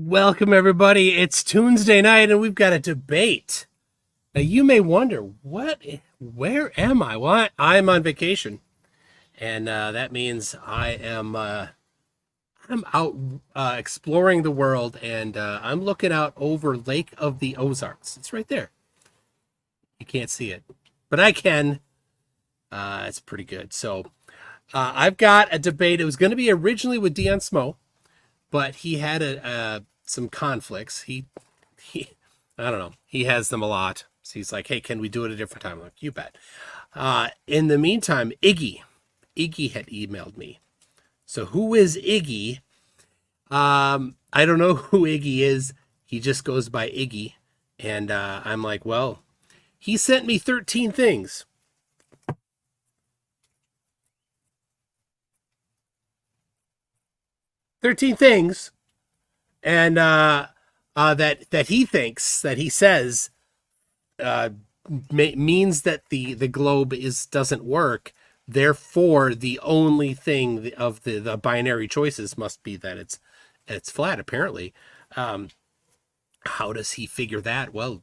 Welcome, everybody. It's Tuesday night, and we've got a debate. Now, you may wonder, where am I? Well, I'm on vacation, and that means I'm out exploring the world, and I'm looking out over Lake of the Ozarks. It's right there. You can't see it, but I can. It's pretty good. So, I've got a debate. It was going to be originally with Dion Smo, but he had some conflicts. He, I don't know. He has them a lot. So he's like, "Hey, can we do it a different time?" I'm like, "You bet." In the meantime, Iggy had emailed me. So who is Iggy? I don't know who Iggy is. He just goes by Iggy, and I'm like, well, he sent me 13 things. 13 things, and that he thinks, that he says uh, means that the globe doesn't work. Therefore, the only thing of the binary choices must be that it's flat. Apparently, how does he figure that? Well,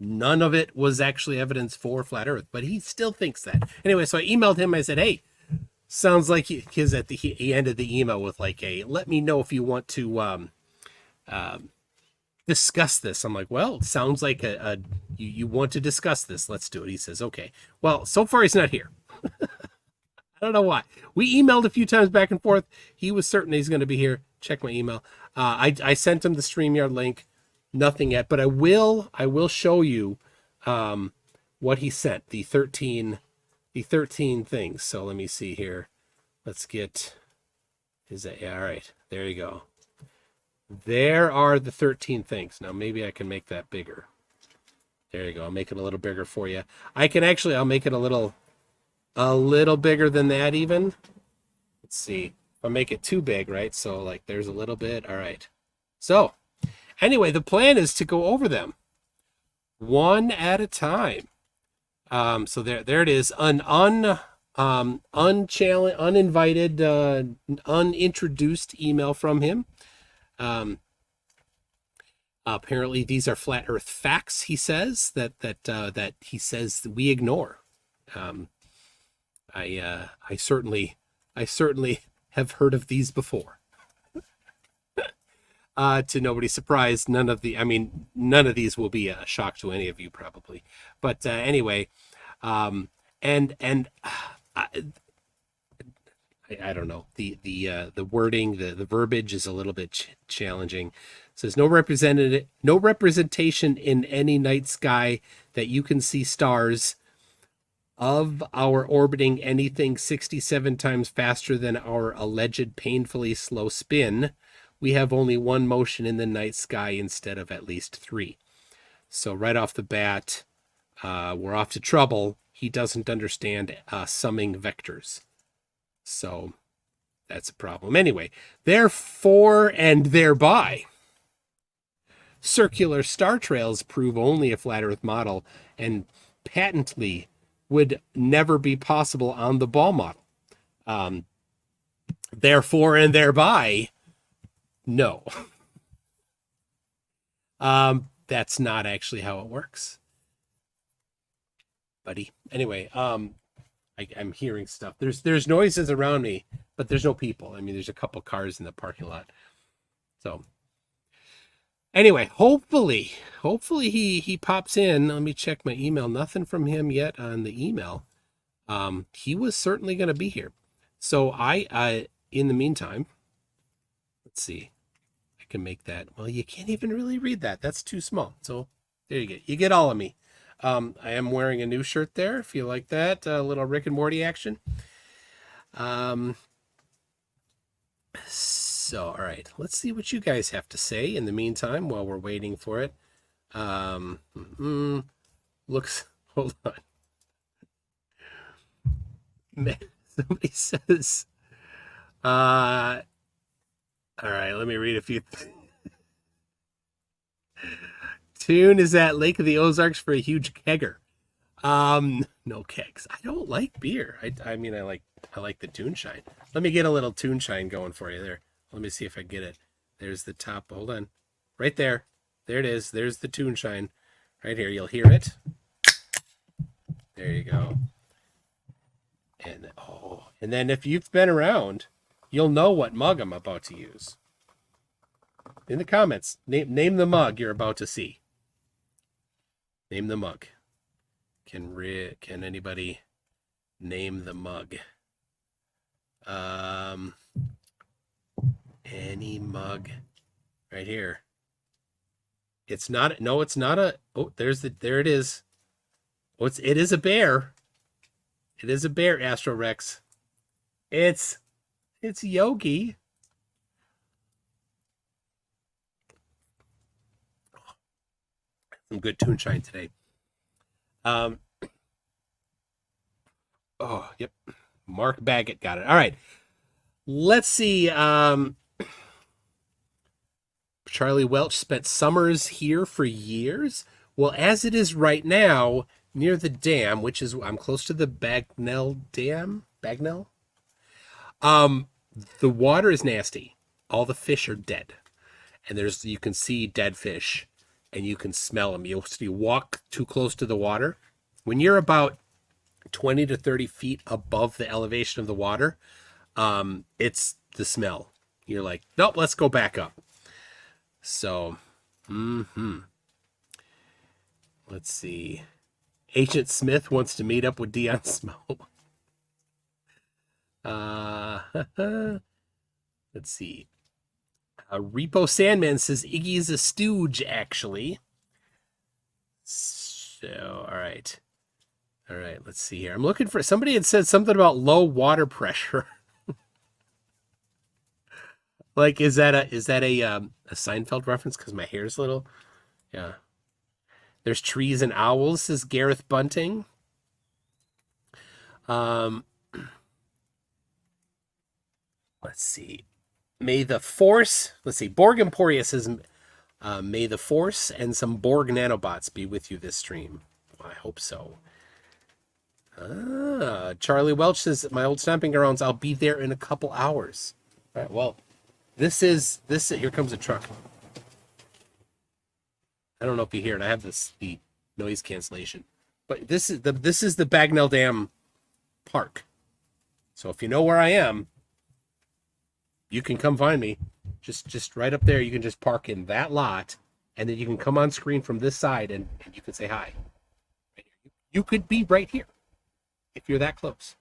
none of it was actually evidence for flat Earth, but he still thinks that. Anyway, so I emailed him. I said, "Hey, sounds like he ended the email with like a let me know if you want to discuss this." I'm like, well, it sounds like you want to discuss this. Let's do it. He says, okay. Well, so far he's not here. I don't know why. We emailed a few times back and forth. He was certain he's going to be here. Check my email. I sent him the StreamYard link. Nothing yet, but I will show you what he sent. The 13 things. So let me see here. Let's get all right. There you go. There are the 13 things. Now maybe I can make that bigger. There you go. I'll make it a little bigger for you. I'll make it a little bigger than that even. Let's see. I'll make it too big, right? So like there's a little bit. All right. So anyway, the plan is to go over them one at a time. So there it is. An unchallenged, uninvited, unintroduced email from him. Apparently these are flat Earth facts. He says that he says that we ignore. I certainly have heard of these before. To nobody's surprise, none of these will be a shock to any of you probably. But anyway, and I don't know, the wording, the verbiage is a little bit challenging. It says no representation in any night sky that you can see stars of our orbiting anything 67 times faster than our alleged painfully slow spin. We have only one motion in the night sky instead of at least three. So right off the bat, we're off to trouble. He doesn't understand summing vectors. So that's a problem. Anyway, therefore and thereby, circular star trails prove only a flat Earth model and patently would never be possible on the ball model. Therefore and thereby, no. That's not actually how it works, buddy. Anyway, I'm hearing stuff. There's noises around me, but there's no people. I mean, there's a couple cars in the parking lot. So anyway, hopefully he pops in. Let me check my email. Nothing from him yet on the email. He was certainly going to be here. So I in the meantime, let's see. I can make that. Well, you can't even really read that. That's too small. So there you go. You get all of me. I am wearing a new shirt there, if you like that. A little Rick and Morty action. So, all right. Let's see what you guys have to say in the meantime while we're waiting for it. Looks... Hold on. Somebody says... all right, let me read a few... Tune is at Lake of the Ozarks for a huge kegger. No kegs. I don't like beer. I mean, I like the Toon Shine. Let me get a little Toon Shine going for you there. Let me see if I get it. There's the top. Hold on. Right there. There it is. There's the tune shine. Right here. You'll hear it. There you go. And then if you've been around, you'll know what mug I'm about to use. In the comments, name the mug you're about to see. Name the mug. Can anybody name the mug? Any mug right here. It's not. No, it's not a. Oh, there it is. Oh, it is a bear. It is a bear, Astro Rex. It's Yogi. Some good tune shine today. Oh, yep. Mark Baggett got it. All right. Let's see. Charlie Welch spent summers here for years. Well, as it is right now, near the dam, which is I'm close to the Bagnell Dam. Bagnell. The water is nasty. All the fish are dead, and you can see dead fish, and you can smell them. You walk too close to the water. When you're about 20 to 30 feet above the elevation of the water, it's the smell. You're like, nope, let's go back up. So, let's see. Agent Smith wants to meet up with Dion Smoke. Let's see. Repo Sandman says Iggy is a stooge, actually. So, all right. All right, let's see here. I'm looking for somebody had said something about low water pressure. Like, is that a Seinfeld reference? Because my hair's little. Yeah. There's trees and owls, says Gareth Bunting. Let's see. May the Force. Let's see. Borg Emporia says, may the Force and some Borg nanobots be with you this stream. Well, I hope so. Charlie Welch says, my old stomping grounds. I'll be there in a couple hours. All right. Well. This. Here comes a truck. I don't know if you hear it. I have the noise cancellation, but this is the Bagnell Dam Park. So if you know where I am, you can come find me. Just right up there. You can just park in that lot, and then you can come on screen from this side, and you can say hi. You could be right here if you're that close.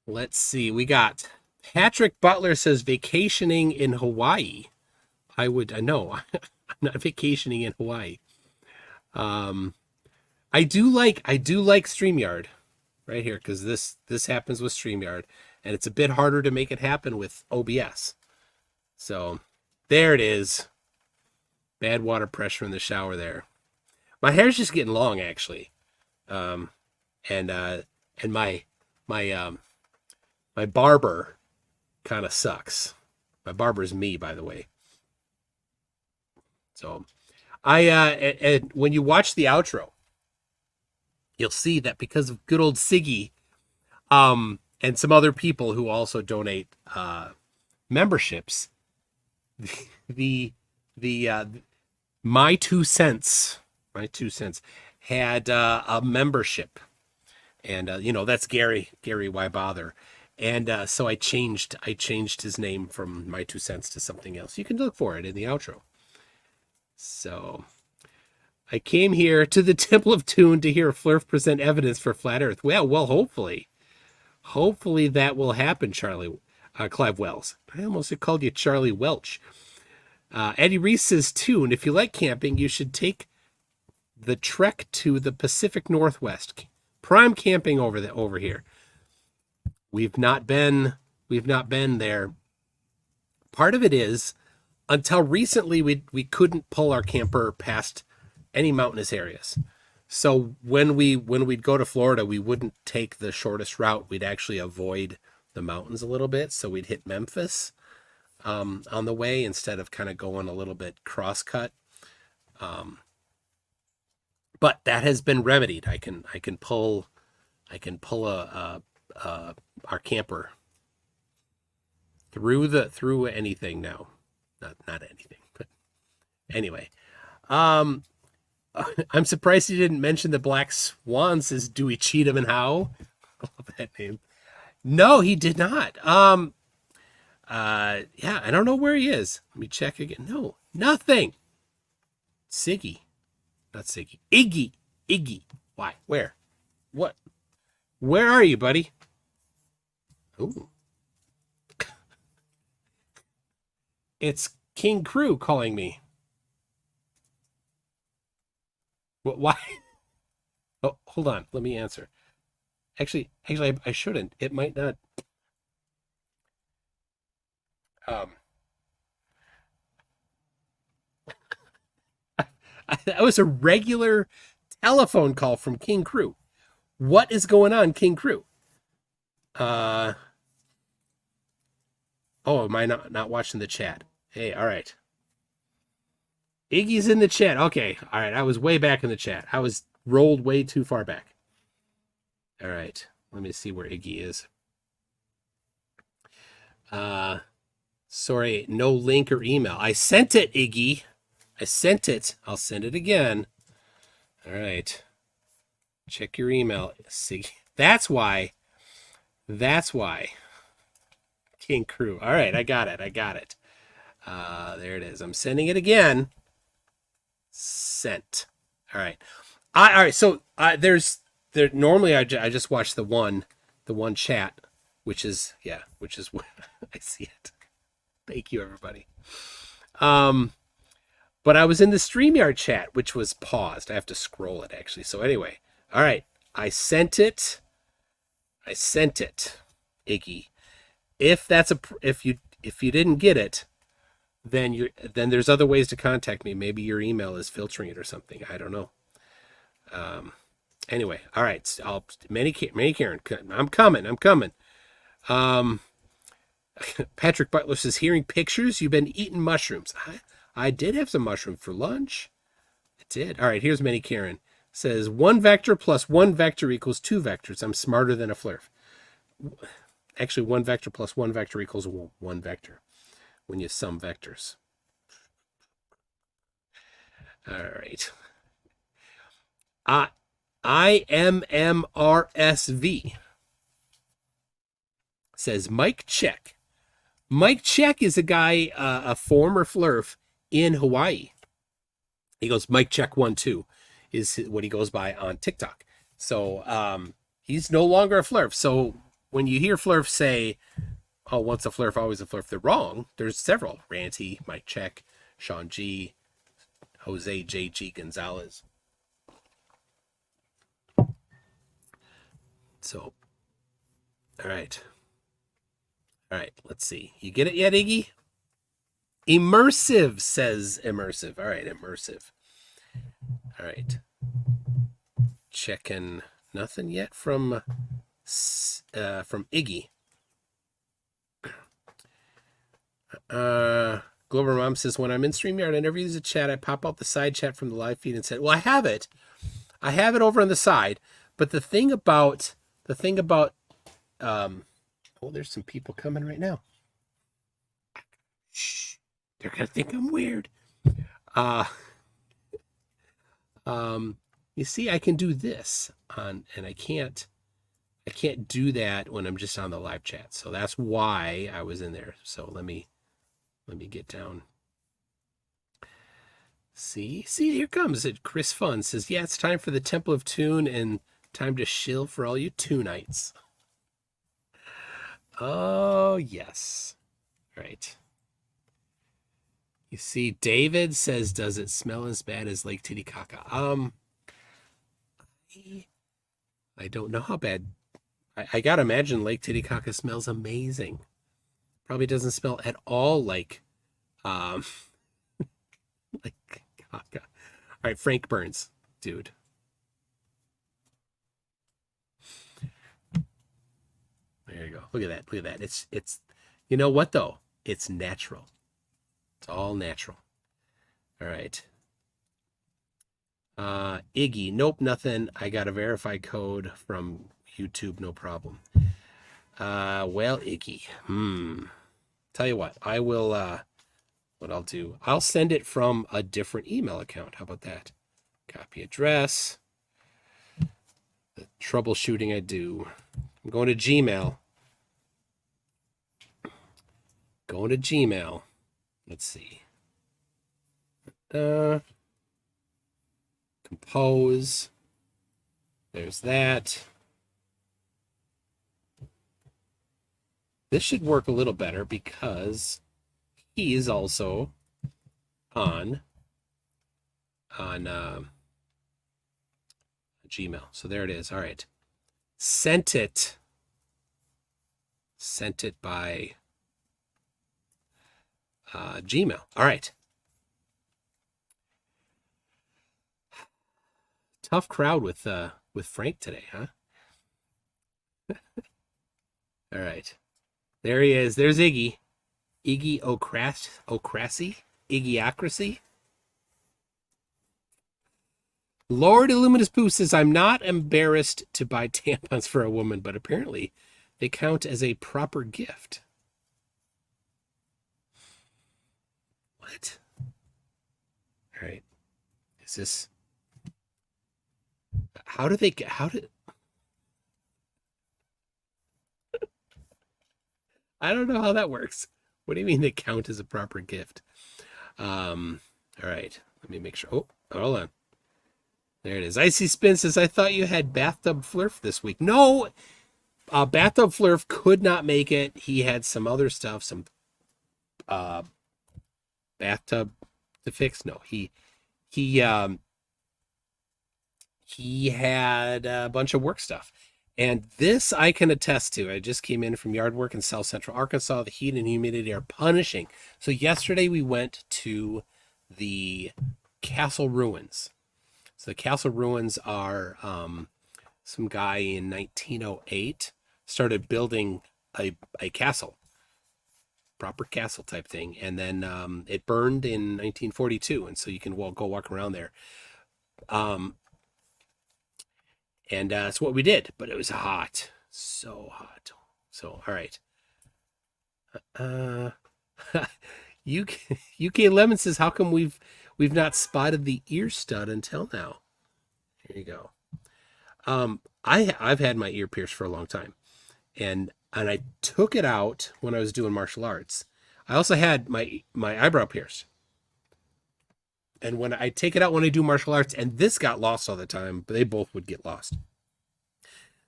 Let's see. We got Patrick Butler says vacationing in Hawaii. No, I'm not vacationing in Hawaii. I do like StreamYard right here, because this happens with StreamYard, and it's a bit harder to make it happen with OBS. So there it is. Bad water pressure in the shower there. My hair's just getting long, actually. And my barber kind of sucks. My barber is me, by the way. So and when you watch the outro, you'll see that because of good old Siggy, and some other people who also donate memberships, my two cents had a membership, and that's Gary. Why bother? And so I changed his name from My 2 Cents to something else. You can look for it in the outro. So I came here to the Temple of Tune to hear Flurf present evidence for flat Earth. Well, hopefully that will happen, Clive Wells. I almost called you Charlie Welch. Eddie Reese says, Tune, if you like camping, you should take the trek to the Pacific Northwest. Prime camping over here. We've not been there. Part of it is, until recently, we couldn't pull our camper past any mountainous areas. So when we'd go to Florida, we wouldn't take the shortest route. We'd actually avoid the mountains a little bit. So we'd hit Memphis on the way instead of kind of going a little bit cross-cut. But that has been remedied. I can pull our camper through anything now. Not anything, but anyway. I'm surprised he didn't mention the Black Swan, says Dewey Cheatham and How. I love that name. No, he did not. Yeah, I don't know where he is. Let me check again. No, nothing. Siggy. Not Siggy. Iggy. Iggy. Why? Where? What? Where are you, buddy? Ooh. It's King Crew calling me. What? Why? Oh, hold on. Let me answer. Actually, I shouldn't. It might not. That was a regular telephone call from King Crew. What is going on, King Crew? Oh, am I not watching the chat? Hey, all right. Iggy's in the chat. Okay, all right. I was way back in the chat. I was rolled way too far back. All right. Let me see where Iggy is. Sorry, no link or email. I sent it, Iggy. I sent it. I'll send it again. All right. Check your email. See, that's why. King Crew. All right, I got it. There it is. I'm sending it again. Sent. All right. All right. So normally I just watch the one chat, which is what I see it. Thank you, everybody. But I was in the StreamYard chat, which was paused. I have to scroll it actually. So anyway, all right. I sent it, Iggy. If you didn't get it, then there's other ways to contact me. Maybe your email is filtering it or something. I don't know. Anyway, all right. Many Karen, I'm coming. Patrick Butler says, hearing pictures. You've been eating mushrooms. I did have some mushrooms for lunch. I did. All right. Here's Many Karen. Says 1 vector plus 1 vector equals 2 vectors. I'm smarter than a flurf. Actually, 1 vector plus 1 vector equals 1 vector when you sum vectors. All right. IMMRSV says Mike Check. Mike Check is a guy, a former flurf in Hawaii. He goes, Mike Check 1-2 is what he goes by on TikTok. So he's no longer a flurf. So when you hear flurf say, oh, once a flurf, always a flurf, they're wrong. There's several. Ranty, Mike Check, Sean G, Jose J.G. Gonzalez. So, all right. All right, let's see. You get it yet, Iggy? Immersive, says Immersive. All right, Immersive. All right. Checking nothing yet from Iggy. Glover Mom says, when I'm in StreamYard, I never use a chat. I pop out the side chat from the live feed and said, well, I have it over on the side. But the thing about, oh, there's some people coming right now. Shh, they're going to think I'm weird. You see, I can do this and I can't do that when I'm just on the live chat. So that's why I was in there. So let me get down. See, here comes it. Chris Fun says, yeah, it's time for the Temple of Tune and time to shill for all you Tunites. Oh, yes. Right. You see, David says, does it smell as bad as Lake Titicaca? I don't know how bad. I gotta imagine Lake Titicaca smells amazing. Probably doesn't smell at all like like caca. All right, Frank Burns, dude. There you go. Look at that. Look at that. It's you know what though? It's natural. It's all natural. All right. Iggy, nope, nothing. I got a verified code from YouTube, no problem. Well, Iggy, tell you what, I will, what I'll do, I'll send it from a different email account. How about that? Copy address. The troubleshooting I do. I'm going to Gmail. Going to Gmail. Let's see. Compose. There's that. This should work a little better because he is also on Gmail. So there it is. All right. Sent it by Gmail. All right. Tough crowd with Frank today, huh? All right. There he is. There's Iggy. Iggy Ocracy? Iggyocracy? Lord Illuminous Pooh says, I'm not embarrassed to buy tampons for a woman, but apparently they count as a proper gift. What? All right. Is this... How did... I don't know how that works. What do you mean they count as a proper gift? All right. Let me make sure. Oh, hold on. There it is. Icy Spin says, I thought you had Bathtub Flurf this week. No, Bathtub Flurf could not make it. He had some other stuff, some bathtub to fix. No, he had a bunch of work stuff. And this I can attest to. I just came in from yard work in South Central Arkansas. The heat and humidity are punishing. So yesterday we went to the castle ruins. So the castle ruins are some guy in 1908 started building a castle, proper castle type thing. And then it burned in 1942. And so you can go walk around there. And that's what we did, but it was hot, so hot. So, all right. UK Lemon says, how come we've not spotted the ear stud until now? Here you go. I've had my ear pierced for a long time, and I took it out when I was doing martial arts. I also had my eyebrow pierced. And when I take it out when I do martial arts, and this got lost all the time, but they both would get lost.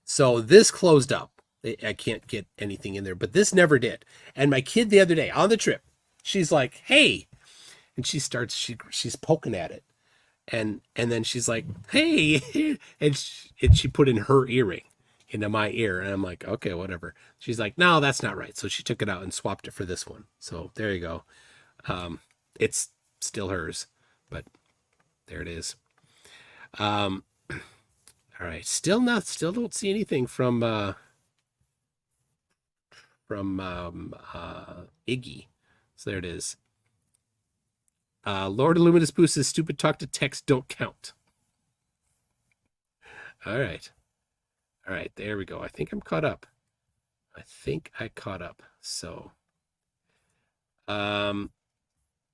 So this closed up. I can't get anything in there, but this never did. And my kid the other day on the trip, she's like, hey, and she's poking at it. And then she's like, hey, and she put in her earring into my ear. And I'm like, okay, whatever. She's like, no, that's not right. So she took it out and swapped it for this one. So there you go. It's still hers. But there it is. All right. Still don't see anything from Iggy. So there it is. Lord Illuminous Boost says stupid talk to text don't count. All right. All right. There we go. I think I'm caught up. So,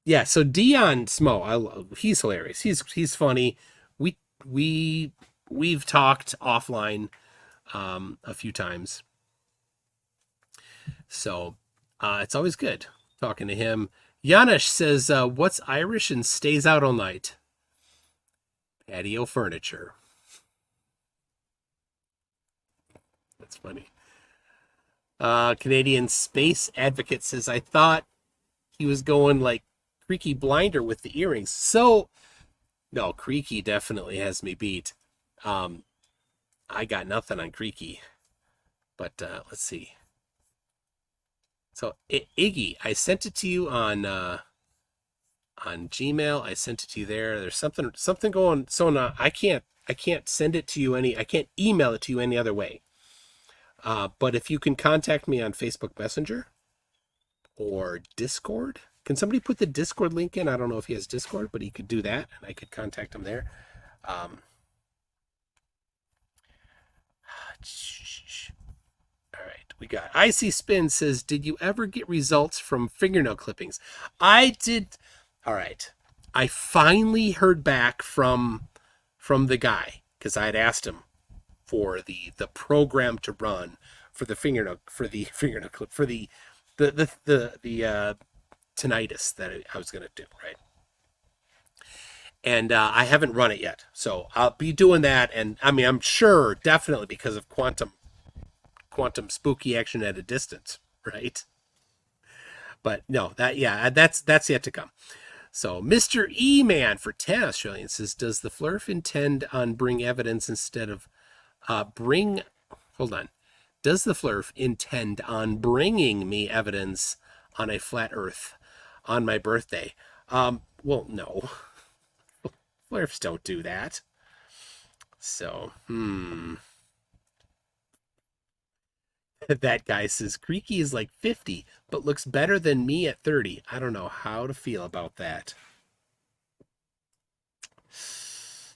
yeah, so Dion Smo, he's hilarious. He's funny. We've talked offline a few times. So it's always good talking to him. Janusz says, what's Irish and stays out all night? Patio furniture. That's funny. Canadian Space Advocate says, I thought he was going like Creaky Blinder with the earrings. So, no, Creaky definitely has me beat. I got nothing on Creaky. But let's see. So, Iggy, I sent it to you on Gmail. I sent it to you there. There's something going. So now I can't send it to you I can't email it to you any other way. But if you can contact me on Facebook Messenger or Discord. Can somebody put the Discord link in? I don't know if he has Discord, but he could do that, and I could contact him there. All right. We got Icy Spin says, did you ever get results from fingernail clippings? I did. All right. I finally heard back from the guy because I had asked him for the program to run for the fingernail clip for the tinnitus that I was gonna do, right? And I haven't run it yet, so I'll be doing that. And I mean, I'm sure definitely because of quantum spooky action at a distance, right? But no, that's yet to come. So Mr. E-Man for 10 Australians says, does the Flurf intend on bring evidence instead of hold on. Does the Flurf intend on bringing me evidence on a flat earth on my birthday? Well, no. Flurfs don't do that. So, That guy says, Creaky is like 50, but looks better than me at 30. I don't know how to feel about that.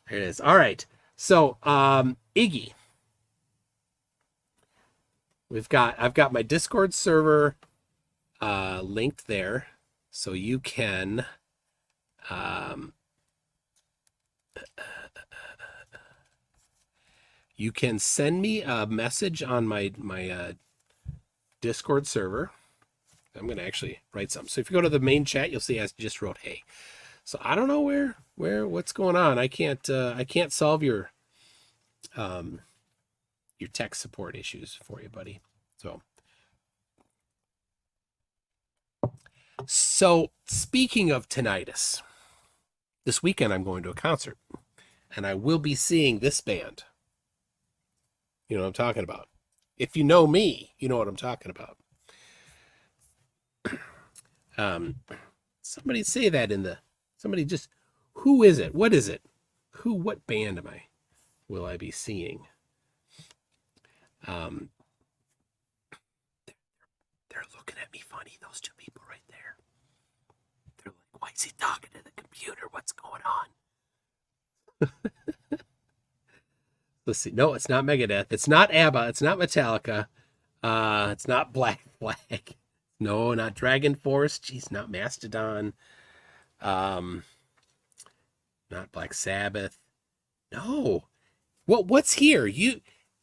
There it is. All right. So, Iggy. I've got my Discord server linked there. So you can send me a message on my Discord server. I'm going to actually write something. So if you go to the main chat, you'll see I just wrote, hey. So I don't know what's going on. I can't solve your tech support issues for you, buddy. So speaking of tinnitus, this weekend I'm going to a concert and I will be seeing this band. You know what I'm talking about. If you know me, you know what I'm talking about. Somebody say that who is it? What is it? What band will I be seeing? They're looking at me funny, those two people right there. They're like, why is he talking to the computer? What's going on? Let's see. No, it's not Megadeth. It's not ABBA. It's not Metallica. It's not Black Flag. No, not Dragon Force. Jeez, not Mastodon. Not Black Sabbath. No. What's here?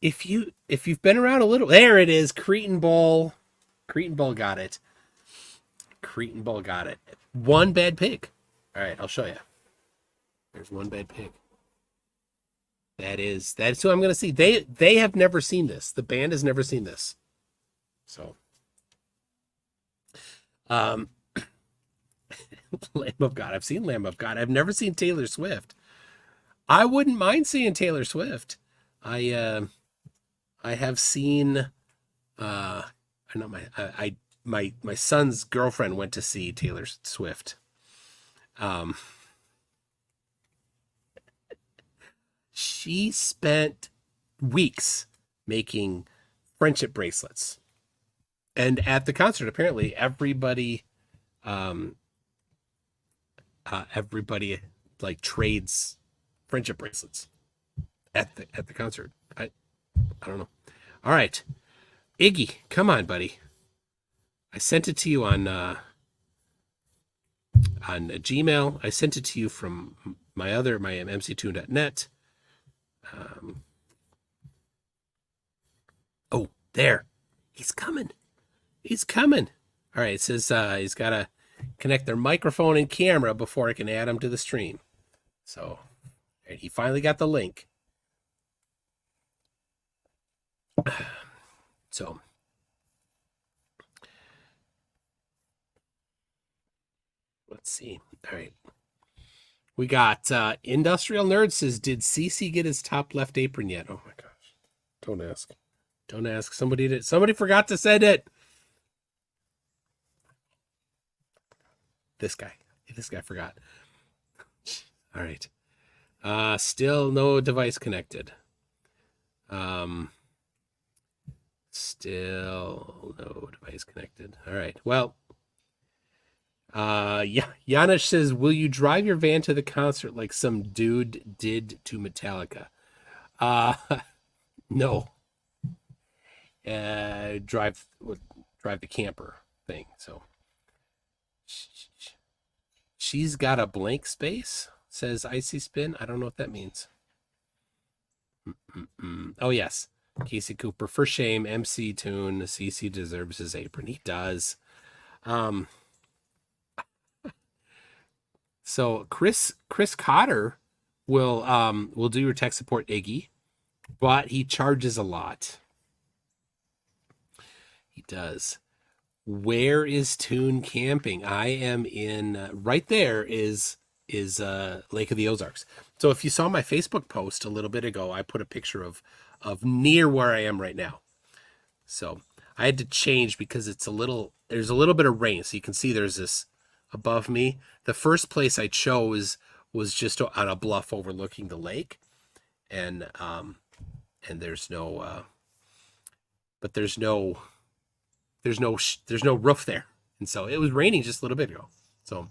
If you've been around a little, there it is. Cretin Bull. Cretin Bull got it. Cretin Bull got it. One Bad Pig. All right, I'll show you. There's One Bad Pig. That's who I'm going to see. They have never seen this. The band has never seen this. So, Lamb of God. I've seen Lamb of God. I've never seen Taylor Swift. I wouldn't mind seeing Taylor Swift. I have seen. I know my son's girlfriend went to see Taylor Swift. She spent weeks making friendship bracelets. And at the concert, apparently everybody like trades friendship bracelets at the concert. I don't know. All right. Iggy, come on, buddy. I sent it to you on Gmail. I sent it to you from my mc2.net. Oh, there. He's coming. All right, it says he's got to connect their microphone and camera before I can add him to the stream. So, and he finally got the link. So, let's see. All right. We got Industrial Nerd says, did CC get his top left apron yet? Oh my gosh. Don't ask. Somebody forgot to send it. This guy forgot. All right. Still no device connected. Still no device connected. All right. Well, Janish says, will you drive your van to the concert like some dude did to Metallica? No. drive the camper thing. So she's got a blank space, says Icy Spin. I don't know what that means. Oh, yes. Casey Cooper, for shame. MC Toon, CC deserves his apron. He does. So Chris Cotter will do your tech support, Iggy, but he charges a lot. He does. Where is Toon camping? I am in right there is Lake of the Ozarks. So if you saw my Facebook post a little bit ago, I put a picture of near where I am right now. So I had to change because there's a little bit of rain. So you can see there's this above me. The first place I chose was just on a bluff overlooking the lake. And there's no roof there. And so it was raining just a little bit ago. So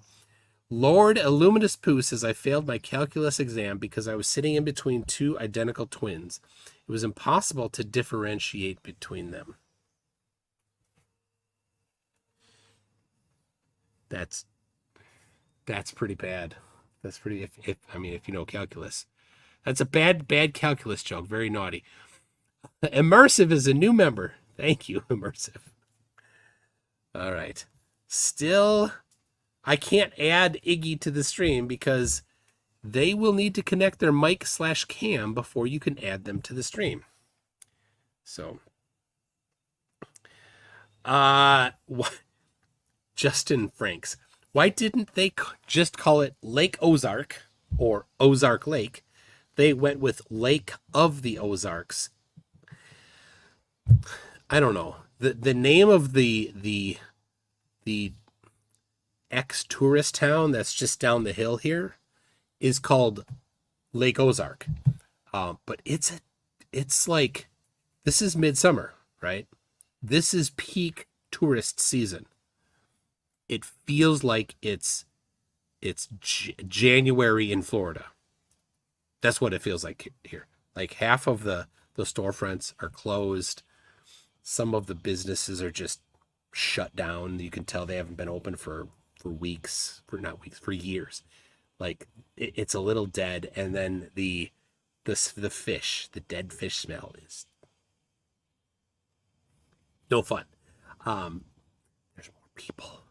Lord Illuminous Pooh says, I failed my calculus exam because I was sitting in between two identical twins. It was impossible to differentiate between them. That's pretty bad. That's pretty, if you know calculus. That's a bad calculus joke. Very naughty. Immersive is a new member. Thank you, Immersive. All right. Still, I can't add Iggy to the stream because they will need to connect their mic/cam before you can add them to the stream. So, Justin Franks, why didn't they just call it Lake Ozark or Ozark Lake? They went with Lake of the Ozarks. I don't know. The name of the ex-tourist town that's just down the hill here is called Lake Ozark. But it's like, this is midsummer, right? This is peak tourist season. It feels like it's January in Florida. That's what it feels like here. Like half of the storefronts are closed. Some of the businesses are just shut down. You can tell they haven't been open for years. Like it's a little dead. And then the fish, the dead fish smell is no fun. There's more people.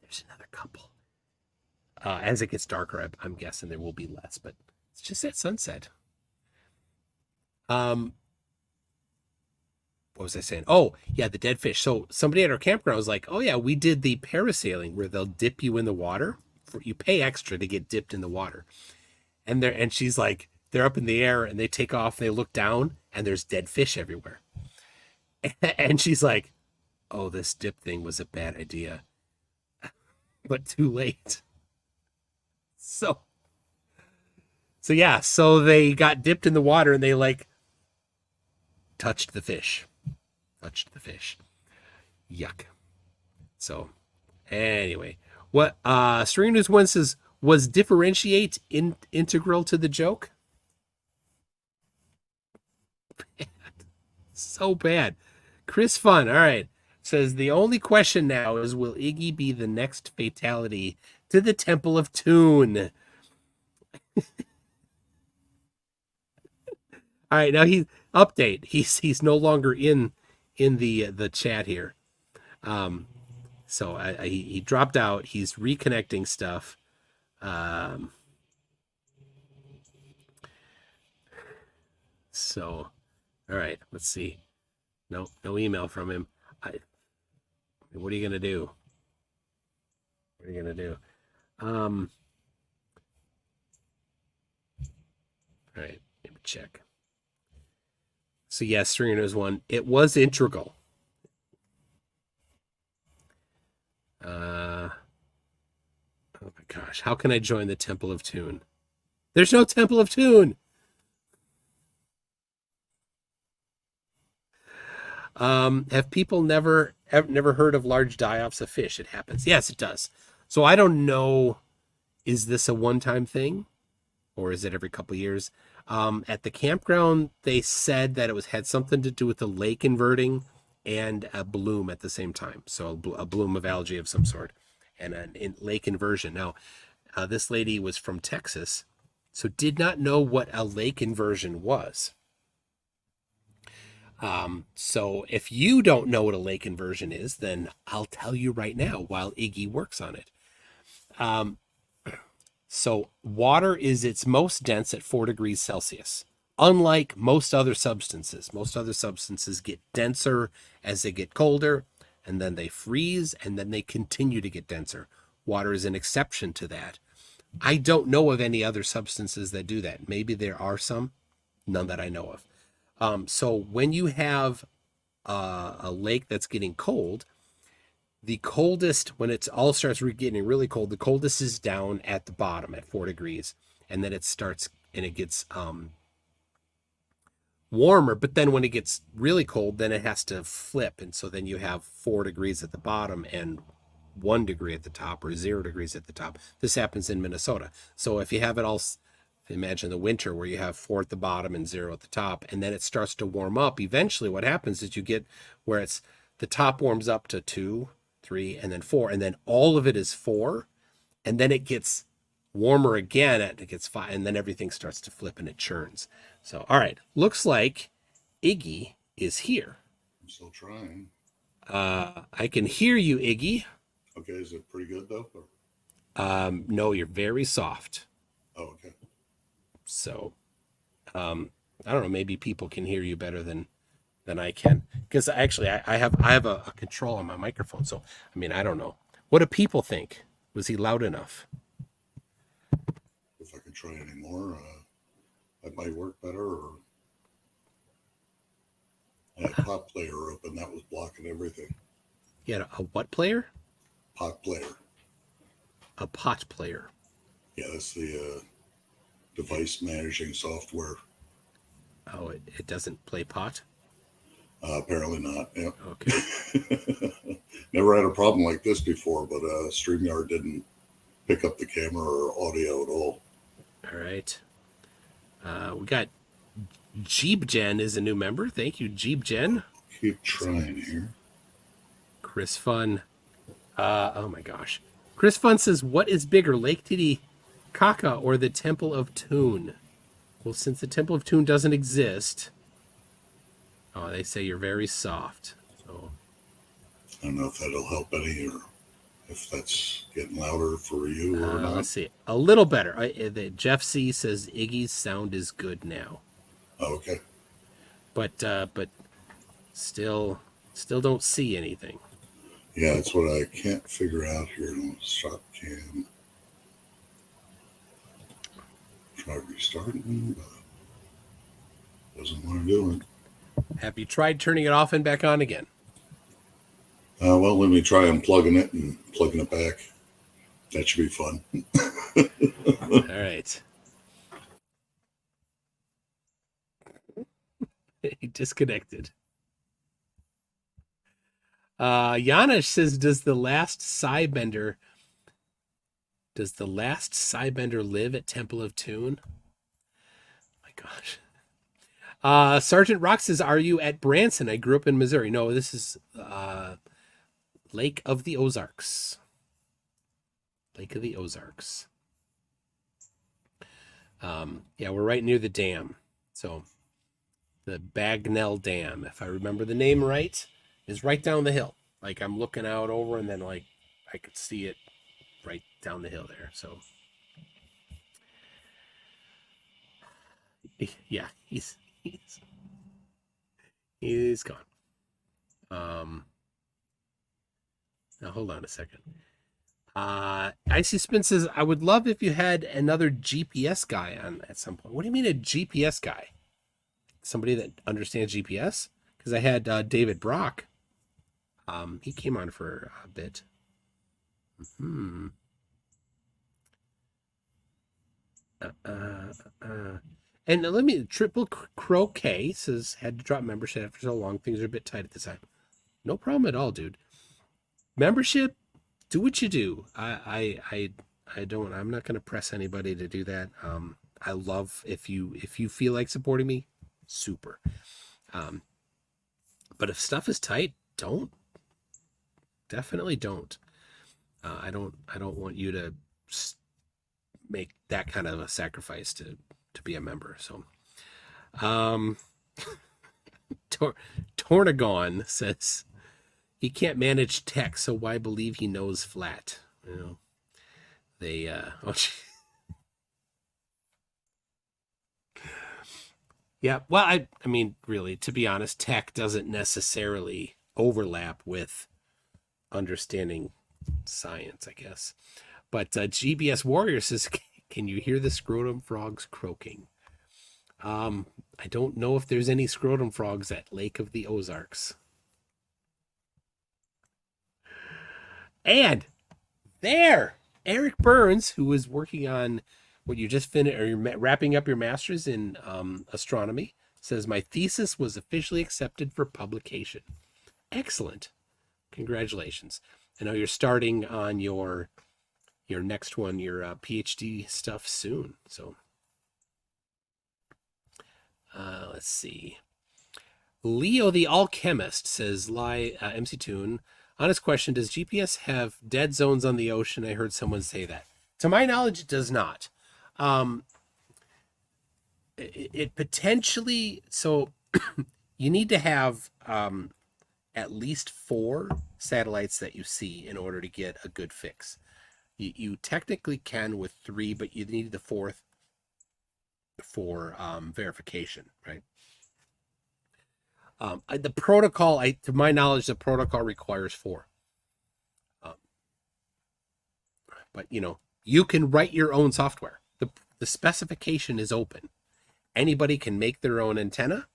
There's another couple. As it gets darker, I'm guessing there will be less, but it's just at sunset. What was I saying? Oh, yeah, the dead fish. So somebody at our campground was like, oh, yeah, we did the parasailing where they'll dip you in the water. You pay extra to get dipped in the water. And she's like, they're up in the air and they take off. And they look down and there's dead fish everywhere. And she's like, oh, this dip thing was a bad idea. But too late. So yeah, so they got dipped in the water and they like touched the fish. Yuck. So anyway, what String News 1 says, was differentiate integral to the joke? Bad. So bad. Chris Fun, all right, says the only question now is, will Iggy be the next fatality to the Temple of Toon? All right, now he's no longer in the chat here. So he dropped out. He's reconnecting stuff. So, all right, let's see. No email from him. What are you gonna do? All right, let me check. So yes, Stringer knows one. It was integral. Oh my gosh, how can I join the Temple of Toon? There's no Temple of Toon. Have people never heard of large die-offs of fish? It happens. Yes, it does. So I don't know, is this a one-time thing or is it every couple of years? At the campground, they said that it had something to do with the lake inverting and a bloom at the same time. So a bloom of algae of some sort and a lake inversion. Now, this lady was from Texas, so did not know what a lake inversion was. So if you don't know what a lake inversion is, then I'll tell you right now while Iggy works on it. So water is its most dense at 4 degrees Celsius. Unlike most other substances get denser as they get colder, and then they freeze, and then they continue to get denser. Water is an exception to that. I don't know of any other substances that do that. Maybe there are some, none that I know of. So when you have a lake that's getting cold, the coldest, when it all starts getting really cold, the coldest is down at the bottom at 4 degrees. And then it starts and it gets warmer. But then when it gets really cold, then it has to flip. And so then you have 4 degrees at the bottom and 1 degree at the top, or 0 degrees at the top. This happens in Minnesota. So if you have it all, imagine the winter where you have 4 at the bottom and 0 at the top, and then it starts to warm up. Eventually what happens is you get where it's the top warms up to 2, 3, and then 4, and then all of it is 4, and then it gets warmer again, and it gets 5, and then everything starts to flip and it churns. So, all right, looks like Iggy is here. I'm still trying. I can hear you, Iggy. Okay, is it pretty good though? Or? No, you're very soft. Oh, okay. So, I don't know, maybe people can hear you better than I can, because actually I have a control on my microphone. So, I mean, I don't know. What do people think? Was he loud enough? If I could try any more, that might work better. Or I had pot player open, that was blocking everything. You had a what player? Pot player. A pot player. Yeah, that's the device managing software. Oh, it doesn't play pot? Apparently not. Yeah. Okay. Never had a problem like this before, but StreamYard didn't pick up the camera or audio at all. All right. We got JeebGen is a new member. Thank you, JeebGen. Keep trying here. Chris Fun. Oh my gosh. Chris Fun says, what is bigger, Lake Titicaca or the Temple of Tune? Well, since the Temple of Tune doesn't exist, they say you're very soft. So I don't know if that'll help any, or if that's getting louder for you or not. Let's see. A little better. Jeff C says Iggy's sound is good now. Oh, okay. But still don't see anything. Yeah, that's what I can't figure out here. Stop cam. Try restarting, but doesn't want to do it. Have you tried turning it off and back on again? Well, let me try unplugging it and plugging it back. That should be fun. All right. He disconnected. Janish says, does the last Psybender live at Temple of Tune? My gosh. Sergeant Rock says, are you at Branson? I grew up in Missouri. No, this is Lake of the Ozarks. Lake of the Ozarks. Yeah, we're right near the dam. So the Bagnell Dam, if I remember the name right, is right down the hill. Like I'm looking out over, and then like I could see it right down the hill there. So yeah, he's gone. Now hold on a second. Icy Spin says, I would love if you had another GPS guy on at some point. What do you mean a GPS guy? Somebody that understands GPS? Because I had David Brock. He came on for a bit. And let me, Triple Croquet says, had to drop membership after so long. Things are a bit tight at this time. No problem at all, dude. Membership, do what you do. I'm not going to press anybody to do that. I love if you feel like supporting me, super. But if stuff is tight, definitely don't. I don't want you to make that kind of a sacrifice to be a member. So, Tornagon says he can't manage tech, so why believe he knows flat? You know, they yeah. Well, I mean, really, to be honest, tech doesn't necessarily overlap with understanding science, I guess. But GBS Warrior says, can you hear the scrotum frogs croaking? I don't know if there's any scrotum frogs at Lake of the Ozarks. And there, Eric Burns, who was working on what you just finished, or you're wrapping up your master's in astronomy, says, my thesis was officially accepted for publication. Excellent. Congratulations. I know you're starting on your next one, your PhD stuff soon. So let's see. Leo the Alchemist says, MC Toon, honest question, does GPS have dead zones on the ocean? I heard someone say that. To my knowledge, it does not. It potentially, so you need to have at least 4 satellites that you see in order to get a good fix. You technically can with 3, but you need the 4th for verification, right? The protocol, to my knowledge, the protocol requires 4. But you can write your own software. The specification is open. Anybody can make their own antenna.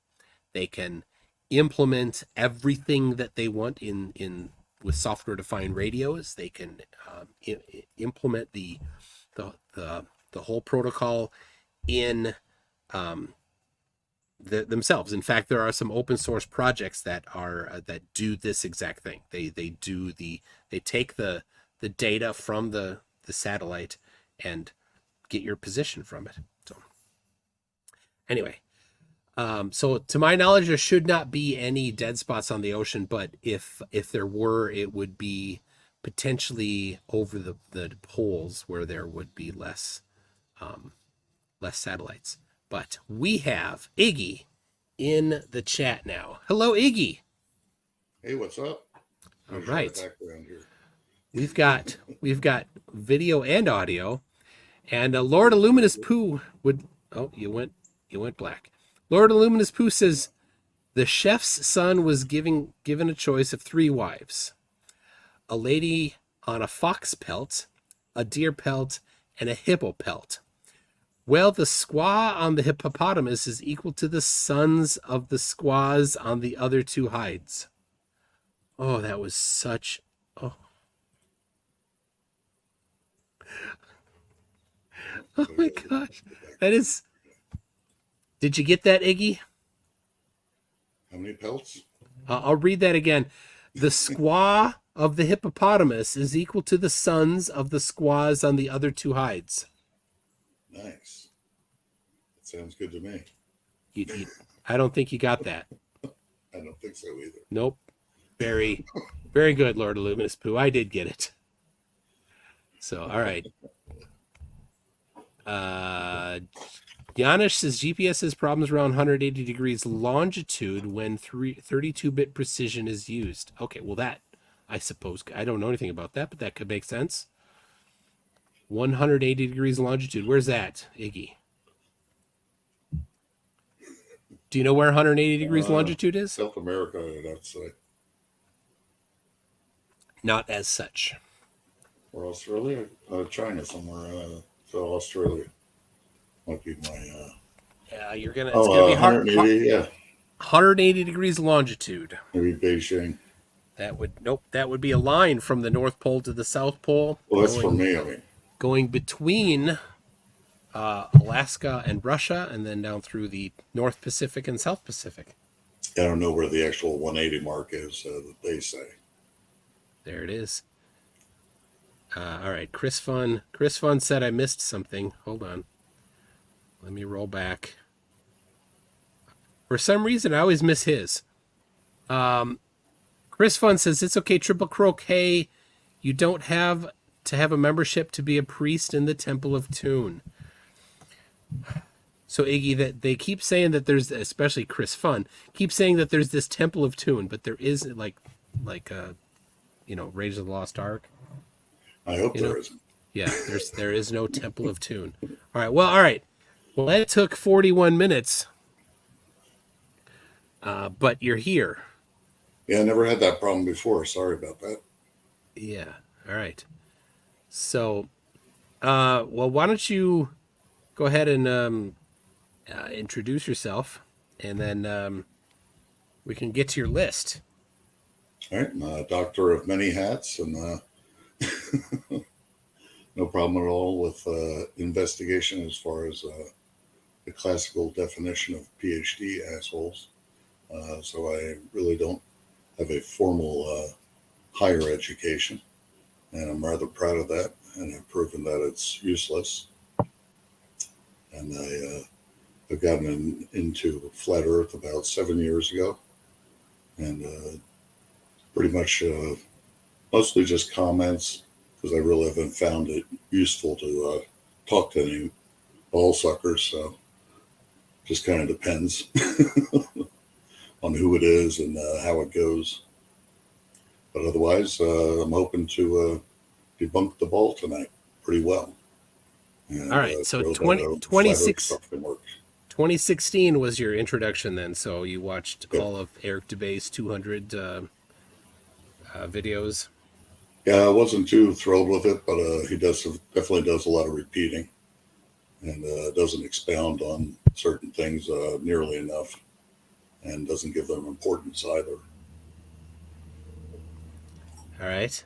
They can implement everything that they want in with software-defined radios. They can implement the whole protocol in themselves. In fact, there are some open source projects that do this exact thing. They take the data from the satellite and get your position from it. So anyway, so to my knowledge, there should not be any dead spots on the ocean, but if there were, it would be potentially over the poles where there would be less satellites. But we have Iggy in the chat now. Hello, Iggy. Hey, what's up? All right. We've got video and audio, and Lord Illuminous Pooh would. Oh, you went black. Lord Illuminous Pooh says the chef's son was given a choice of 3 wives: a lady on a fox pelt, a deer pelt, and a hippo pelt. Well, the squaw on the hippopotamus is equal to the sons of the squaws on the other 2 hides. Oh, that was such. Oh my gosh. That is. Did you get that, Iggy? How many pelts? I'll read that again. The squaw of the hippopotamus is equal to the sons of the squaws on the other 2 hides. Nice. That sounds good to me. I don't think you got that. I don't think so either. Nope. Very, very good, Lord Illuminous Pooh. I did get it. So, all right. Janish says GPS has problems around 180 degrees longitude when 32-bit precision is used. Okay, well that, I suppose, I don't know anything about that, but that could make sense. 180 degrees longitude. Where's that, Iggy? Do you know where 180 degrees longitude is? South America, I'd say. Not as such. Or Australia? China somewhere. So Australia might be my... Yeah, you're gonna. It's gonna be hard. 180, yeah. 180 degrees longitude. Maybe Beijing. That would be a line from the North Pole to the South Pole. Well, that's for me. I mean, going between Alaska and Russia, and then down through the North Pacific and South Pacific. I don't know where the actual 180 mark is that they say. There it is. All right, Chris Fun said I missed something. Hold on. let me roll back. For some reason, I always miss his. Chris Fun says, it's okay, Triple Croquet. You don't have to have a membership to be a priest in the Temple of Tune. So, Iggy, that they keep saying that there's, especially Chris Fun, keep saying that there's this Temple of Tune, but there is, like Raiders of the Lost Ark. I hope there isn't. Yeah, there is no Temple of Tune. All right. Well, that took 41 minutes. But you're here. Yeah, I never had that problem before. Sorry about that. Yeah. All right. So, well, why don't you go ahead and introduce yourself, and then we can get to your list. All right. I'm a doctor of many hats, and no problem at all with investigation as far as the classical definition of PhD assholes. So I really don't have a formal higher education, and I'm rather proud of that, and I've proven that it's useless. And I've gotten into flat Earth about 7 years ago, and pretty much mostly just comments, because I really haven't found it useful to talk to any ball suckers, so just kind of depends on who it is and how it goes. But otherwise, I'm hoping to debunk the ball tonight pretty well. And, all right, so 2016 was your introduction then, so you watched all of Eric DeBay's 200 videos. Yeah, I wasn't too thrilled with it, but he definitely does a lot of repeating, and doesn't expound on certain things nearly enough, and doesn't give them importance either. All right.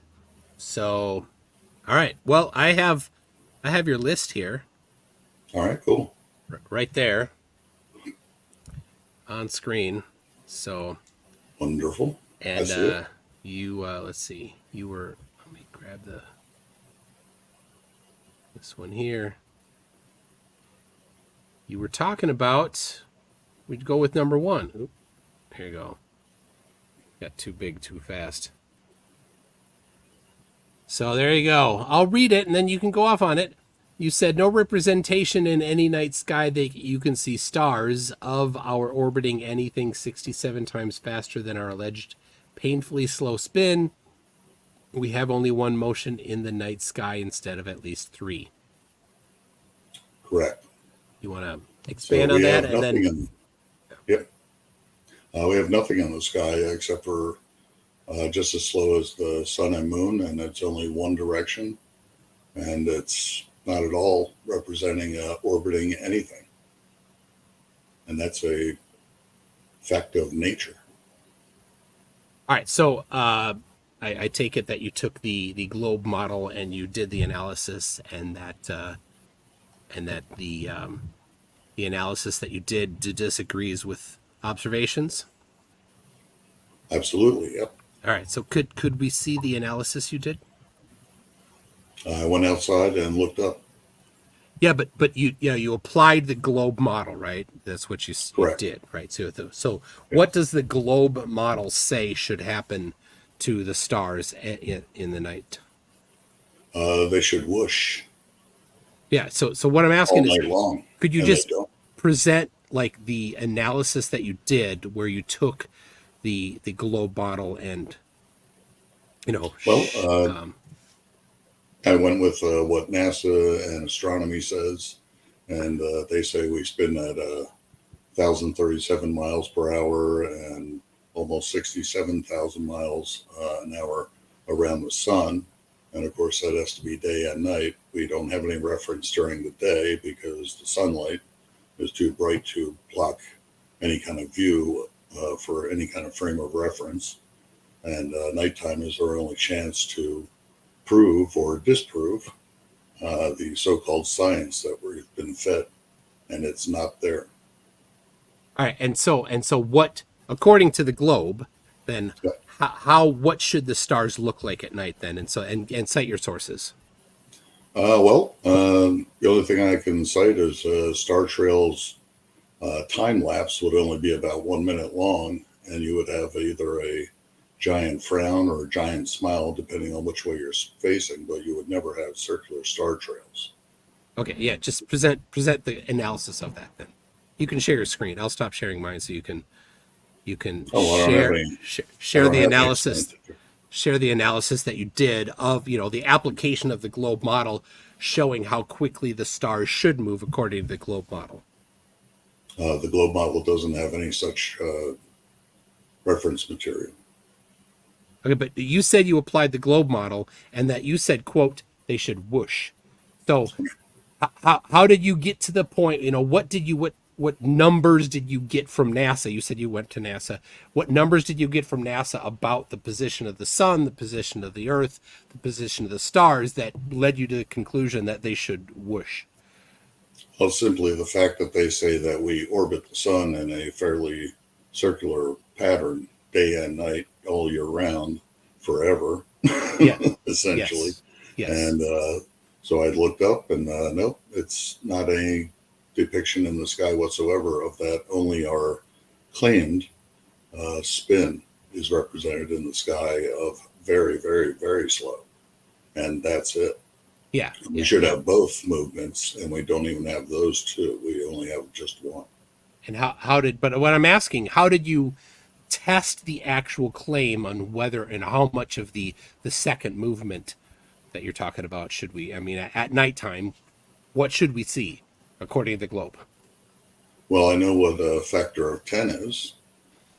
So, all right. Well, I have your list here. All right, cool. Right there on screen. So wonderful. And you let's see. You were, let me grab this one here. You were talking about, we'd go with number 1. Oop, here you go. Got too big too fast. So there you go. I'll read it and then you can go off on it. You said no representation in any night sky that you can see stars of our orbiting anything 67 times faster than our alleged painfully slow spin. We have only one motion in the night sky instead of at least 3. Correct. You want to expand on that? And then, yep. We have nothing in the sky except for just as slow as the sun and moon, and it's only one direction, and it's not at all representing orbiting anything. And that's a fact of nature. All right, so I take it that you took the globe model and you did the analysis, and that the analysis that you did disagrees with observations. Absolutely, yep. All right, so could we see the analysis you did? I went outside and looked up. Yeah, but you applied the globe model, right? That's what you did, right? So what does the globe model say should happen to the stars in the night? They should whoosh. Yeah. So what I'm asking all is, night long, could you just present like the analysis that you did, where you took the globe model and I went with what NASA and astronomy says, and they say we spin at 1,037 miles per hour and almost 67,000 miles an hour around the sun. And of course, that has to be day and night. We don't have any reference during the day because the sunlight is too bright to block any kind of view for any kind of frame of reference. And nighttime is our only chance to prove or disprove the so-called science that we've been fed, and it's not there. All right, and so what, according to the globe, then what should the stars look like at night then? And cite your sources. The only thing I can cite is Star Trail's time lapse would only be about 1 minute long, and you would have either a giant frown or a giant smile, depending on which way you're facing, but you would never have circular star trails. Okay, yeah, just present the analysis of that then. You can share your screen. I'll stop sharing mine so you can Oh, I don't have any. share I don't the have any analysis share the analysis that you did of the application of the globe model, showing how quickly the stars should move according to the globe model. The globe model doesn't have any such reference material. Okay, but you said you applied the globe model and that you said, quote, they should whoosh. So how did you get to the point, what numbers did you get from NASA? You said you went to NASA. What numbers did you get from NASA about the position of the sun, the position of the earth, the position of the stars that led you to the conclusion that they should whoosh? Well, simply the fact that they say that we orbit the sun in a fairly circular pattern, day and night, all year round, forever, Yeah. essentially. Yes. And so I looked up, and nope, it's not any depiction in the sky whatsoever of that. Only our claimed spin is represented in the sky of very, very, very slow, and that's it. Yeah. We should have both movements, and we don't even have those two. We only have just one. And but what I'm asking, how did you test the actual claim on whether and how much of the second movement that you're talking about should we, at nighttime, what should we see according to the globe? Well, I know what a factor of 10 is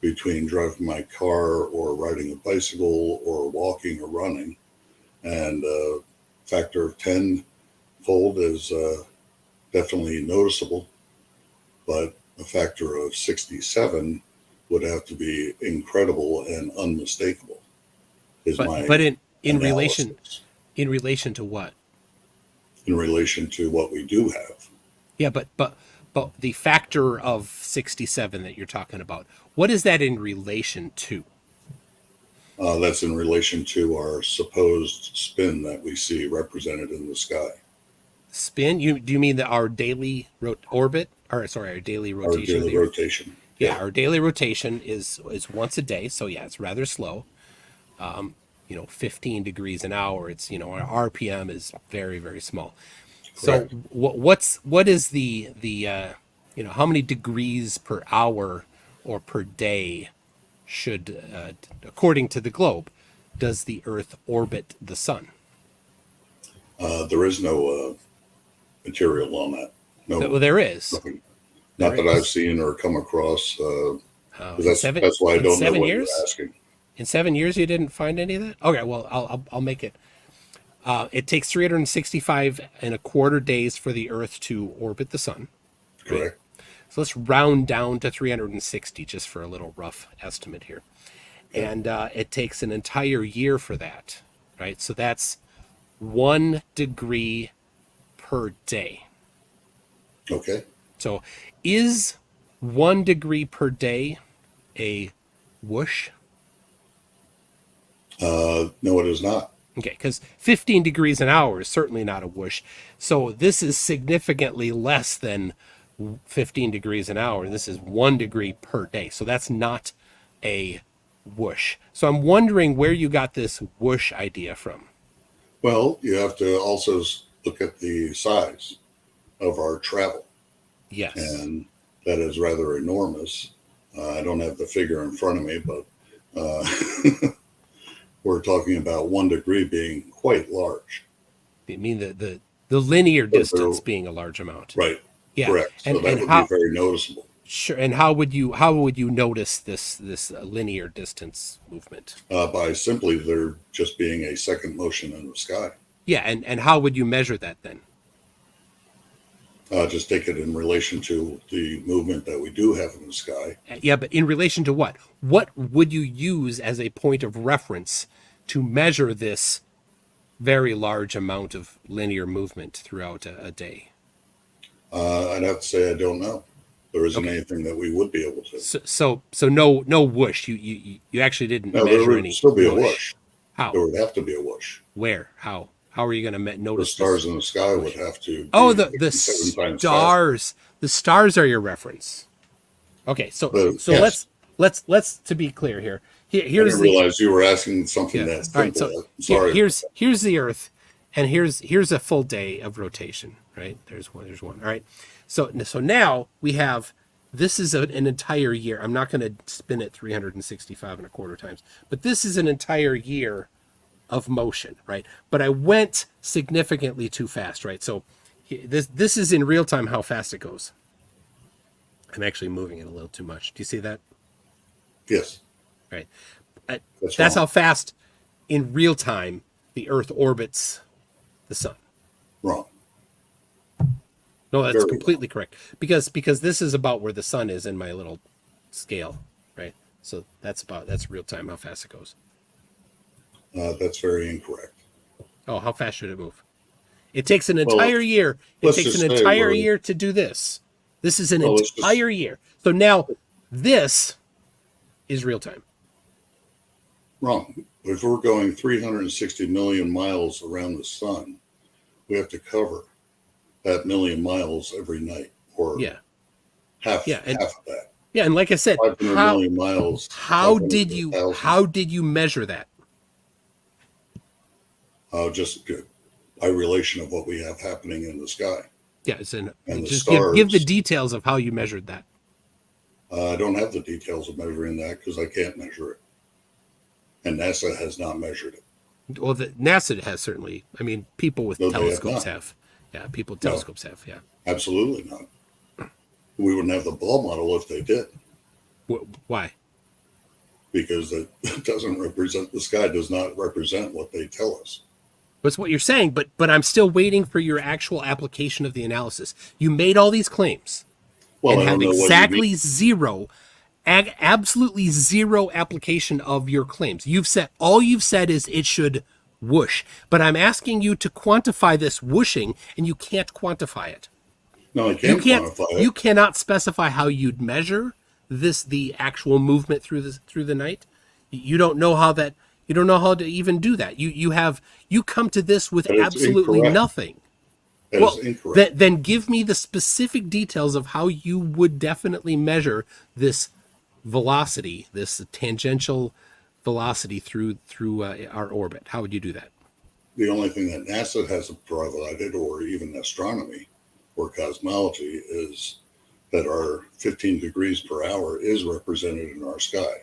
between driving my car or riding a bicycle or walking or running. And factor of 10 fold is definitely noticeable, but a factor of 67 would have to be incredible and unmistakable. But in relation to what? In relation to what we do have. Yeah, but the factor of 67 that you're talking about, what is that in relation to? That's in relation to our supposed spin that we see represented in the sky. Spin? Do you mean that our daily orbit? Or sorry, our daily rotation? Our daily rotation. Yeah, our daily rotation is once a day, so yeah, it's rather slow. 15 degrees an hour. It's our RPM is very, very small. Correct. So what is the how many degrees per hour or per day should, according to the globe, does the Earth orbit the sun? There is no material on that. No, well, there is. Nothing. Not that I've seen or come across. That's why I don't know what you're asking. In 7 years, you didn't find any of that? Okay, well, I'll make it. It takes 365 and a quarter days for the Earth to orbit the sun. Correct. Right? So let's round down to 360 just for a little rough estimate here. Okay. And it takes an entire year for that, right? So that's 1 degree per day. Okay. So is 1 degree per day a whoosh? No, it is not. Okay, because 15 degrees an hour is certainly not a whoosh. So this is significantly less than 15 degrees an hour. This is 1 degree per day. So that's not a whoosh. So I'm wondering where you got this whoosh idea from. Well, you have to also look at the size of our travel. Yes. And that is rather enormous. I don't have the figure in front of me, but we're talking about 1 degree being quite large. You mean the linear distance being a large amount? Right. Yeah. Correct. So that would be very noticeable. Sure. And how would you notice this linear distance movement? By simply there just being a second motion in the sky. Yeah. And how would you measure that then? Just take it in relation to the movement that we do have in the sky. Yeah, but in relation to what? What would you use as a point of reference to measure this very large amount of linear movement throughout a day? I'd have to say I don't know. There isn't anything that we would be able to. So no whoosh. You actually didn't measure any. There would still be a whoosh. How? There would have to be a whoosh. Where? How? How are you going to The notice stars this? in the sky would have to Oh, be the 57 times stars. The stars are your reference. Okay, so faster. But so yes, let's to be clear here. I Here's didn't the realize you were asking something yeah. that All right, simple. so I'm sorry. here's the Earth, and here's a full day of rotation. Right, there's one. All right, so now we have this is an entire year. I'm not going to spin it 365 and a quarter times, but this is an entire year of motion, right? But I went significantly too fast, right? So this is in real time how fast it goes. I'm actually moving it a little too much. Do you see that? Yes, Right. that's That's wrong. how fast in real time the Earth orbits the sun. Wrong. No, that's Very completely correct. Because this is about where the sun is in my little scale, right? So that's real time how fast it goes. That's very incorrect. Oh, how fast should it move? It takes an Well, entire year. It let's takes just an say entire we're- year to do this. This is an Well, let's just- entire year. So now this is real time. Wrong. If we're going 360 million miles around the sun, we have to cover that million miles every night, or Yeah. half Yeah, and- half of that. Yeah, and like I said, 500 million miles. how 500 did to you 1,000. how did you measure that? Just good by relation of what we have happening in the sky. Yeah, it's in, And the just give the stars- details of how you measured that. I don't have the details of measuring that because I can't measure it, and NASA has not measured it. Well, the NASA has certainly. I mean, people with No, they have telescopes not. have. Yeah, people with telescopes have. Yeah. Absolutely not. We wouldn't have the ball model if they did, Why? because it doesn't represent, the sky does not represent what they tell us. That's what you're saying, but I'm still waiting for your actual application of the analysis. You made all these claims Well, and I have don't know exactly zero, absolutely zero application of your claims. All you've said is it should whoosh, but I'm asking you to quantify this whooshing, and you can't quantify it. No, I You can't can't. quantify it. You cannot specify how you'd measure the actual movement through the night. You don't know how that. You don't know how to even do that. You come to this with That is absolutely incorrect. nothing. That Well, is incorrect. then give me the specific details of how you would definitely measure this velocity, this tangential velocity through our orbit. How would you do that? The only thing that NASA has provided, or even astronomy or cosmology, is that our 15 degrees per hour is represented in our sky.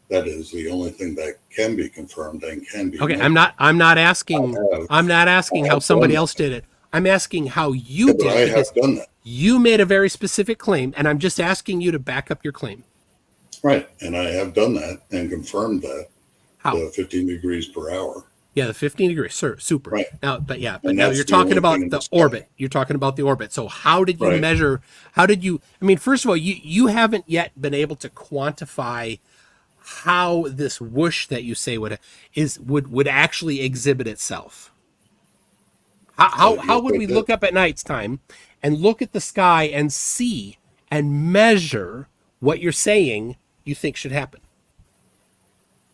That is the only thing that can be confirmed and can be. Okay, measured. I'm not asking. I'm not asking I how have somebody done else did it. I'm asking how you Yeah, but did I it, have because done that. you made a very specific claim, and I'm just asking you to back up your claim. Right. And I have done that and confirmed that. How? The 15 degrees per hour. Yeah, the 15 degrees, sir, super. Right. Now, but And now that's you're the only talking about thing in the the sky. orbit. You're talking about the orbit. So how did you Right. measure? How did you? I mean, first of all, you haven't yet been able to quantify how this whoosh that you say would actually exhibit itself. How would we look up at night's time and look at the sky and see and measure what you're saying you think should happen?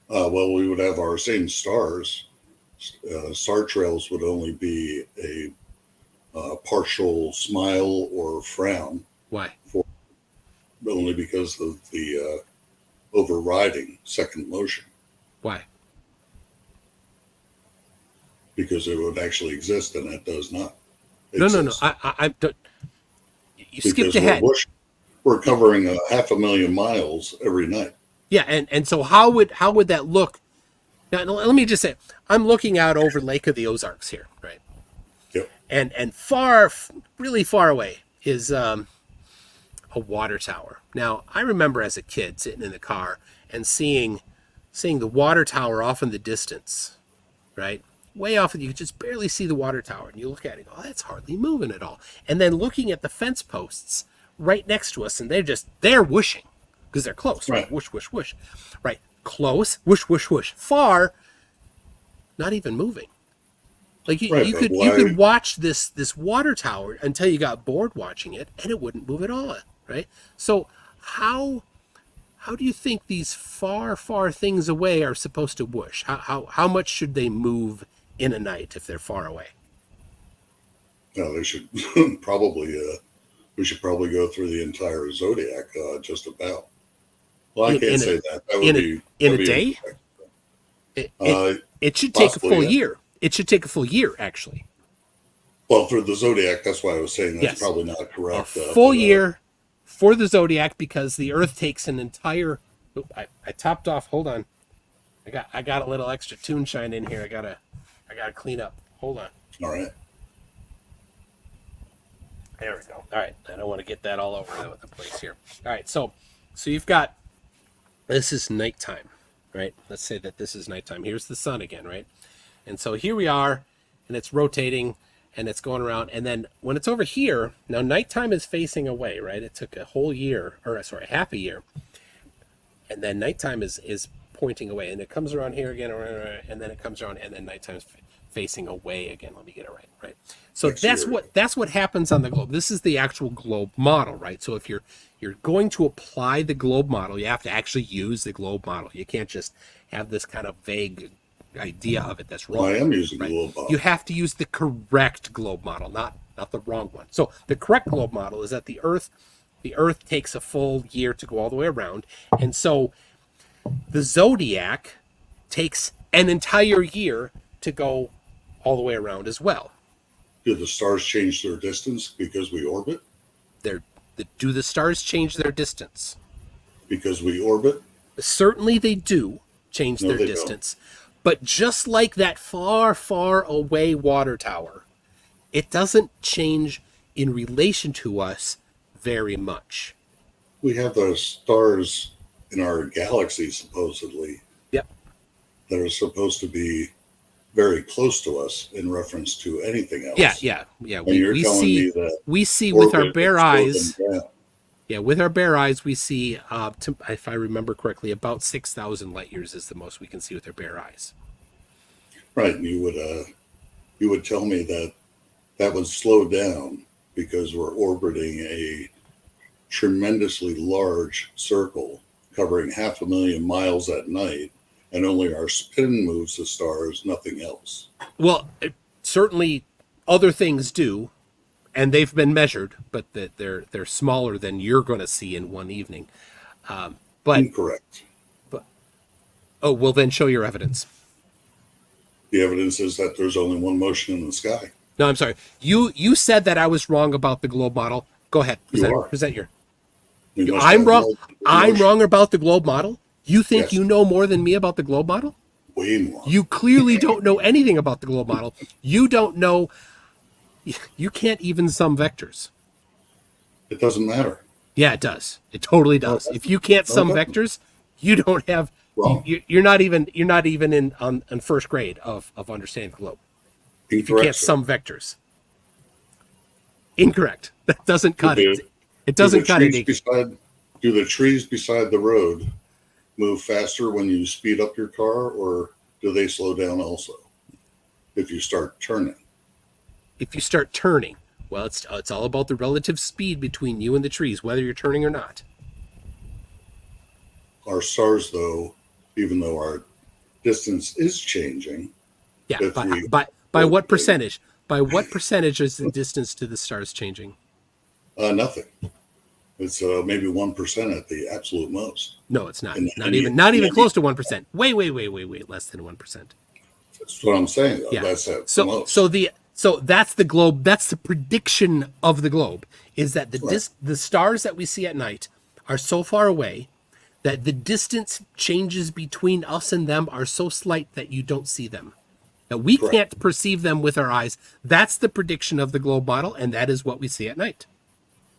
Well, we would have our same stars. Star trails would only be a partial smile or frown, Why? only because of the overriding second motion, Why? because it would actually exist and it does not. No. exist. I don't. You Because skipped ahead. We're covering 500,000 miles every night. Yeah, and so how would that look? Now, let me just say, I'm looking out over Lake of the Ozarks here, right? Yep. And far, really far away is a water tower. Now, I remember as a kid sitting in the car and seeing the water tower off in the distance, right? Way off, you could just barely see the water tower, and you look at it, oh, that's hardly moving at all. And then looking at the fence posts right next to us, and they're whooshing because they're close, right? Right. Whoosh, whoosh, whoosh, right? Close, whoosh, whoosh, whoosh. Far, not even moving. Like you could watch this water tower until you got bored watching it, and it wouldn't move at all, right? So how do you think these far things away are supposed to whoosh? How much should they move in a night if they're far away? No, they should probably. We should probably go through the entire zodiac, just about. Well, I can't say that. That would be in a be day. incorrect. It should take a Possibly, full yeah. year. It should take a full year, actually. Well, through the zodiac, that's why I was saying that's Yes. probably not A correct. full year for the zodiac, because the Earth takes an entire. I topped off. Hold on. I got a little extra tune shine in here. I gotta clean up. Hold on. All right. There we go. All right. I don't want to get that all over the place here. All right. So you've got, this is nighttime, right? Let's say that this is nighttime. Here's the sun again, right? And so here we are, and it's rotating, and it's going around. And then when it's over here, now nighttime is facing away, right? It took a whole year, or sorry, half a year. And then nighttime is pointing away, and it comes around here again, and then it comes around, and then nighttime's facing away again. Let me get it right. So that's what happens on the globe. This is the actual globe model, right? So if you're going to apply the globe model, you have to actually use the globe model. You can't just have this kind of vague idea of it that's wrong. Well, I am using right? the globe model. You have to use the correct globe model, not the wrong one. So the correct globe model is that the Earth takes a full year to go all the way around, and so the zodiac takes an entire year to go all the way around as well. Do the stars change their distance because we orbit? Do the stars change their distance? Because we orbit? Certainly they do change their they distance. But just like that far, far away water tower, it doesn't change in relation to us very much. We have those stars in our galaxy, supposedly. Yep. That are supposed to be very close to us in reference to anything else. Yeah. And you're telling me that we see with our orbit bare has slowed eyes. them down. Yeah, with our bare eyes, we see, if I remember correctly, about 6,000 light years is the most we can see with our bare eyes. Right, and you would tell me that would slow down because we're orbiting a tremendously large circle covering 500,000 miles at night, and only our spin moves the stars, nothing else. Well, certainly other things do, and they've been measured, but that they're smaller than you're going to see in one evening. But Incorrect. oh, well, then show your evidence. The evidence is that there's only one motion in the sky. No, I'm sorry. You said that I was wrong about the globe model. Go ahead. Present your. We must I'm have wrong. multiple I'm motions. wrong about the globe model. You think Yes. you know more than me about the globe model? Way more. You clearly don't know anything about the globe model. You don't know. You can't even sum vectors. It doesn't matter. Yeah, it does. It totally does. If you can't sum Okay. vectors, you don't have. Wrong. You're not even in first grade of understanding the globe. If you Incorrect. can't sir. sum vectors. Incorrect. That doesn't cut Do it. the- It doesn't do the cut it. trees do the trees beside the road move faster when you speed up your car, or do they slow down also if you start turning? If you start turning, well, it's all about the relative speed between you and the trees, whether you're turning or not. Our stars, though, even though our distance is changing, Yeah. If By, we- by what percentage? By what percentage is the distance to the stars changing? nothing. It's maybe 1% at the absolute most. No, it's not. And- Not and even. you- Not even and close to 1%. Way less than 1%. That's what I'm saying. Though. Yeah. That's at the So most. so that's the globe. That's the prediction of the globe. Is that Right. the stars that we see at night are so far away that the distance changes between us and them are so slight that you don't see them. That we Correct. can't perceive them with our eyes. That's the prediction of the globe model, and that is what we see at night.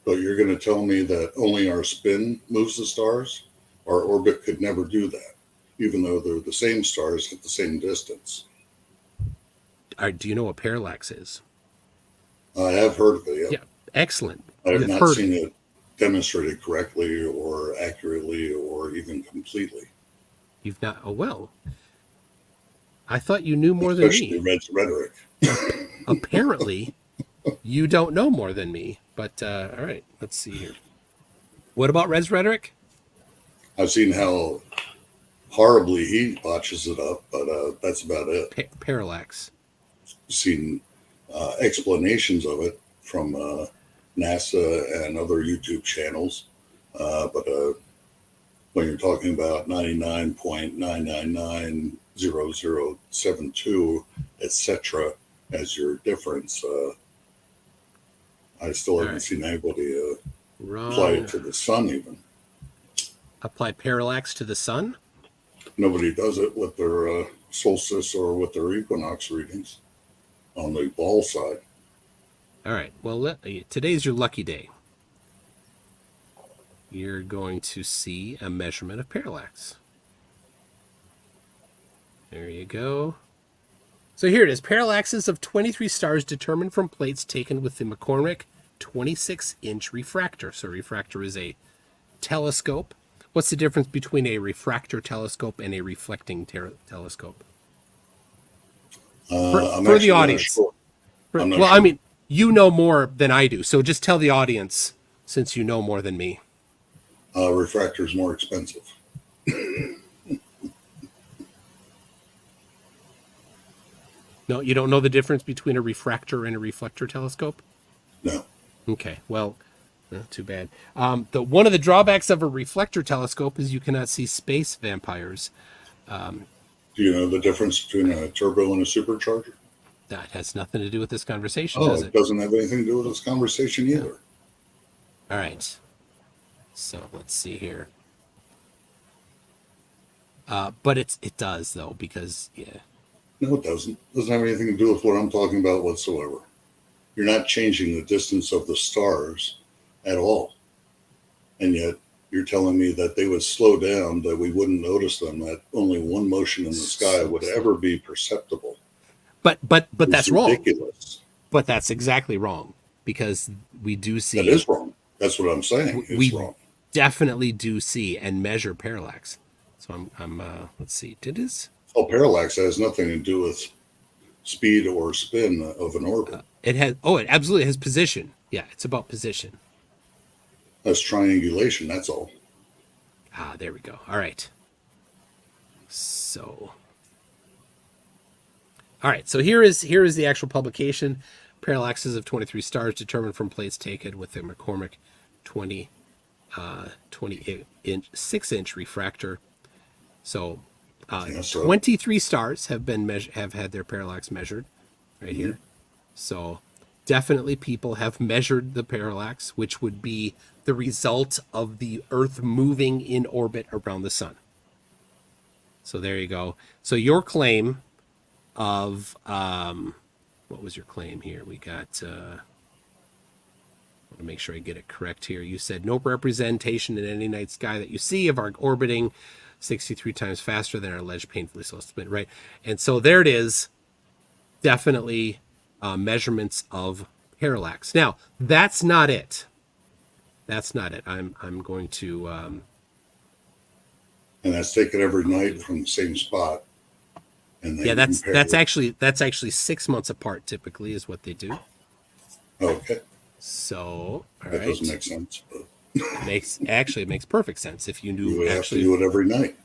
But you're going to tell me that only our spin moves the stars? Our orbit could never do that, even though they're the same stars at the same distance. Do you know what parallax is? I have heard of it. Yeah, excellent. I have You've not heard seen it demonstrated correctly or accurately or even completely. You've not. Oh well. I thought you knew more than Especially me. Red's rhetoric. Apparently, you don't know more than me. But all right, let's see here. What about Red's rhetoric? I've seen how horribly he botches it up, but that's about it. Parallax. seen explanations of it from NASA and other YouTube channels. But when you're talking about 99.9990072, etc., as your difference, I still haven't seen anybody apply it to the sun even. Apply parallax to the sun? Nobody does it with their solstice or with their equinox readings on the ball side. All right. Well, today's your lucky day. You're going to see a measurement of parallax. There you go. So here it is. Parallaxes of 23 stars determined from plates taken with the McCormick 26-inch refractor. So refractor is a telescope. What's the difference between a refractor telescope and a reflecting telescope? For the audience. Sure. I mean, you know more than I do. So just tell the audience, since you know more than me. Refractor is more expensive. No, you don't know the difference between a refractor and a reflector telescope? No. Okay, well, too bad. One of the drawbacks of a reflector telescope is you cannot see space vampires. Do you know the difference between a turbo and a supercharger? That has nothing to do with this conversation, Oh, does it it? doesn't have anything to do with this conversation either. All right. So let's see here. But it does, though, because, yeah. No, it doesn't. It doesn't have anything to do with what I'm talking about whatsoever. You're not changing the distance of the stars at all. And yet you're telling me that they would slow down, that we wouldn't notice them, that only one motion in the sky would ever be perceptible. But that's wrong. Ridiculous. But that's exactly wrong, because we do see. That is wrong. That's what I'm saying. It's wrong. Definitely do see and measure parallax. So I'm let's see. Parallax has nothing to do with speed or spin of an orbit. It absolutely has position. Yeah, it's about position. That's triangulation, that's all. There we go. All right. So here is the actual publication. Parallaxes of 23 stars determined from plates taken with the McCormick 26-inch refractor. So 23 stars have had their parallax measured right here. So definitely people have measured the parallax, which would be the result of the Earth moving in orbit around the sun. So there you go. So your claim of what was your claim here? We got I want to make sure I get it correct here. You said no representation in any night sky that you see of our orbiting 63 times faster than our alleged painfully slow spin, right? And so there it is. Definitely measurements of parallax. Now, that's not it. That's not it. I'm going to and that's taken every night from the same spot. And yeah, that's actually 6 months apart typically is what they do. Okay. So all that right. Doesn't make sense. But it makes perfect sense if you knew you would actually have to do it every night.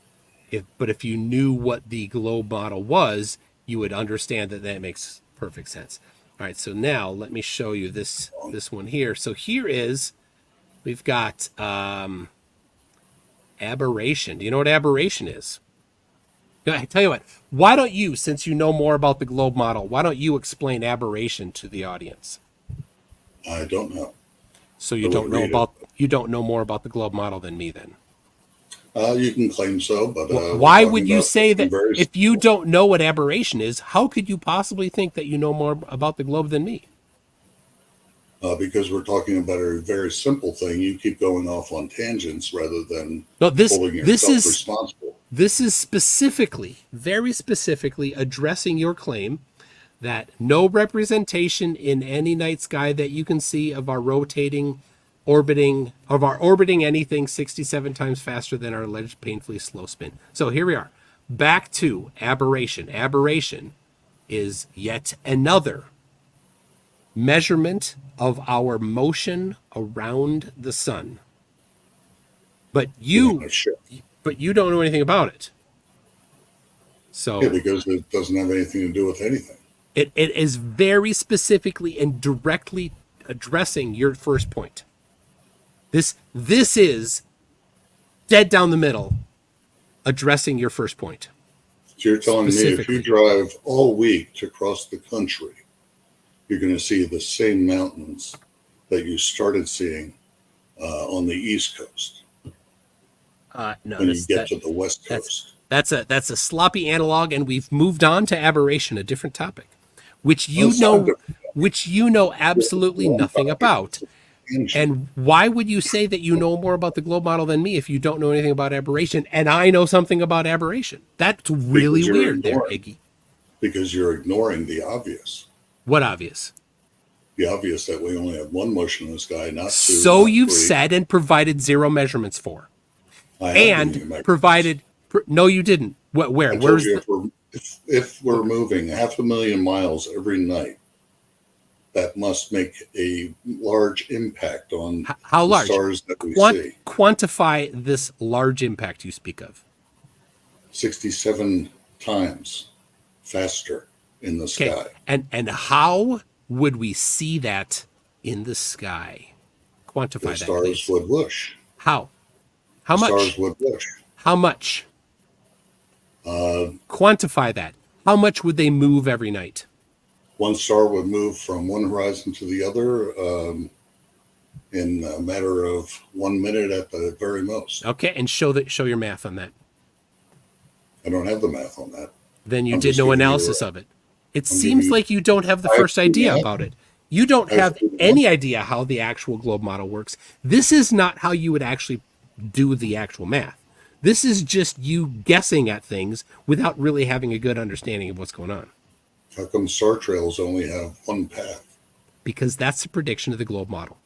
If you knew what the globe model was, you would understand that makes perfect sense. All right, so now let me show you this one here. So here is, we've got aberration. Do you know what aberration is? I tell you what, why don't you, since you know more about the globe model, why don't you explain aberration to the audience? I don't know. So you don't know more about the globe model than me then? You can claim so, but why would you say that if you don't know what aberration is? How could you possibly think that you know more about the globe than me? Because we're talking about a very simple thing. You keep going off on tangents rather than holding yourself responsible. This is very specifically addressing your claim that no representation in any night sky that you can see of our orbiting anything 67 times faster than our alleged painfully slow spin. So here we are. Back to aberration. Aberration is yet another measurement of our motion around the sun. But you don't know anything about it. So yeah, because it doesn't have anything to do with anything. It is very specifically and directly addressing your first point. This is dead down the middle, addressing your first point. So you're telling me if you drive all week to cross the country, you're going to see the same mountains that you started seeing on the East Coast. No, when you get to the West Coast. That's a sloppy analog, and we've moved on to aberration, a different topic, which you know absolutely nothing about. And why would you say that you know more about the globe model than me if you don't know anything about aberration? And I know something about aberration. That's really weird there, Iggy. Because you're ignoring the obvious. What obvious? The obvious that we only have one motion in the sky, not two. So you've said and provided zero measurements for. And provided no, you didn't. Where? Where's if we're moving 500,000 miles every night, that must make a large impact on how large? Stars that we see. Quantify this large impact you speak of. 67 times faster in the sky. And how would we see that in the sky? Quantify that. Stars please. Would whoosh. How? How much? Stars would whoosh. How much? Quantify that. How much would they move every night? One star would move from one horizon to the other in a matter of 1 minute at the very most. Okay, and show your math on that. I don't have the math on that. Then you did no analysis of it. It seems like you don't have the first idea about it. You don't have any idea how the actual globe model works. This is not how you would actually do the actual math. This is just you guessing at things without really having a good understanding of what's going on. How come star trails only have one path? Because that's a prediction of the globe model.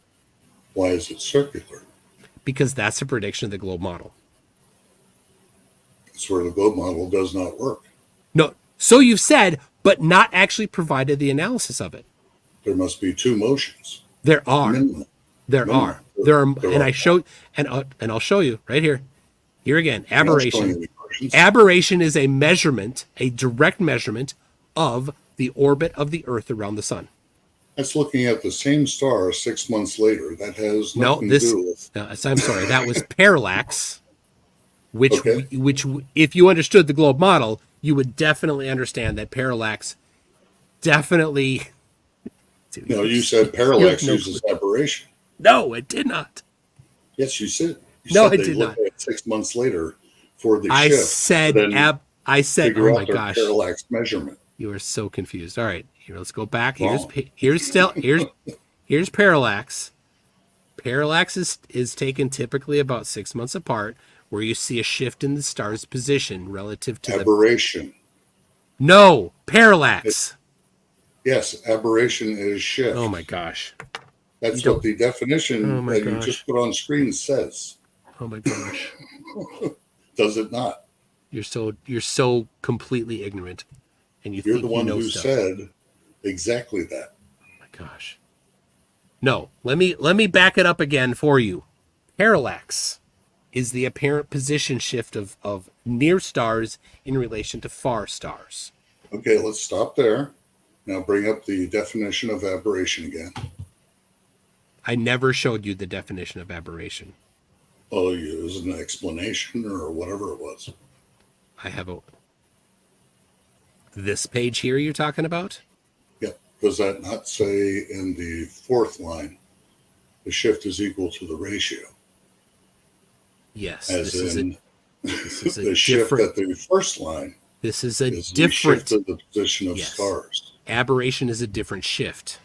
Why is it circular? Because that's a prediction of the globe model. It's where the globe model does not work. No, so you've said, but not actually provided the analysis of it. There must be two motions. There are. Minimum. There are. And I'll show you right here. Here again, aberration. Aberration is a measurement, a direct measurement of the orbit of the Earth around the sun. That's looking at the same star 6 months later. That has nothing to do with... No, I'm sorry. That was parallax, which if you understood the globe model, you would definitely understand that parallax definitely... Dude, no, you said parallax uses aberration. No, it did not. Yes, you said. No, I did not. 6 months later for the I shift. said, oh my gosh. Parallax measurement. You are so confused. All right, here, let's go back. Here's parallax. Parallax is taken typically about 6 months apart, where you see a shift in the star's position relative to aberration. No, parallax. Yes, aberration is shift. Oh my gosh. That's what the definition that you just put on screen says. Oh my gosh. Does it not? You're so completely ignorant. And you're the one who said exactly that. Oh my gosh. No, let me back it up again for you. Parallax is the apparent position shift of near stars in relation to far stars. Okay, let's stop there. Now bring up the definition of aberration again. I never showed you the definition of aberration. Oh, it was an explanation or whatever it was. I have this page here you're talking about? Yeah. Does that not say in the fourth line, the shift is equal to the ratio? Yes. This is the shift at the first line. This is a different shift of the position of stars. Aberration is a different shift.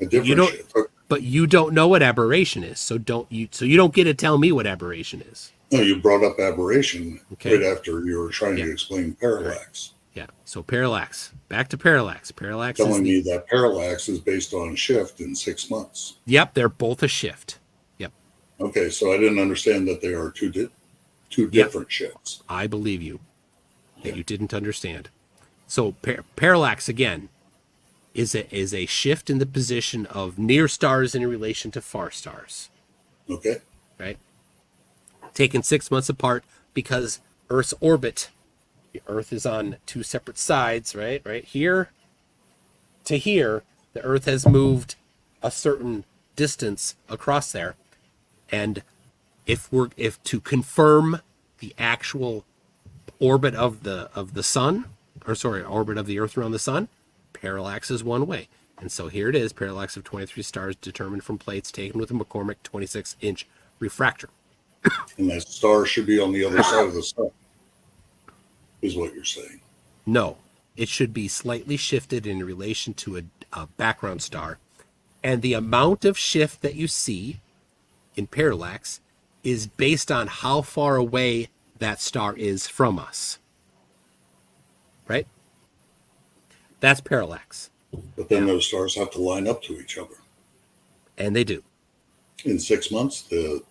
A different shift. Okay. But you don't know what aberration is, so you don't get to tell me what aberration is. No, you brought up aberration right after you were trying to explain parallax. Yeah. So parallax. Back to parallax. Parallax telling me that parallax is based on shift in 6 months. Yep, they're both a shift. Yep. Okay, so I didn't understand that they are two different shifts. I believe you that you didn't understand. So parallax again is a shift in the position of near stars in relation to far stars. Okay. Right? Taken 6 months apart because Earth's orbit, the Earth is on two separate sides, right? Right here to here, the Earth has moved a certain distance across there. And if to confirm the actual orbit of the sun, orbit of the Earth around the sun, parallax is one way. And so here it is, parallax of 23 stars determined from plates taken with a McCormick 26-inch refractor. And that star should be on the other side of the sun, is what you're saying. No, it should be slightly shifted in relation to a background star. And the amount of shift that you see in parallax is based on how far away that star is from us. Right? That's parallax. But then those stars have to line up to each other. And they do. In 6 months, that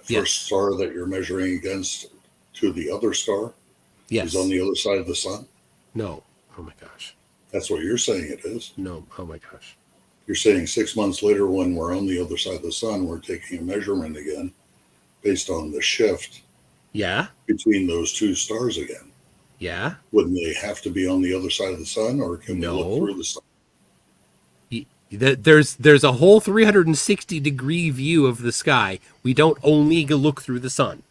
first star that you're measuring against to the other star is on the other side of the sun? No. Oh my gosh. That's what you're saying it is. No. Oh my gosh. You're saying 6 months later, when we're on the other side of the sun, we're taking a measurement again based on the shift between those two stars again. Yeah. Wouldn't they have to be on the other side of the sun, or can we look through the sun? There's a whole 360-degree view of the sky. We don't only look through the sun.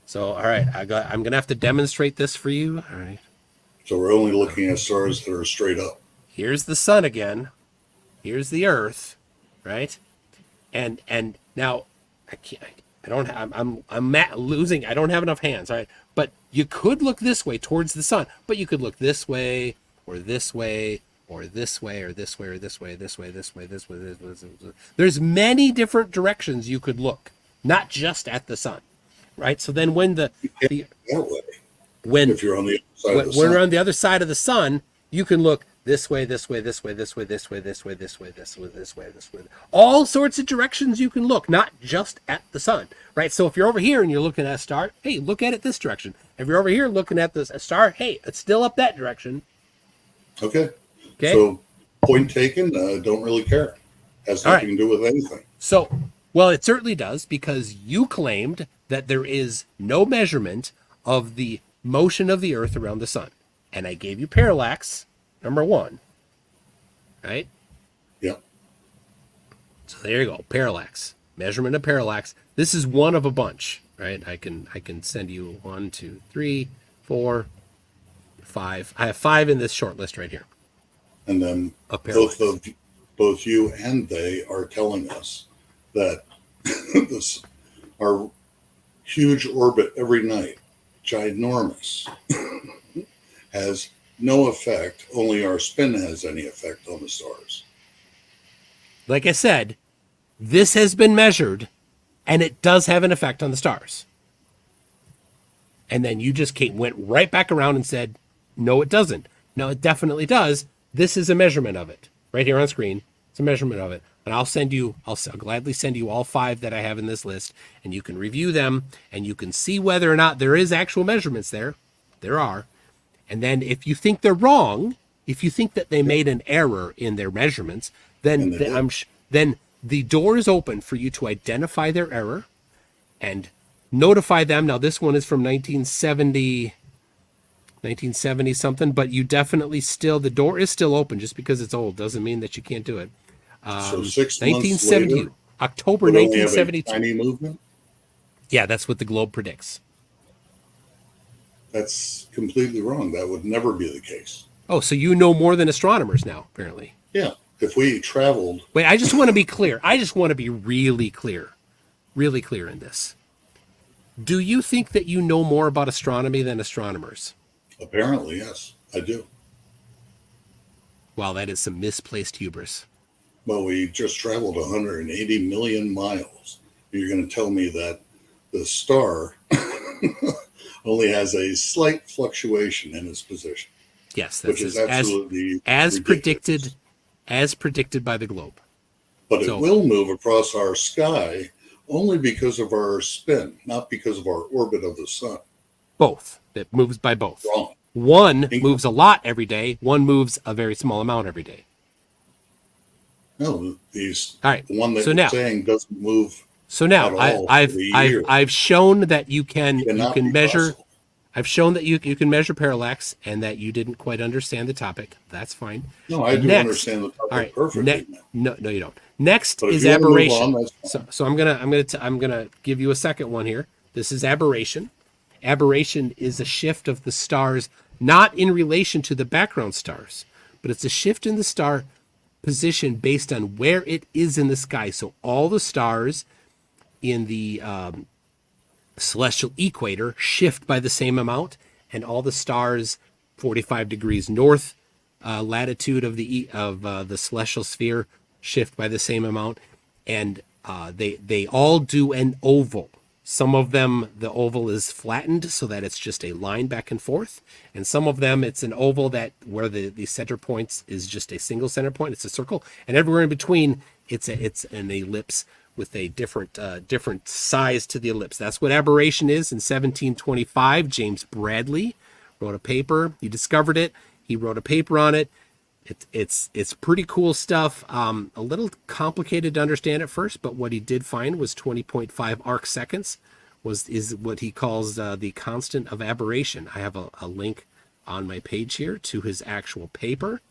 So, all right, I'm going to have to demonstrate this for you. All right. So we're only looking at stars that are straight up. Here's the sun again. Here's the Earth, right? And now I can't. I'm losing. I don't have enough hands. All right, but you could look this way towards the sun, but you could look this way or this way or this way or this way or this way, this way, this way, this way, this way, this way. There's many different directions you could look, not just at the sun, right? So then when that way, when if you're on the other side of the when sun, we're on the other side of the sun, you can look this way, this way, this way, this way, this way, this way, this way, this way, this way, this way. All sorts of directions you can look, not just at the sun, right? So if you're over here and you're looking at a star, hey, look at it this direction. If you're over here looking at a star, hey, it's still up that direction. Okay. So point taken. Don't really care. Has nothing to do with anything. So, well, it certainly does, because you claimed that there is no measurement of the motion of the Earth around the sun, and I gave you parallax. Number one, right? Yep. So there you go, parallax, measurement of parallax. This is one of a bunch, right? I can send you 1, 2, 3, 4, 5. I have 5 in this short list right here. And then both you and they are telling us that our huge orbit every night, ginormous, has no effect. Only our spin has any effect on the stars. Like I said, this has been measured, and it does have an effect on the stars. And then you just went right back around and said, no, it doesn't. No, it definitely does. This is a measurement of it. Right here on screen, it's a measurement of it. And I'll gladly send you all 5 that I have in this list, and you can review them, and you can see whether or not there is actual measurements there. There are. And then if you think they're wrong, if you think that they made an error in their measurements, then the door is open for you to identify their error and notify them. Now, this one is from 1970 something, but you definitely the door is still open. Just because it's old doesn't mean that you can't do it. So 6 1970, months later, October 1972. Tiny movement? Yeah, that's what the globe predicts. That's completely wrong. That would never be the case. Oh, so you know more than astronomers now, apparently. Yeah. If we traveled... Wait, I just want to be clear. I just want to be really clear in this. Do you think that you know more about astronomy than astronomers? Apparently, yes, I do. Wow, that is some misplaced hubris. Well, we just traveled 180 million miles. You're going to tell me that the star only has a slight fluctuation in its position. Yes, that's which is absolutely as ridiculous. predicted by the globe. But it will move across our sky only because of our spin, not because of our orbit of the sun. Both. It moves by both. Wrong. One moves a lot every day. One moves a very small amount every day. No, all right. The one that you're saying doesn't move. So now I've shown that you can measure. Possible. I've shown that you can measure parallax and that you didn't quite understand the topic. That's fine. No, I do Next, understand the topic all right, perfectly. no, you don't. Next But if is you wanna move aberration. on, that's fine. So I'm gonna give you a second one here. This is aberration. Aberration is a shift of the stars, not in relation to the background stars, but it's a shift in the star position based on where it is in the sky. So all the stars in the celestial equator shift by the same amount, and all the stars 45 degrees north latitude of the celestial sphere shift by the same amount, and they all do an oval. Some of them, the oval is flattened so that it's just a line back and forth, and some of them it's an oval that where the center points is just a single center point. It's a circle, and everywhere in between it's an ellipse with a different size to the ellipse. That's what aberration is. In 1725, James Bradley wrote a paper. He discovered it. He wrote a paper on it. It's pretty cool stuff. A little complicated to understand at first, but what he did find was 20.5 arc seconds is what he calls the constant of aberration. I have a link on my page here to his actual paper.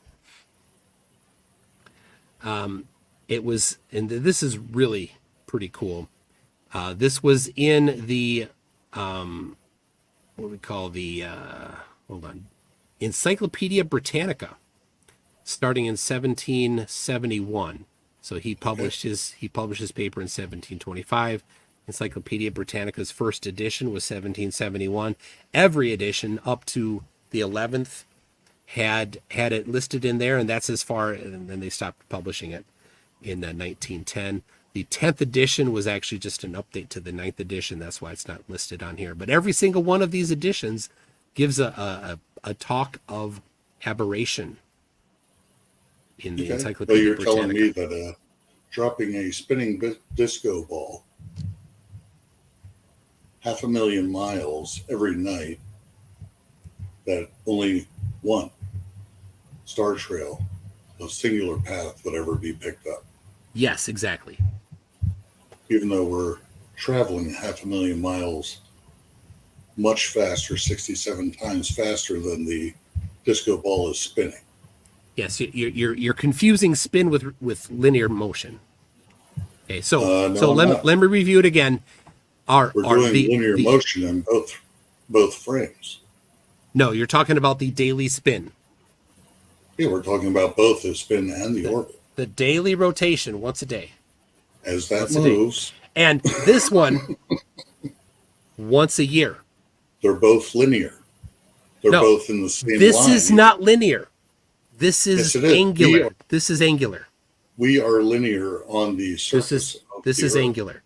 It was, and this is really pretty cool. This was in the what we call the Encyclopedia Britannica, starting in 1771. So he published his paper in 1725. Encyclopedia Britannica's first edition was 1771. Every edition up to the 11th had it listed in there, and that's as far, and then they stopped publishing it in 1910. The 10th edition was actually just an update to the 9th edition. That's why it's not listed on here. But every single one of these editions gives a talk of aberration in the Encyclopedia So you're Britannica. telling me that dropping a spinning disco ball 500,000 miles every night, that only one star trail, a singular path, would ever be picked up. Yes, exactly. Even though we're traveling 500,000 miles much faster, 67 times faster than the disco ball is spinning. Yes, you're confusing spin with linear motion. Okay, so No, let me review it again. We're doing linear motion in both frames. No, you're talking about the daily spin. Yeah, we're talking about both the spin and the orbit. The daily rotation once a day. As that moves, and this one once a year. they're both linear. They're both in the same This line. is not linear. This is Yes, it is. angular. This is angular. We are linear on the surface. This is angular.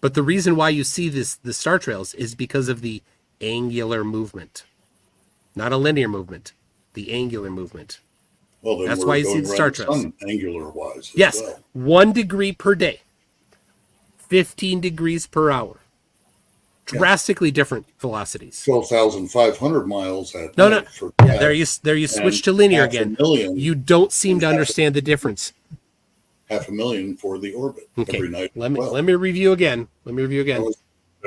But the reason why you see the star trails is because of the angular movement, not a linear movement. The angular movement. Well, then that's we're why you see going the around star the trails. sun angular wise. Yes, Well. 1 degree per day, 15 degrees per hour. Drastically different velocities. 12,500 miles at No. night for Yeah, that, there you switch to linear again. 500,000 You don't seem to understand the difference. 500,000 for the orbit every night. Let me review again.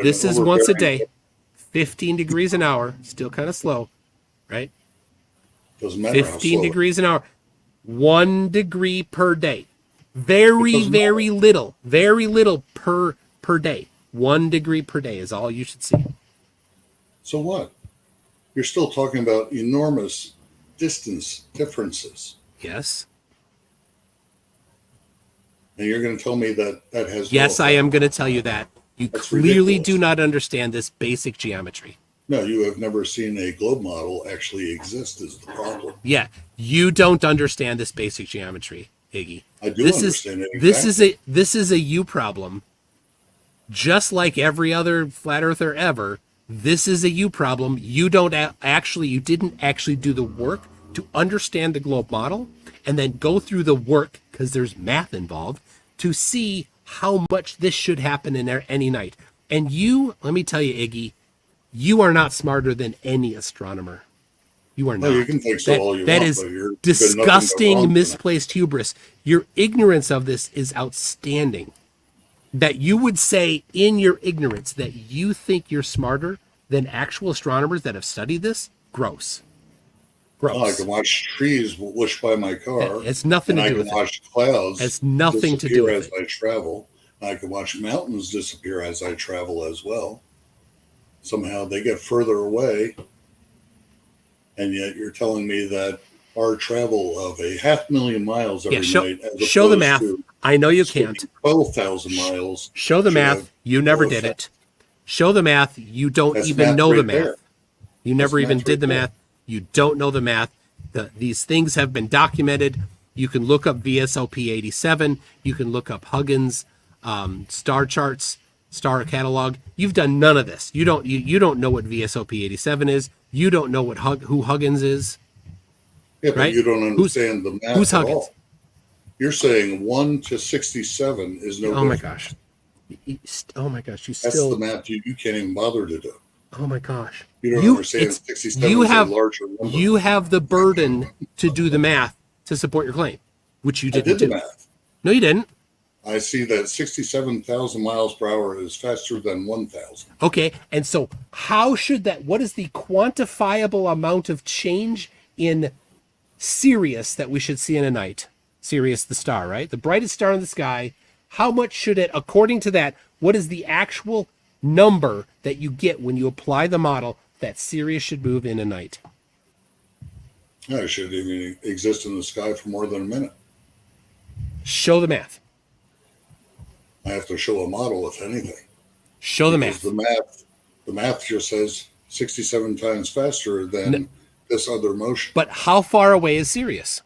This is once a day, 15 degrees an hour, still kind of slow, right? Doesn't matter 15 how slow. degrees an hour, 1 degree per day. Very little per day. 1 degree per day is all you should see. So what? You're still talking about enormous distance differences. Yes. And you're going to tell me that has Yes, no I am effect? going to tell you that. You That's clearly ridiculous. do not understand this basic geometry. No, you have never seen a globe model actually exist is the problem. Yeah, you don't understand this basic geometry, Iggy. I do This understand is it. this is a you problem. Just like every other flat earther ever, this is a you problem. You didn't actually do the work to understand the globe model and then go through the work, because there's math involved, to see how much this should happen in any night. And you, let me tell you, Iggy, you are not smarter than any astronomer. You are not. No, you can think so all you That want, is but you've been nothing but disgusting, wrong misplaced hubris. Your ignorance of this is outstanding. That you would say in your ignorance that you think you're smarter than actual astronomers that have studied this, gross. Gross. Oh, I can watch trees whoosh by my car. It's nothing to do with it. it. I can watch clouds It's nothing to do with as it. I travel. I can watch mountains disappear as I travel as well. Somehow they get further away. And yet you're telling me that our travel of 500,000 miles every night, as show the opposed math. to I know you can't. 12,000 miles. Show the should math. have You never no did effect. it. Show the math. You don't That's even math know the right math. there. You never That's even math did right the there. math. You don't know the math. These things have been documented. You can look up VSOP 87. You can look up Huggins star charts, star catalog. You've done none of this. You don't know what VSOP 87 is. You don't know who Huggins is. Yeah, but right? you don't understand the math who's at Huggins? all. You're saying 1 to 67 is no Oh my difference. gosh. Oh my gosh. You That's still. the math you can't even bother to do. Oh my gosh. You don't understand 67 you is have, a larger number. You have the burden to do the math to support your claim, which you I didn't did the do. math. No, you didn't. I see that 67,000 miles per hour is faster than 1,000. Okay, and so what is the quantifiable amount of change in Sirius that we should see in a night? Sirius, the star, right? The brightest star in the sky. How much should it, according to that, what is the actual number that you get when you apply the model that Sirius should move in a night? It should even exist in the sky for more than a minute. Show the math. I have to show a model, if anything. Show the Because math. The math just says 67 times faster than this other motion. But how far away is Sirius?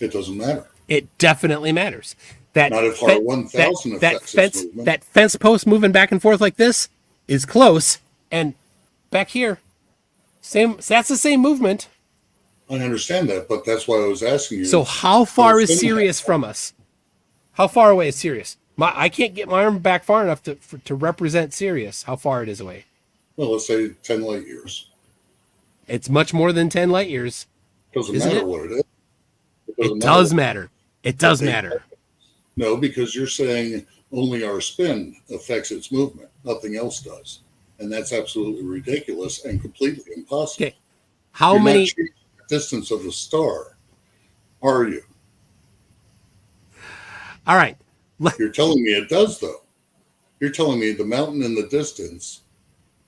It doesn't matter. It definitely matters. Not if our 1,000 affects this movement. That fence post moving back and forth like this is close, and back here, that's the same movement. I understand that, but that's why I was asking you. So how far is Sirius from us? How far away is Sirius? I can't get my arm back far enough to represent Sirius. How far it is away? Well, let's say 10 light years. It's much more than 10 light years. Doesn't Isn't matter it? what it is. It does matter. It does matter. No, because you're saying only our spin affects its movement. Nothing else does. And that's absolutely ridiculous and completely impossible. Okay. How You're many? not changing the distance of the star, are you? All right. You're telling me it does, though. You're telling me the mountain in the distance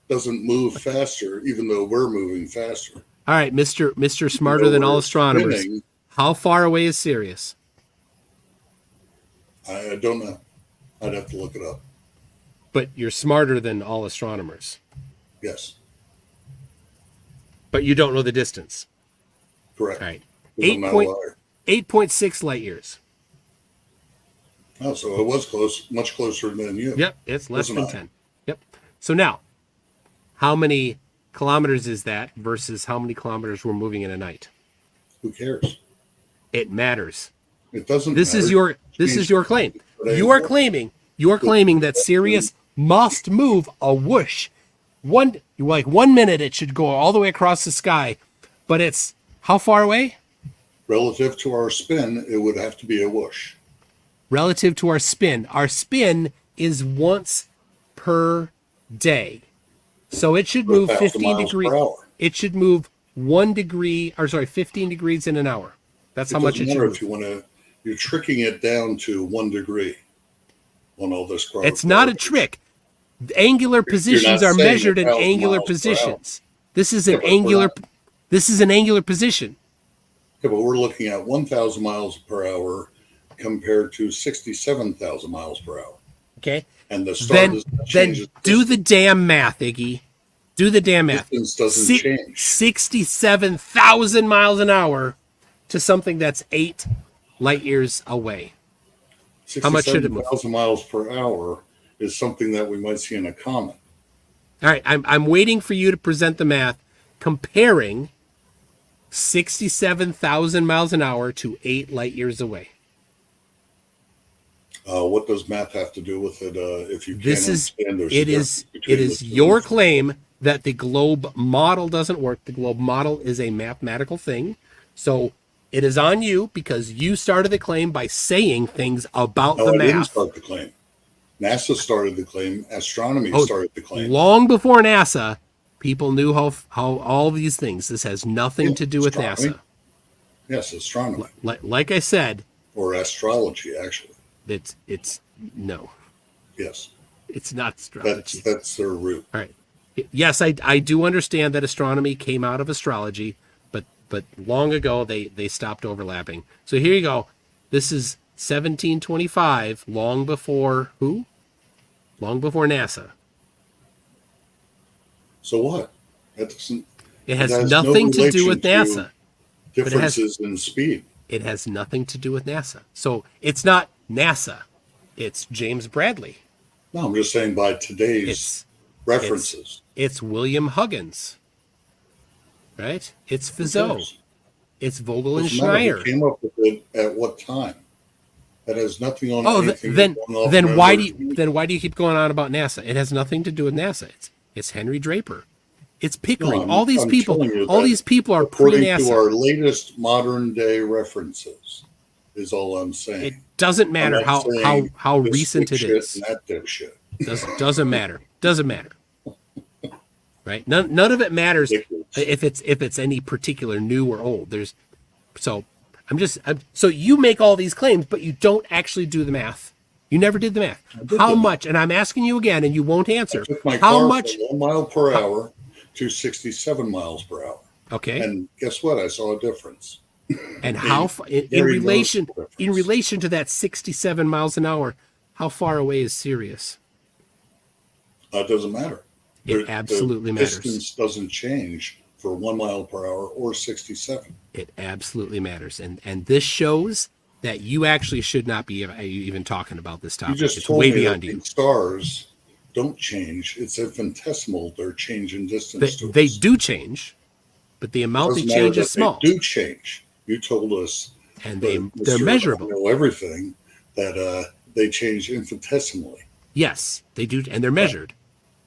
doesn't move faster, even though we're moving faster. All right, Mr. Smarter than all astronomers. Spinning, How far away is Sirius? I don't know. I'd have to look it up. But you're smarter than all astronomers. Yes, But you don't know the distance. correct. All right. 8.6 light years. Oh, so it was close, much closer than you. Yep, it's less Wasn't than I? 10. Yep. So now, how many kilometers is that versus how many kilometers we're moving in a night? Who cares? It matters. It doesn't. This is matter. your claim. You are claiming that Sirius must move a whoosh. 1 minute it should go all the way across the sky, but it's how far away? Relative to our spin, it would have to be a whoosh. Relative to our spin. Our spin is once per day. So it should move 1,000 15 miles degrees. per hour. It should move 15 degrees in an hour. That's how much it should matter move. if you want to. You're tricking it down to 1 degree on all this. It's not a trick. Angular positions are saying measured in 1,000 angular miles per positions. This is an Yeah, but we're angular. not- This is an angular position. Yeah, but we're looking at 1,000 miles per hour compared to 67,000 miles per hour, Okay. and the star Then does not change. its do the damn math, Iggy. Do the damn math. distance doesn't change. 67,000 miles an hour to something that's 8 light years away. How much should it move? 67,000 miles per hour is something that we might see in a comet. All right, I'm waiting for you to present the math comparing 67,000 miles an hour to 8 light years away. What does math have to do with it? If you can't This is understand there's a it difference is between it is the two. your claim that the globe model doesn't work. The globe model is a mathematical thing. So it is on you because you started the claim by saying things about No, the I didn't math. start the claim. NASA started the claim. Astronomy Oh, started the claim. long before NASA, people knew how all these things. This has nothing to do with astronomy. NASA. Yes, astronomy. Like I said, or astrology, actually. it's no, Yes. it's not astrology. That's their root. All right. Yes, I do understand that astronomy came out of astrology, but long ago they stopped overlapping. So here you go. This is 1725, long before who? Long before NASA. So what? That doesn't. It has nothing to do with NASA. Differences in speed. It has nothing to do with NASA. So it's not NASA. It's James Bradley. No, I'm just saying by today's references. It's William Huggins. Right? It's Fizeau. It's Vogel and Schneier. Who came up with it at what time? That has nothing on anything. Then why do you keep going on about NASA? It has nothing to do with NASA. It's Henry Draper. It's Pickering. No, all these people are according pre-NASA. to our latest modern day references is all I'm saying. It doesn't matter how recent it is. That dipshit. Doesn't matter. Doesn't matter. Right? None of it matters if it's any particular new or old. So you make all these claims, but you don't actually do the math. You never did the math. How much? And I'm asking you again, and you won't answer. I took my how car much? from 1 mile per hour to 67 miles per hour. Okay. And guess what? I saw a difference. And how in relation to that 67 miles an hour, how far away is Sirius? It doesn't matter. It absolutely matters. Distance doesn't change for 1 mile per hour or 67. It absolutely matters. And this shows that you actually should not be even talking about this topic. You just it's told way me beyond that you. Stars don't change. It's infinitesimal. Their change in distance. They do change, but the amount they change is small. They do change. You told us, and they're measurable. I know everything that they change infinitesimally. Yes, they do, and they're measured.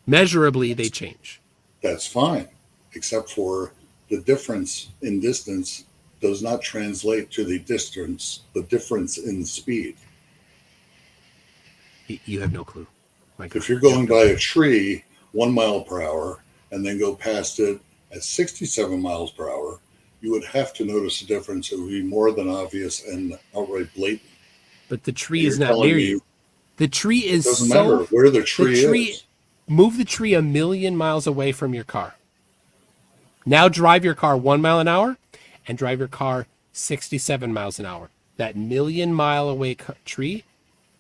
Measurably, they change. That's fine, except for the difference in distance does not translate to the difference in speed. You have no clue. If you're going by a tree 1 mile per hour and then go past it at 67 miles per hour, you would have to notice a difference. It would be more than obvious and outright blatant. But the tree is not near you. The tree is doesn't matter where the tree is. Move the tree 1 million miles away from your car. Now drive your car 1 mile an hour and drive your car 67 miles an hour. That 1 million mile away tree,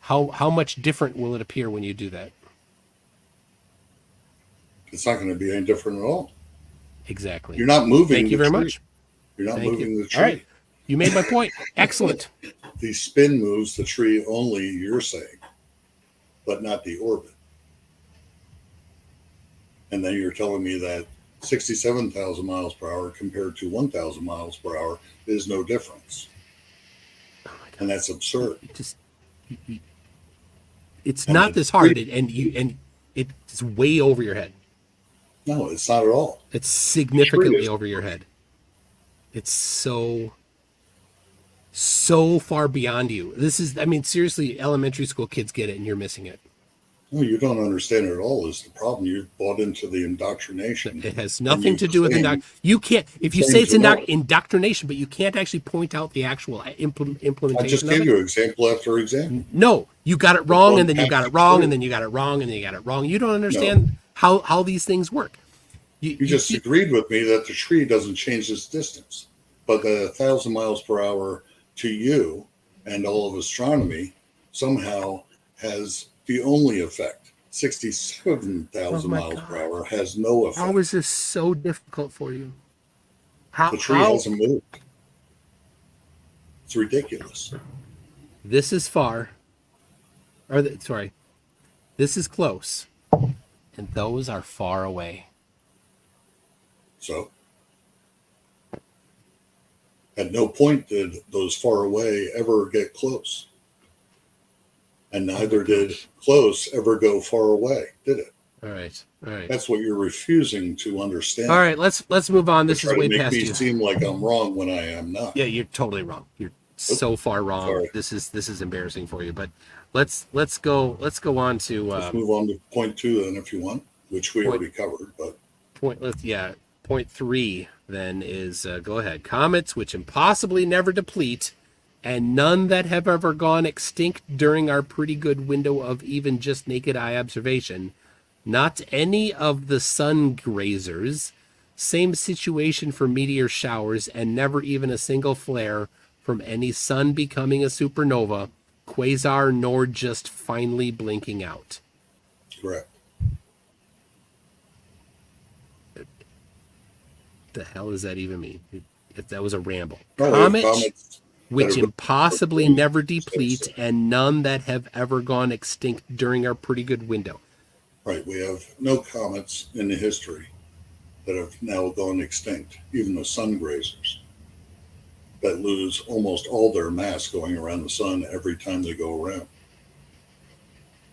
how much different will it appear when you do that? It's not going to be any different at all. Exactly. You're not moving. Thank you very much. You're not moving the tree. All right. You made my point. Excellent. The spin moves the tree only, you're saying, but not the orbit. And then you're telling me that 67,000 miles per hour compared to 1,000 miles per hour is no difference. Oh my God. And that's absurd. It's not this hard, and it's way over your head. No, it's not at all. It's significantly over your head. It's so far beyond you. This is, seriously, elementary school kids get it, and you're missing it. No, you don't understand it at all. Is the problem. You've bought into the indoctrination. It has nothing to do with indoctrination. You can't, if you say it's indoctrination, but you can't actually point out the actual implementation. I just gave you example after example. No, you got it wrong, and then you got it wrong, and then you got it wrong, and then you got it wrong. You don't understand how these things work. You just agreed with me that the tree doesn't change its distance, but the 1,000 miles per hour to you and all of astronomy somehow has the only effect. 67,000 miles per hour has no effect. How is this so difficult for you? The tree hasn't moved. It's ridiculous. This is far. This is close. And those are far away. So, at no point did those far away ever get close. And neither did close ever go far away, did it? All right. That's what you're refusing to understand. All right, let's move on. This is way past you. Make me seem like I'm wrong when I am not. Yeah, you're totally wrong. You're so far wrong. Sorry. This is embarrassing for you. But let's go on to Let's move on to point 2 then, if you want, which we already covered. But point 3 then is go ahead. Comets which impossibly never deplete, and none that have ever gone extinct during our pretty good window of even just naked eye observation. Not any of the sun grazers. Same situation for meteor showers, and never even a single flare from any sun becoming a supernova, quasar, nor just finally blinking out. correct. The hell does that even mean? If that was a ramble. No, Comets which that are- impossibly never deplete, and none that have ever gone extinct during our pretty good window. Right. We have no comets in the history that have now gone extinct, even the sun grazers, that lose almost all their mass going around the sun every time they go around.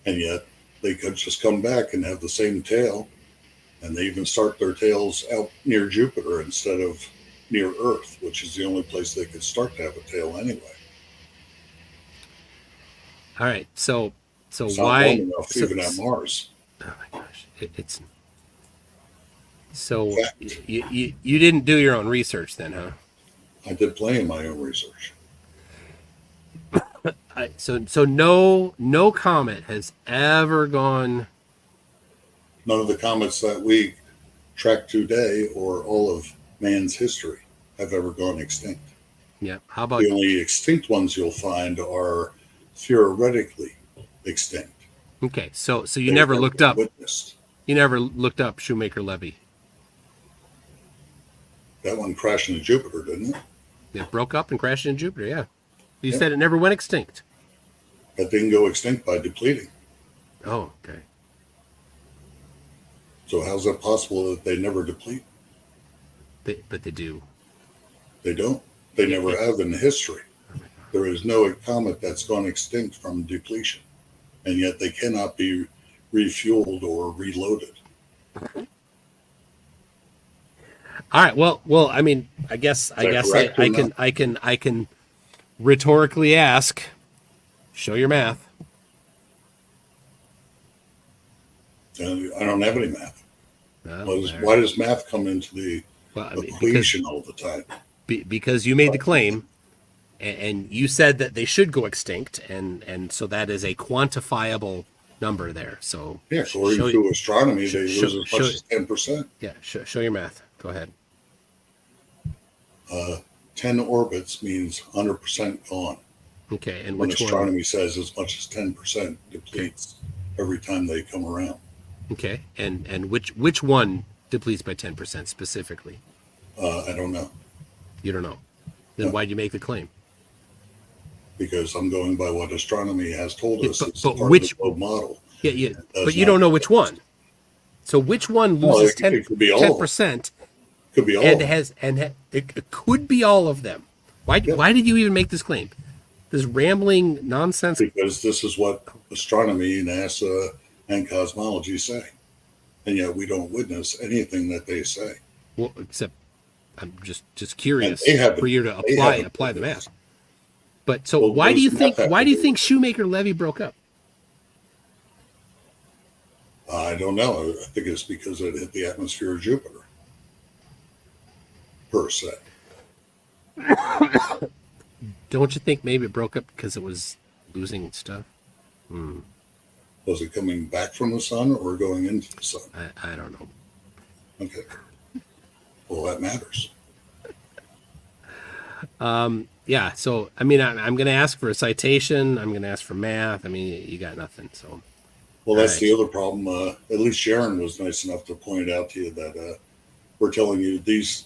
And yet they could just come back and have the same tail, and they even start their tails out near Jupiter instead of near Earth, which is the only place they could start to have a tail anyway. All right, so It's why? not long enough even at Mars. Oh my gosh, it's so Fact. you didn't do your own research then, huh? I did plenty of my own research. So no comet has ever gone. None of the comets that we track today or all of man's history have ever gone extinct. Yeah. How about The only extinct ones you'll find are theoretically extinct. okay? So you They've never never looked been up. witnessed. You never looked up Shoemaker-Levy. That one crashed into Jupiter, didn't it? It broke up and crashed into Jupiter. Yeah. You Yeah. said it never went extinct. That didn't go extinct by depleting. Oh, okay. So how's it possible that they never deplete? But they do. They don't. They never have in history. There is no comet that's gone extinct from depletion, and yet they cannot be refueled or reloaded. All right. Well. I mean, I guess correct or not? I can rhetorically ask. Show your math. And I don't have any math. Oh, Why does math come into the well, I mean, equation all the time? because you made the claim, and you said that they should go extinct, and so that is a quantifiable number there. So Yeah, according show- to astronomy, they show- lose as show- much as 10%. yeah, show your math. Go ahead. 10 orbits means 100% gone. Okay, and When which one? astronomy says as much as 10% depletes every time they come around. Okay, and which one depletes by 10% specifically? I don't know, You don't know. Then No. why'd you make the claim? because I'm going by what astronomy has told Yeah, us. but- It's but part which- of the globe model. Yeah, does but you not don't know which exist. one. So which one Well, loses it could be all of them. 10%, Could be all and of them. it could be all of them. Why Yeah. why did you even make this claim? This rambling nonsense. Because this is what astronomy, NASA, and cosmology say. And yet we don't witness anything that they say. Well, except I'm just curious And they haven't- for you to they apply haven't the witnessed. math. But so Well, why what do you does think math have why to do you do think with it? Shoemaker-Levy broke up? I don't know. I think it's because it hit the atmosphere of Jupiter, per se. Don't you think maybe it broke up because it was losing stuff? Was it coming back from the sun or going into the sun? I don't know. Okay. Well, that matters. Yeah, so I mean, I'm going to ask for a citation. I'm going to ask for math. I mean, you got nothing. So Well, that's Right. the other problem. At least Sharon was nice enough to point out to you that we're telling you this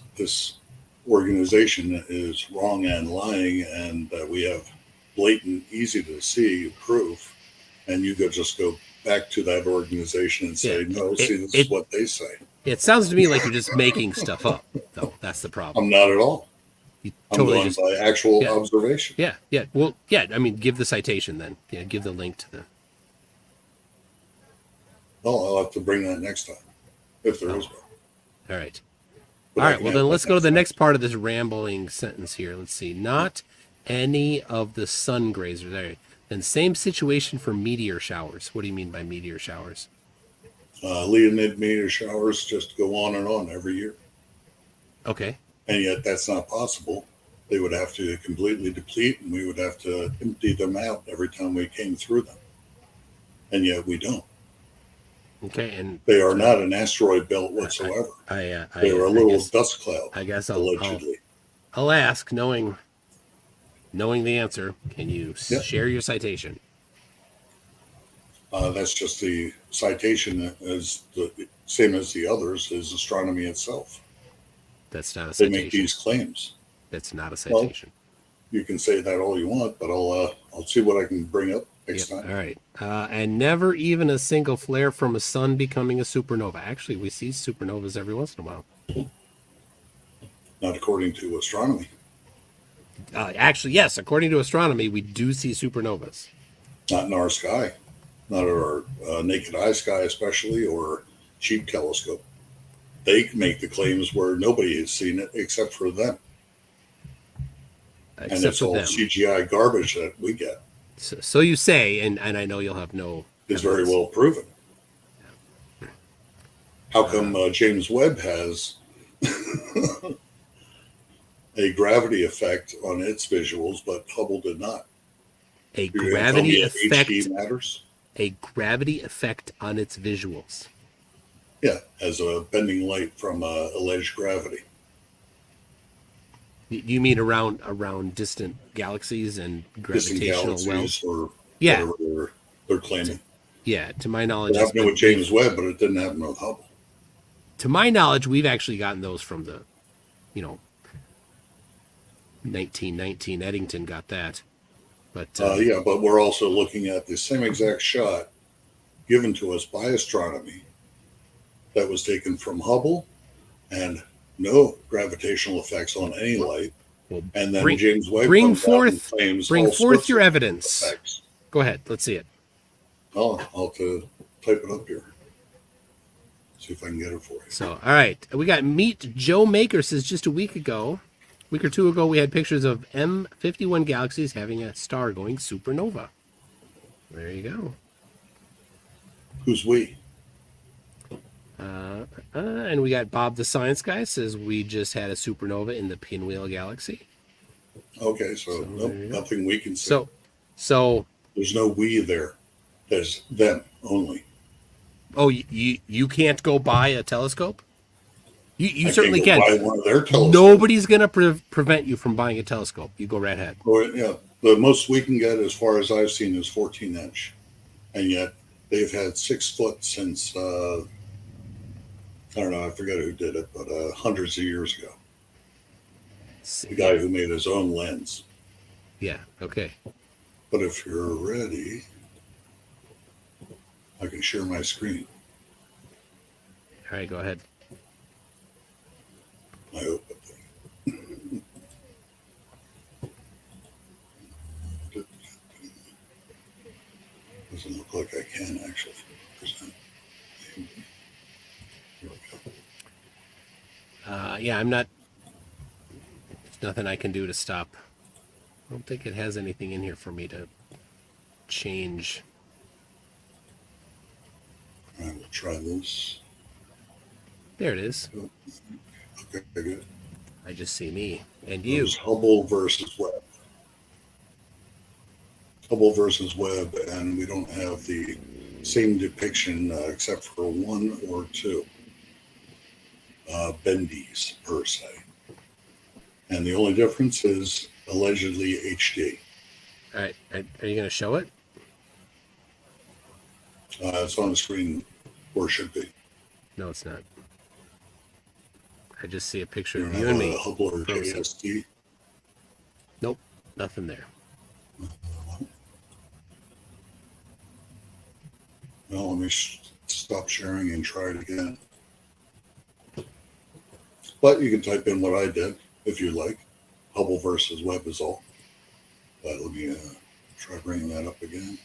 organization is wrong and lying, and that we have blatant, easy to see proof, and you could just go back to that organization and say, Yeah. no, see, this It- is what they say. it sounds to me like you're just making stuff up. Though that's the problem. I'm not at all. You I'm totally going just by actual Yeah. observation. yeah. Well, yeah. I mean, give the citation then. Yeah, give the link to the. Well, I'll have to bring that next time, if there is one. All right. But All I right. can Well, have then that let's go to the time. next part of this rambling sentence here. Let's see. Not any of the sun grazers. There. Then same situation for meteor showers. What do you mean by meteor showers? Leonid meteor showers just go on every year. Okay. And yet that's not possible. They would have to completely deplete, and we would have to empty them out every time we came through them. And yet we don't. Okay, and they are not an asteroid belt whatsoever. They are a little dust cloud. I guess allegedly. I'll ask, knowing the answer. Can you share your citation? That's just the citation, as the same as the others, is astronomy itself. That's not a citation. They make these claims. That's not a citation. Well, you can say that all you want, but I'll see what I can bring up next time. All right. And never even a single flare from a sun becoming a supernova. Actually, we see supernovas every once in a while. Not according to astronomy. Actually, yes. According to astronomy, we do see supernovas. Not in our sky. Not our naked eye sky, especially, or cheap telescope. They make the claims where nobody has seen it except for them. And it's all CGI garbage that we get. So you say, and I know you'll have no... It's very well proven. How come James Webb has a gravity effect on its visuals, but Hubble did not? A gravity effect matters? A gravity effect on its visuals. Yeah, as a bending light from alleged gravity. You mean around distant galaxies and gravitational wells? Or whatever they're claiming. Yeah, to my knowledge, it happened with James Webb, but it didn't happen with Hubble. To my knowledge, we've actually gotten those from the, 1919 Eddington got that. But but we're also looking at the same exact shot given to us by astronomy that was taken from Hubble, and no gravitational effects on any light. Well, and then James Webb bring forth your evidence. Effects. Go ahead, let's see it. I'll have to type it up here. See if I can get it for you. So, all right, we got Meet Joe Maker says just a week or two ago, we had pictures of M51 galaxies having a star going supernova. There you go. Who's we? And we got Bob the Science Guy says we just had a supernova in the Pinwheel Galaxy. Okay, so nope, nothing we can see. So there's no we there. There's them only. Oh, you can't go buy a telescope? You certainly can. Buy one of their telescopes. Nobody's going to prevent you from buying a telescope. You go right ahead. Well, yeah, the most we can get, as far as I've seen, is 14-inch, and yet they've had 6 foot since I don't know. I forget who did it, but hundreds of years ago. The guy who made his own lens. Yeah. Okay. But if you're ready, I can share my screen. All right, go ahead. I hope it. Doesn't look like I can actually present. Here we go. Yeah, I'm not. There's nothing I can do to stop. I don't think it has anything in here for me to change. I will try this. There it is. Okay, good. I just see me and you. There's Hubble versus Webb. Hubble versus Webb, and we don't have the same depiction except for 1 or 2 bendies per se. And the only difference is allegedly HD. All right. Are you going to show it? It's on the screen, or should be. No, it's not. I just see a picture You of don't you have and a me. Hubble or JST? Nope, nothing there. Well, let me stop sharing and try it again. But you can type in what I did if you like. Hubble versus Webb is all. But let me try bringing that up again.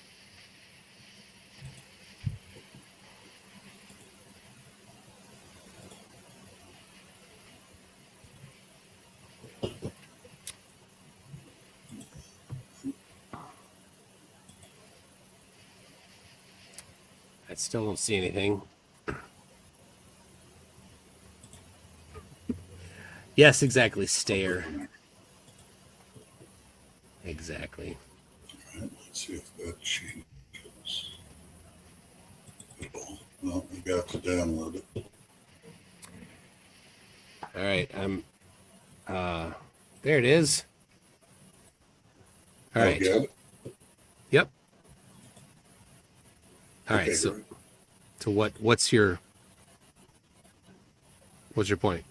I still don't see anything. Yes, exactly. Stare. Exactly. All right, let's see if that changes. Well, we got to download it. All right. There it is. All right. Got it? Yep. All Okay, right. So, great. so what's your point?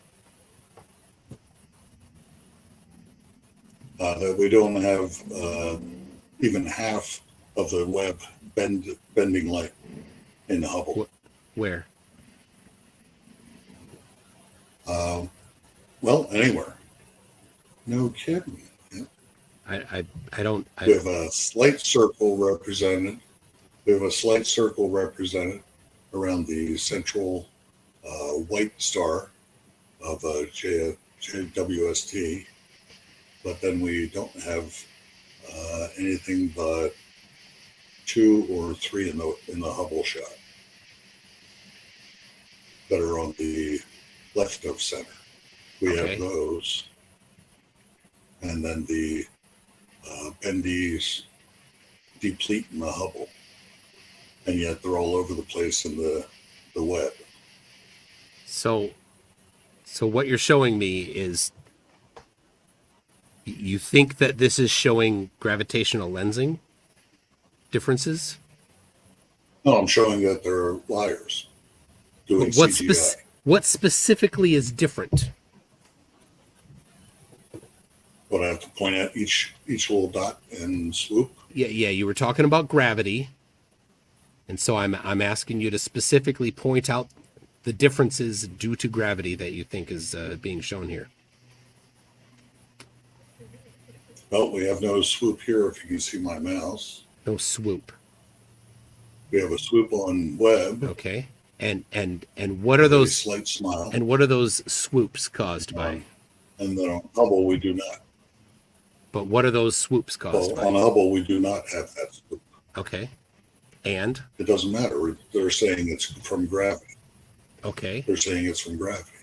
That we don't have even half of the Webb bending light in the Hubble. Where? Well, anywhere. No kidding. Yeah. I don't. We have a slight circle represented. We have a slight circle represented around the central white star of JWST, but then we don't have anything but 2 or 3 in the Hubble shot that are on the left of center. We Okay. have those, and then the bendies deplete in the Hubble, and yet they're all over the place in the Webb. So what you're showing me is you think that this is showing gravitational lensing differences? No, I'm showing that they're liars doing CGI. What specifically is different? But I have to point at each little dot and swoop. Yeah, you were talking about gravity. And so I'm asking you to specifically point out the differences due to gravity that you think is being shown here. Well, we have no swoop here if you can see my mouse. No swoop. We have a swoop on Webb. Okay. And what are those slight smile? And what are those swoops caused by? And then on Hubble we do not. But what are those swoops caused by? On Hubble we do not have that swoop. Okay. And? It doesn't matter. They're saying it's from gravity. Okay. They're saying it's from gravity.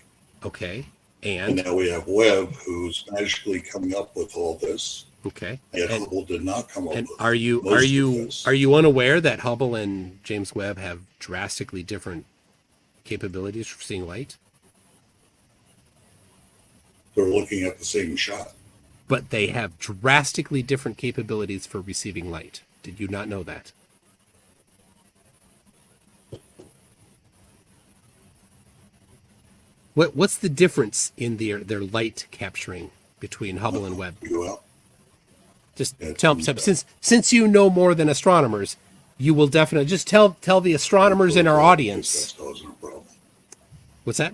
Okay. And now we have Webb, who's magically coming up with all this. Okay. Yet Hubble did not come up with. And are you unaware that Hubble and James Webb have drastically different capabilities for seeing light? They're looking at the same shot. But they have drastically different capabilities for receiving light. Did you not know that? What's the difference in their light capturing between Hubble and Webb? Well, just tell me, since you know more than astronomers, you will definitely just tell the astronomers in our audience. That's causing a problem. What's that?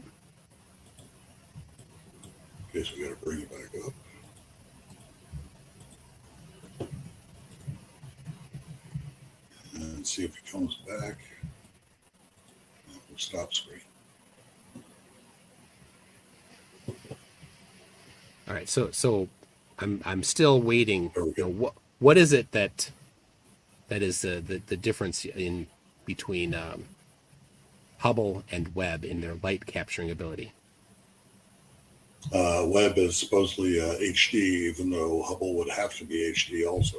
Okay, so we got to bring it back up. And see if it comes back. We'll stop screen. All right, so I'm still waiting. You know, what is it that is the difference in between Hubble and Webb in their light capturing ability? Webb is supposedly HD, even though Hubble would have to be HD also.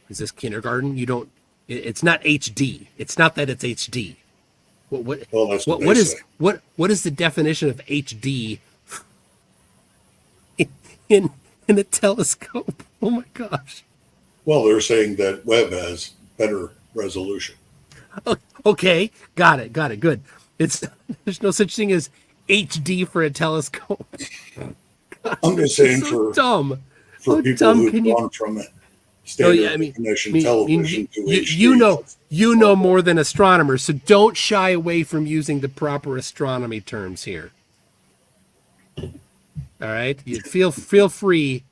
Is this kindergarten? You don't. It's not HD. It's not that it's HD. Well, that's what is the definition of HD in a telescope? Oh my gosh. Well, they're saying that Webb has better resolution. Okay, got it. Good. There's no such thing as HD for a telescope. God, I'm just saying so dumb. For people who've gone from standard definition television to HD. You know more than astronomers, so don't shy away from using the proper astronomy terms here. All right, feel free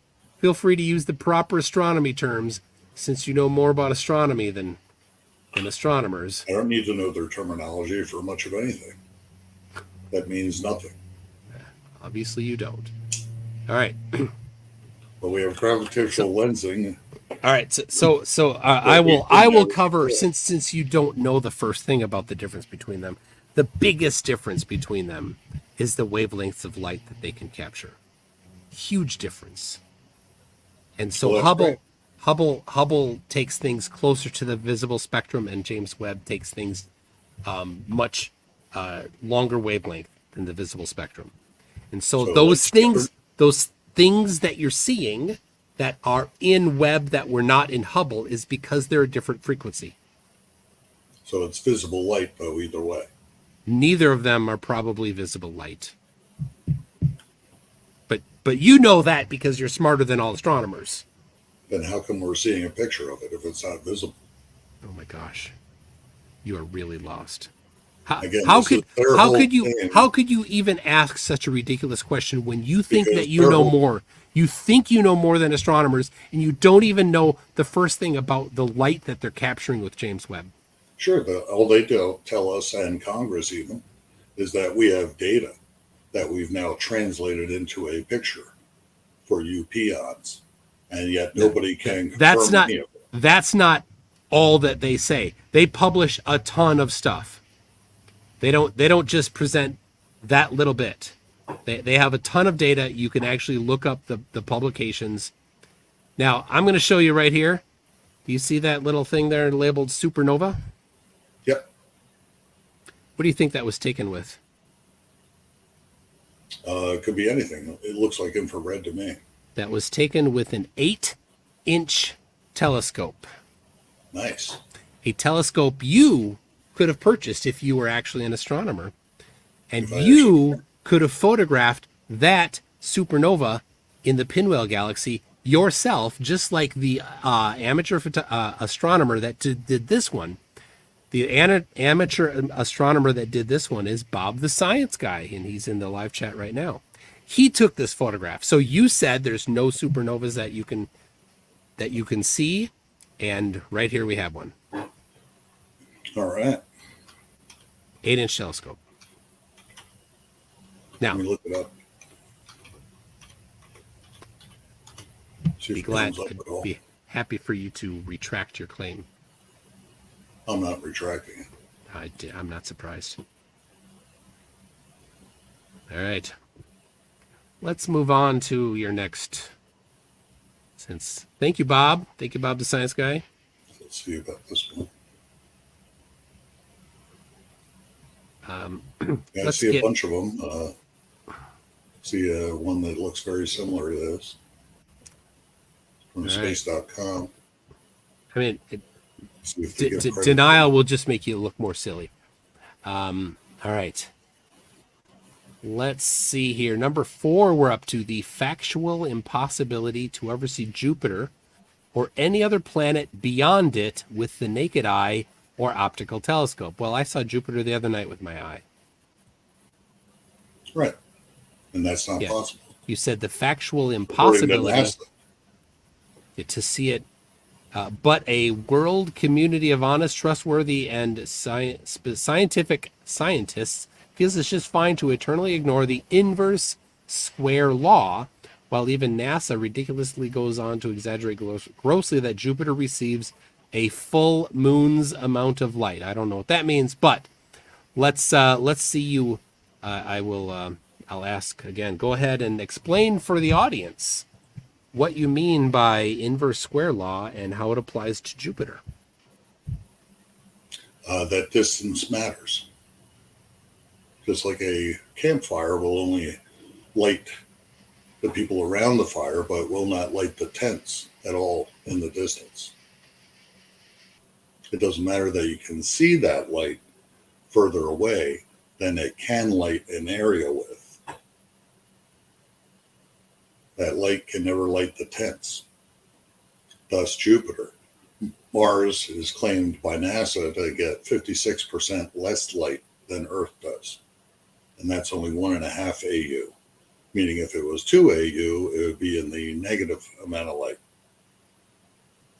to use the proper astronomy terms, since you know more about astronomy than astronomers. I don't need to know their terminology for much of anything. That means nothing. Obviously, you don't. All right. But we have gravitational lensing All right. I will cover, since you don't know the first thing about the difference between them. The biggest difference between them is the wavelengths of light that they can capture. Huge difference. And so Well, that's great. Hubble takes things closer to the visible spectrum, and James Webb takes things much longer wavelength than the visible spectrum. And so, So those light's things that you're seeing that are in Webb that were not in Hubble is because they're a different frequency. So it's visible light, though, either way. Neither of them are probably visible light. But you know that because you're smarter than all astronomers. Then how come we're seeing a picture of it if it's not visible? Oh my gosh. You are really lost. Again, How this is could their how whole could you thing. how could you even ask such a ridiculous question when you think Because that you their know whole- more? You think you know more than astronomers, and you don't even know the first thing about the light that they're capturing with James Webb. Sure, all they tell us, and Congress even, is that we have data that we've now translated into a picture for you peons, and yet nobody can confirm That's not any of it. that's not all that they say. They publish a ton of stuff. They don't just present that little bit. They have a ton of data. You can actually look up the publications. Now, I'm going to show you right here. Do you see that little thing there labeled supernova? Yep. What do you think that was taken with? It could be anything. It looks like infrared to me. That was taken with an 8-inch telescope. Nice. A telescope you could have purchased if you were actually an astronomer. And If I you could have photographed that supernova in the Pinwheel Galaxy yourself, just like the amateur astronomer that did this one. The amateur astronomer that did this one is Bob the Science Guy, and he's in the live chat right now. He took this photograph. So you said there's no supernovas that you can see, and right here we have one. All right. 8-inch telescope. Now, Let me look it up. See if be it glad, comes up at all. be happy for you to retract your claim. I'm not retracting it. I'm not surprised. All right. Let's move on to your next. Thank you, Bob. Thank you, Bob the Science Guy. Let's see about this one. Yeah, I Let's see a get- bunch of them. See one that looks very similar to this from All right. space.com. I mean, See if they give credit. denial will just make you look more silly. All right. Let's see here. Number 4, we're up to the factual impossibility to ever see Jupiter or any other planet beyond it with the naked eye or optical telescope. Well, I saw Jupiter the other night with my eye. Right. And that's not Yeah. possible. You said the factual According to impossibility NASA. to see it, but a world community of honest, trustworthy, and scientific scientists feels it's just fine to eternally ignore the inverse square law, while even NASA ridiculously goes on to exaggerate grossly that Jupiter receives a full moon's amount of light. I don't know what that means, but let's see you. I'll ask again. Go ahead and explain for the audience what you mean by inverse square law and how it applies to Jupiter. That distance matters. Just like a campfire will only light the people around the fire, but will not light the tents at all in the distance. It doesn't matter that you can see that light further away than it can light an area with. That light can never light the tents. Thus, Jupiter. Mars is claimed by NASA to get 56% less light than Earth does. And that's only 1.5 AU. Meaning if it was 2 AU, it would be in the negative amount of light.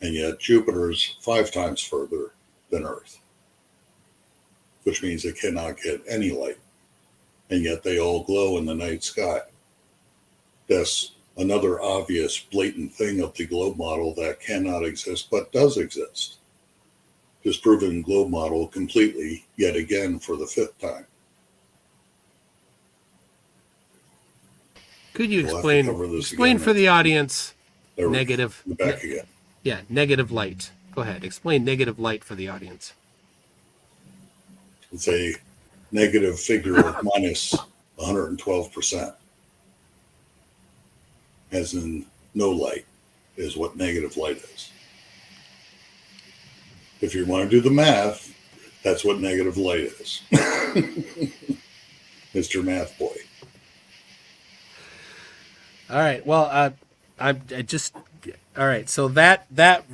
And yet Jupiter's 5 times further than Earth, which means it cannot get any light. And yet they all glow in the night sky. Thus, another obvious, blatant thing of the globe model that cannot exist but does exist. Disproven globe model completely, yet again for the 5th time. Could you We'll explain for the audience negative back again? Yeah, negative light. Go ahead. Explain negative light for the audience. It's a negative figure of minus 112%. As in no light is what negative light is. If you want to do the math, that's what negative light is. Mr. Math Boy. All right. Well, I just all right. So that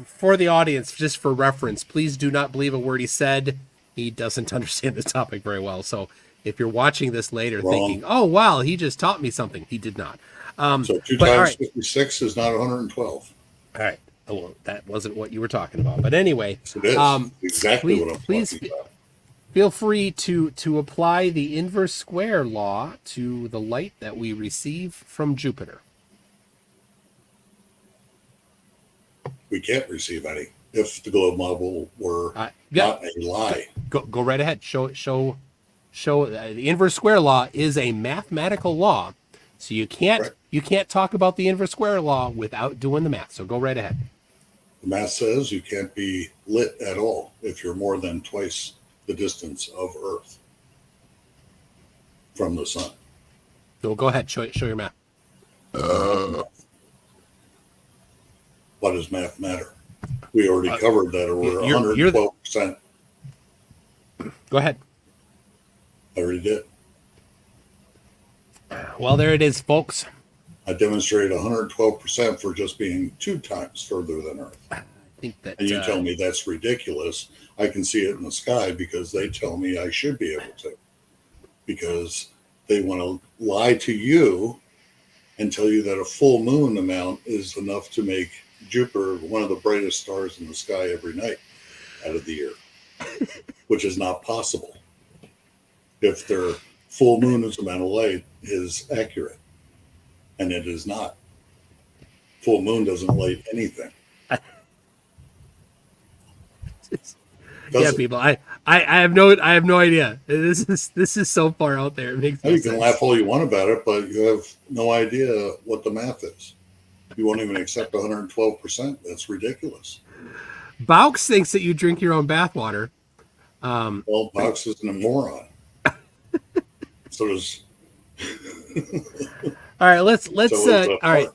for the audience, just for reference, please do not believe a word he said. He doesn't understand the topic very well. So if you're watching this later thinking, "Oh wow, he just taught me something," he did not. So 2 times 56 is not 112. All right. Well, that wasn't what you were talking about. But anyway, yes, it is. Exactly what I'm talking about. Feel free to apply the inverse square law to the light that we receive from Jupiter. We can't receive any if the globe model were not a lie. Go right ahead. Show the inverse square law is a mathematical law, so you can't talk about the inverse square law without doing the math. So go right ahead. The math says you can't be lit at all if you're more than twice the distance of Earth from the sun. So go ahead. Show your math. What does math matter? We already covered that we're 112%. Go ahead. I already did. Well, there it is, folks. I demonstrated 112% for just being 2 times further than Earth. I think that, and you tell me that's ridiculous. I can see it in the sky because they tell me I should be able to. Because they want to lie to you and tell you that a full moon amount is enough to make Jupiter one of the brightest stars in the sky every night out of the year, which is not possible if their full moon amount of light is accurate. And it is not. Full moon doesn't light anything. Yeah, people. I have no idea. This is so far out there. It makes no you sense. Can laugh all you want about it, but you have no idea what the math is. You won't even accept 112%. That's ridiculous. Baux thinks that you drink your own bathwater. Well, Baux isn't a moron. So does. All right, let's. So all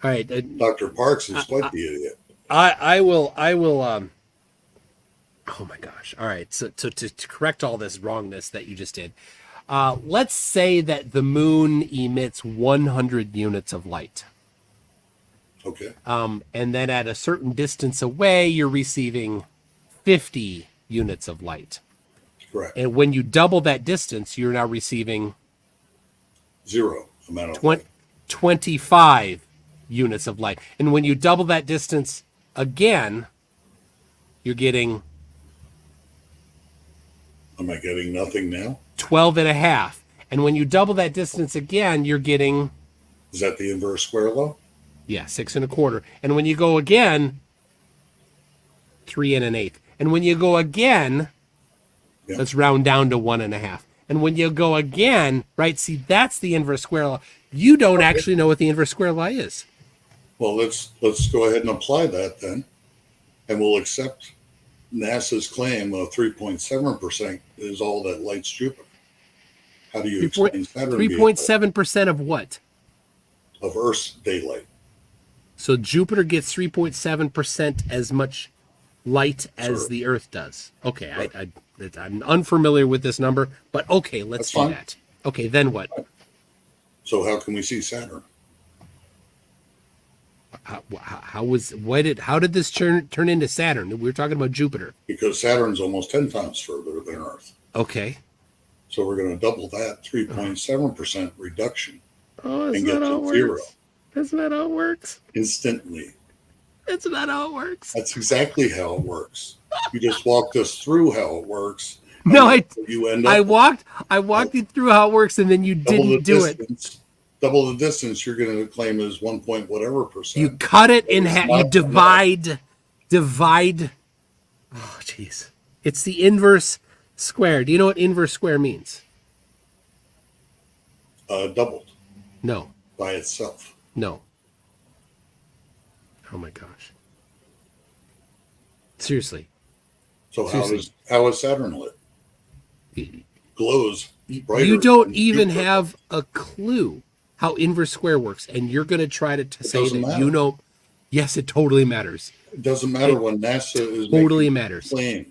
right. Dr. Parks is quite the idiot. I will. Oh my gosh! All right, so to correct all this wrongness that you just did, let's say that the moon emits 100 units of light. Okay. And then at a certain distance away, you're receiving 50 units of light. Correct. And when you double that distance, you're now receiving 0 amount of light. 25 units of light. And when you double that distance again, you're getting... Am I getting nothing now? 12 and a half. And when you double that distance again, you're getting... Is that the inverse square law? Yeah, 6 1/4. And when you go again, 3 1/8. And when you go again, let's round down to 1 1/2. And when you go again, right, see, that's the inverse square law. You don't actually know what the inverse square law is. Well, let's go ahead and apply that then. And we'll accept NASA's claim of 3.7% is all that lights Jupiter. How do you explain Saturn? 3.7% of what? Of Earth's daylight. So Jupiter gets 3.7% as much light as the Earth does. Okay, right. I'm unfamiliar with this number, but okay, let's do that. Okay, then what? So how can we see Saturn? How did this turn into Saturn? We were talking about Jupiter. Because Saturn's almost 10 times further than Earth. Okay. So we're going to double that 3.7% reduction. Oh, and get to 0. That's not how it works. Instantly. That's not how it works. That's exactly how it works. You just walked us through how it works. No, I walked you through how it works, and then you didn't do it. double the distance, you're going to claim is 1 point whatever percent. You cut it in half. You not divide. Oh, jeez. It's the inverse square. Do you know what inverse square means? Doubled No. by itself. No. Oh my gosh. Seriously. So Seriously. how is Saturn lit? Glows brighter. You don't than even Jupiter. have a clue how inverse square works, and you're going to try to say doesn't that matter. you know. Yes, it totally matters. It doesn't matter when NASA is Totally making matters. a claim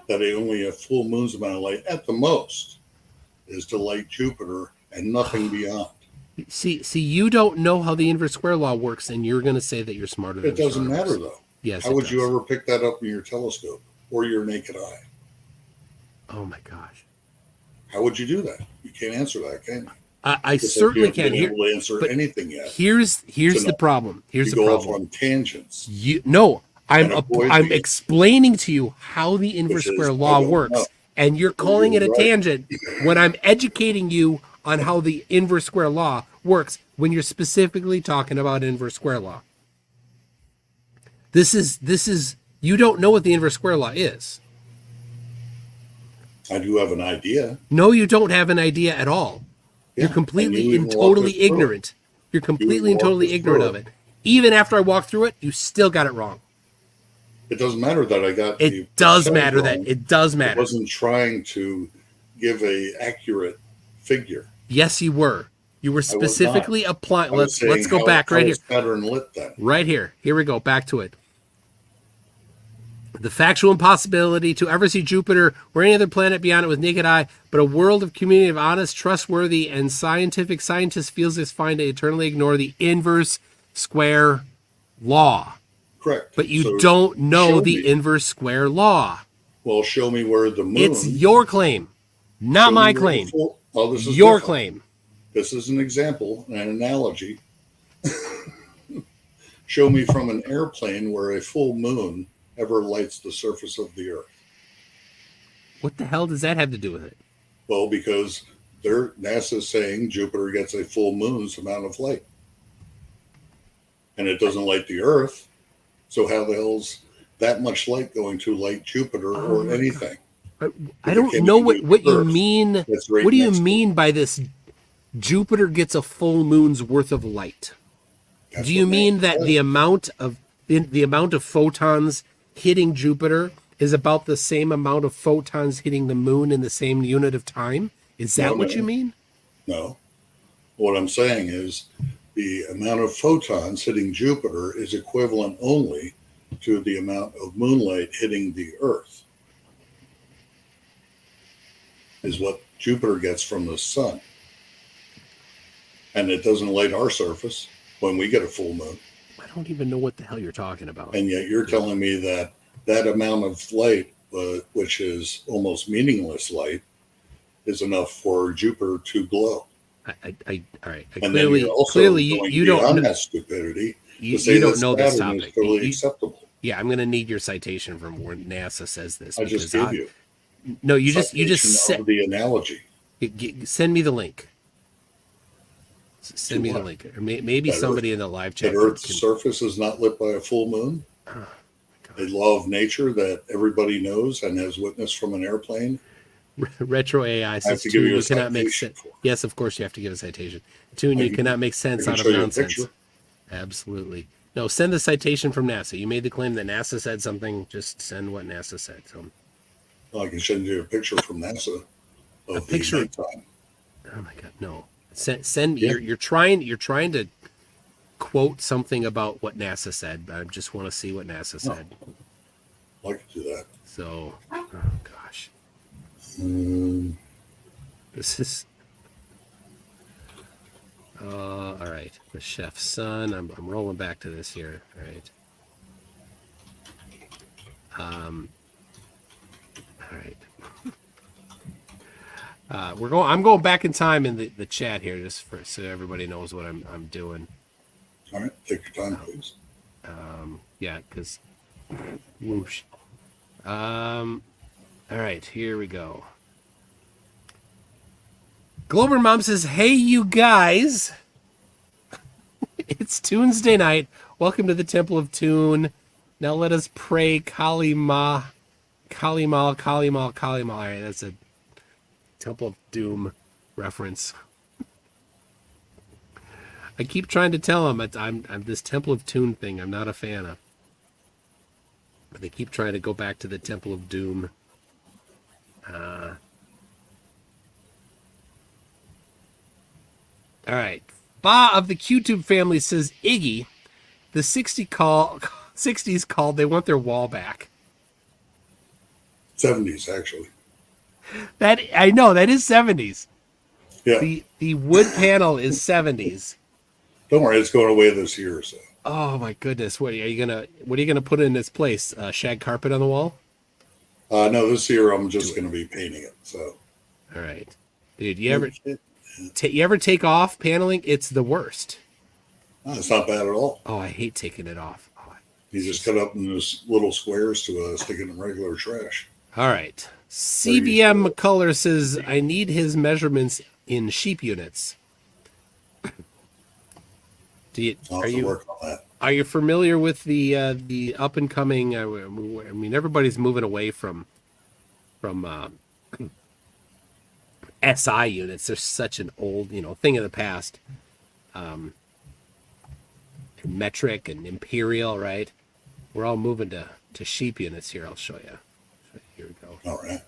that only a full moon's amount of light at the most is to light Jupiter and nothing beyond. See, you don't know how the inverse square law works, and you're going to say that you're smarter than It doesn't astronomers. matter though. Yes. How it would you does. ever pick that up in your telescope or your naked eye? Oh my gosh. How would you do that? You can't answer that, can you? I Because certainly you can. haven't been Here, able to answer but anything yet. here's to the know. problem. Here's You the go off problem. on tangents. I'm and avoid I'm the- explaining to you how the inverse Which is, square I law don't works, know. and you're calling it a Right. tangent when I'm educating you on how the inverse square law works when you're specifically talking about inverse square law. This is you don't know what the inverse square law is. I do have an idea. No, you don't have an idea at all. Yeah, You're and completely you and even walked us totally through it. ignorant. You're completely and walked totally us ignorant through of it. it. Even after I walked through it, you still got it wrong. It doesn't matter that I got the It does percent matter wrong. that it does I matter. wasn't trying to give a accurate figure. Yes, you were. You were was not. specifically applying. I was Let's saying go back right how here. is Saturn lit then? Right here. Here we go. Back to it. The factual impossibility to ever see Jupiter or any other planet beyond it with naked eye, but a world of community of honest, trustworthy, and scientific scientists feels it's fine to eternally ignore the inverse square law. Correct. But you So don't know show the me. inverse square law. Well, show me where the moon. It's your claim, not show me my where the claim. well, this is Your different. claim. This is an example, an analogy. Show me from an airplane where a full moon ever lights the surface of the Earth. What the hell does that have to do with it? Well, because NASA's saying Jupiter gets a full moon's amount of light. And it doesn't light the Earth. So how the hell's that much light going to light Jupiter Oh or my anything? I don't can't know even what do you Earth. mean. That's right What do you next to it. mean by this? Jupiter gets a full moon's worth of light. That's Do you what mean NASA that says. the amount of photons hitting Jupiter is about the same amount of photons hitting the moon in the same unit of time? Is that No, what no. you mean? No. What I'm saying is the amount of photons hitting Jupiter is equivalent only to the amount of moonlight hitting the Earth, is what Jupiter gets from the sun. And it doesn't light our surface when we get a full moon. I don't even know what the hell you're talking about. And yet you're telling me that that amount of light, which is almost meaningless light, is enough for Jupiter to glow. All right. And then you're also Clearly, going you beyond don't know, that stupidity you to say don't that know this Saturn topic. is totally You- acceptable. yeah, I'm going to need your citation from where NASA says this. I just because gave you. No, you just citation of the analogy. send me the link. Send To me the what? link, or maybe That somebody in the live chat That Earth's can. surface is not lit by a full moon. Oh, A law of nature that everybody knows and has witnessed from an airplane. Retro AI says, to give you "Tune, a you cannot make citation sense." for it. Yes, of course you have to give a citation. Tune, I you can- cannot make I sense can out show of you a nonsense. picture. Absolutely. No, send the citation from NASA. You made the claim that NASA said something. Just send what NASA said. So, Well, I can send you a picture from NASA of A picture? the nighttime. oh my God, no. Send. Yeah. You're trying to quote something about what NASA said. I just want to see what NASA said. I could do that. So, oh gosh, this is. All right, the chef's son. I'm rolling back to this here. All right. All right. I'm going back in time in the chat here just so everybody knows what I'm doing. All right, take your time, please. Yeah, because whoosh. All right, here we go. Glober Mom says, "Hey, you guys." It's Tuesday night. Welcome to the Temple of Tune. Now let us pray Kali Ma. Kali Ma, Kali Ma, Kali Ma. All right, that's a Temple of Doom reference. I keep trying to tell them I'm this Temple of Tune thing I'm not a fan of. But they keep trying to go back to the Temple of Doom. All right. Ba of the QTube family says, Iggy, the 60s called, they want their wall back. 70s, actually. That I know, that is 70s. Yeah. The wood panel is 70s. Don't worry, it's going away this year or so. Oh my goodness. What are you gonna put in its place? Shag carpet on the wall? No, this year I'm just going to be painting it. So. All right. Dude, you ever take off paneling? It's the worst. No, it's not bad at all. Oh, I hate taking it off. Oh, You just cut up in those little squares to stick it in regular trash. all right. CBM McCuller says, I need his measurements in sheep units. I'll have to work on that. Are you familiar with the up and coming? I mean, everybody's moving away from SI units. They're such an old, thing of the past. Metric and imperial, right? We're all moving to sheep units here. I'll show you. Here we go. All right.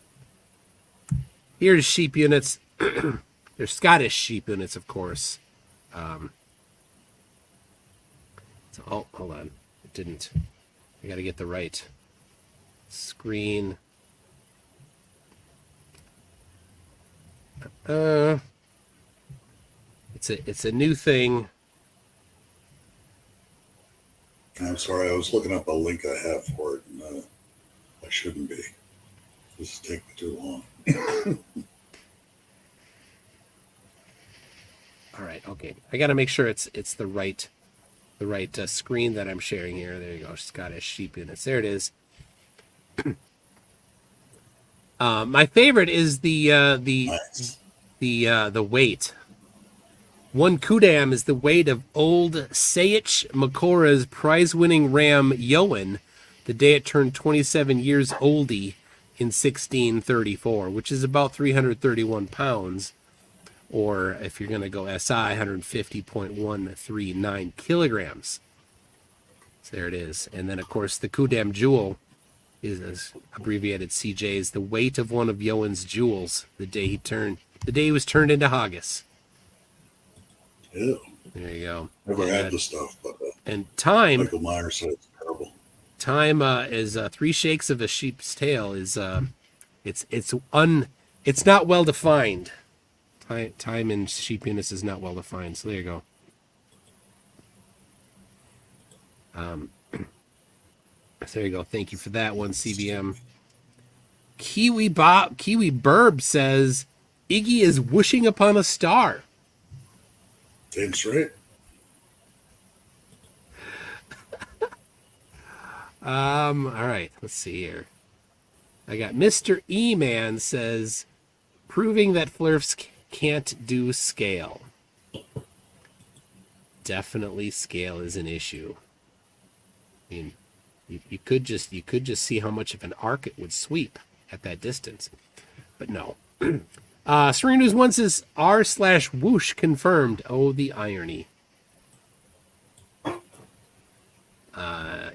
Here's sheep units. They're Scottish sheep units, of course. So, hold on. It didn't. I got to get the right screen. It's a new thing. I'm sorry, I was looking up a link I have for it, and I shouldn't be. This is taking too long. All right, okay. I got to make sure it's the right screen that I'm sharing here. There you go. Scottish sheep units. There it is. My favorite is the weight. One kudam is the weight of old Sayich Makora's prize-winning ram Yoan, the day it turned 27 years oldie in 1634, which is about 331 pounds, or if you're going to go SI, 150.139 kilograms. So there it is. And then, of course, the kudam jewel is abbreviated CJ, is the weight of one of Yoan's jewels the day he was turned into haggis. Ew. There you go. Never had the stuff, but and time. Michael Myers said it's terrible. Time is 3 shakes of a sheep's tail is it's not well defined. Time in sheep units is not well defined. So there you go. So there you go. Thank you for that one, CBM. Kiwi Burb says Iggy is whooshing upon a star. Damn straight. All right, let's see here. I got Mr. E-Man says, proving that Flurfs can't do scale. Definitely scale is an issue. I mean, you could just see how much of an arc it would sweep at that distance, but no. Serena News 1 says r/whoosh confirmed. Oh, the irony.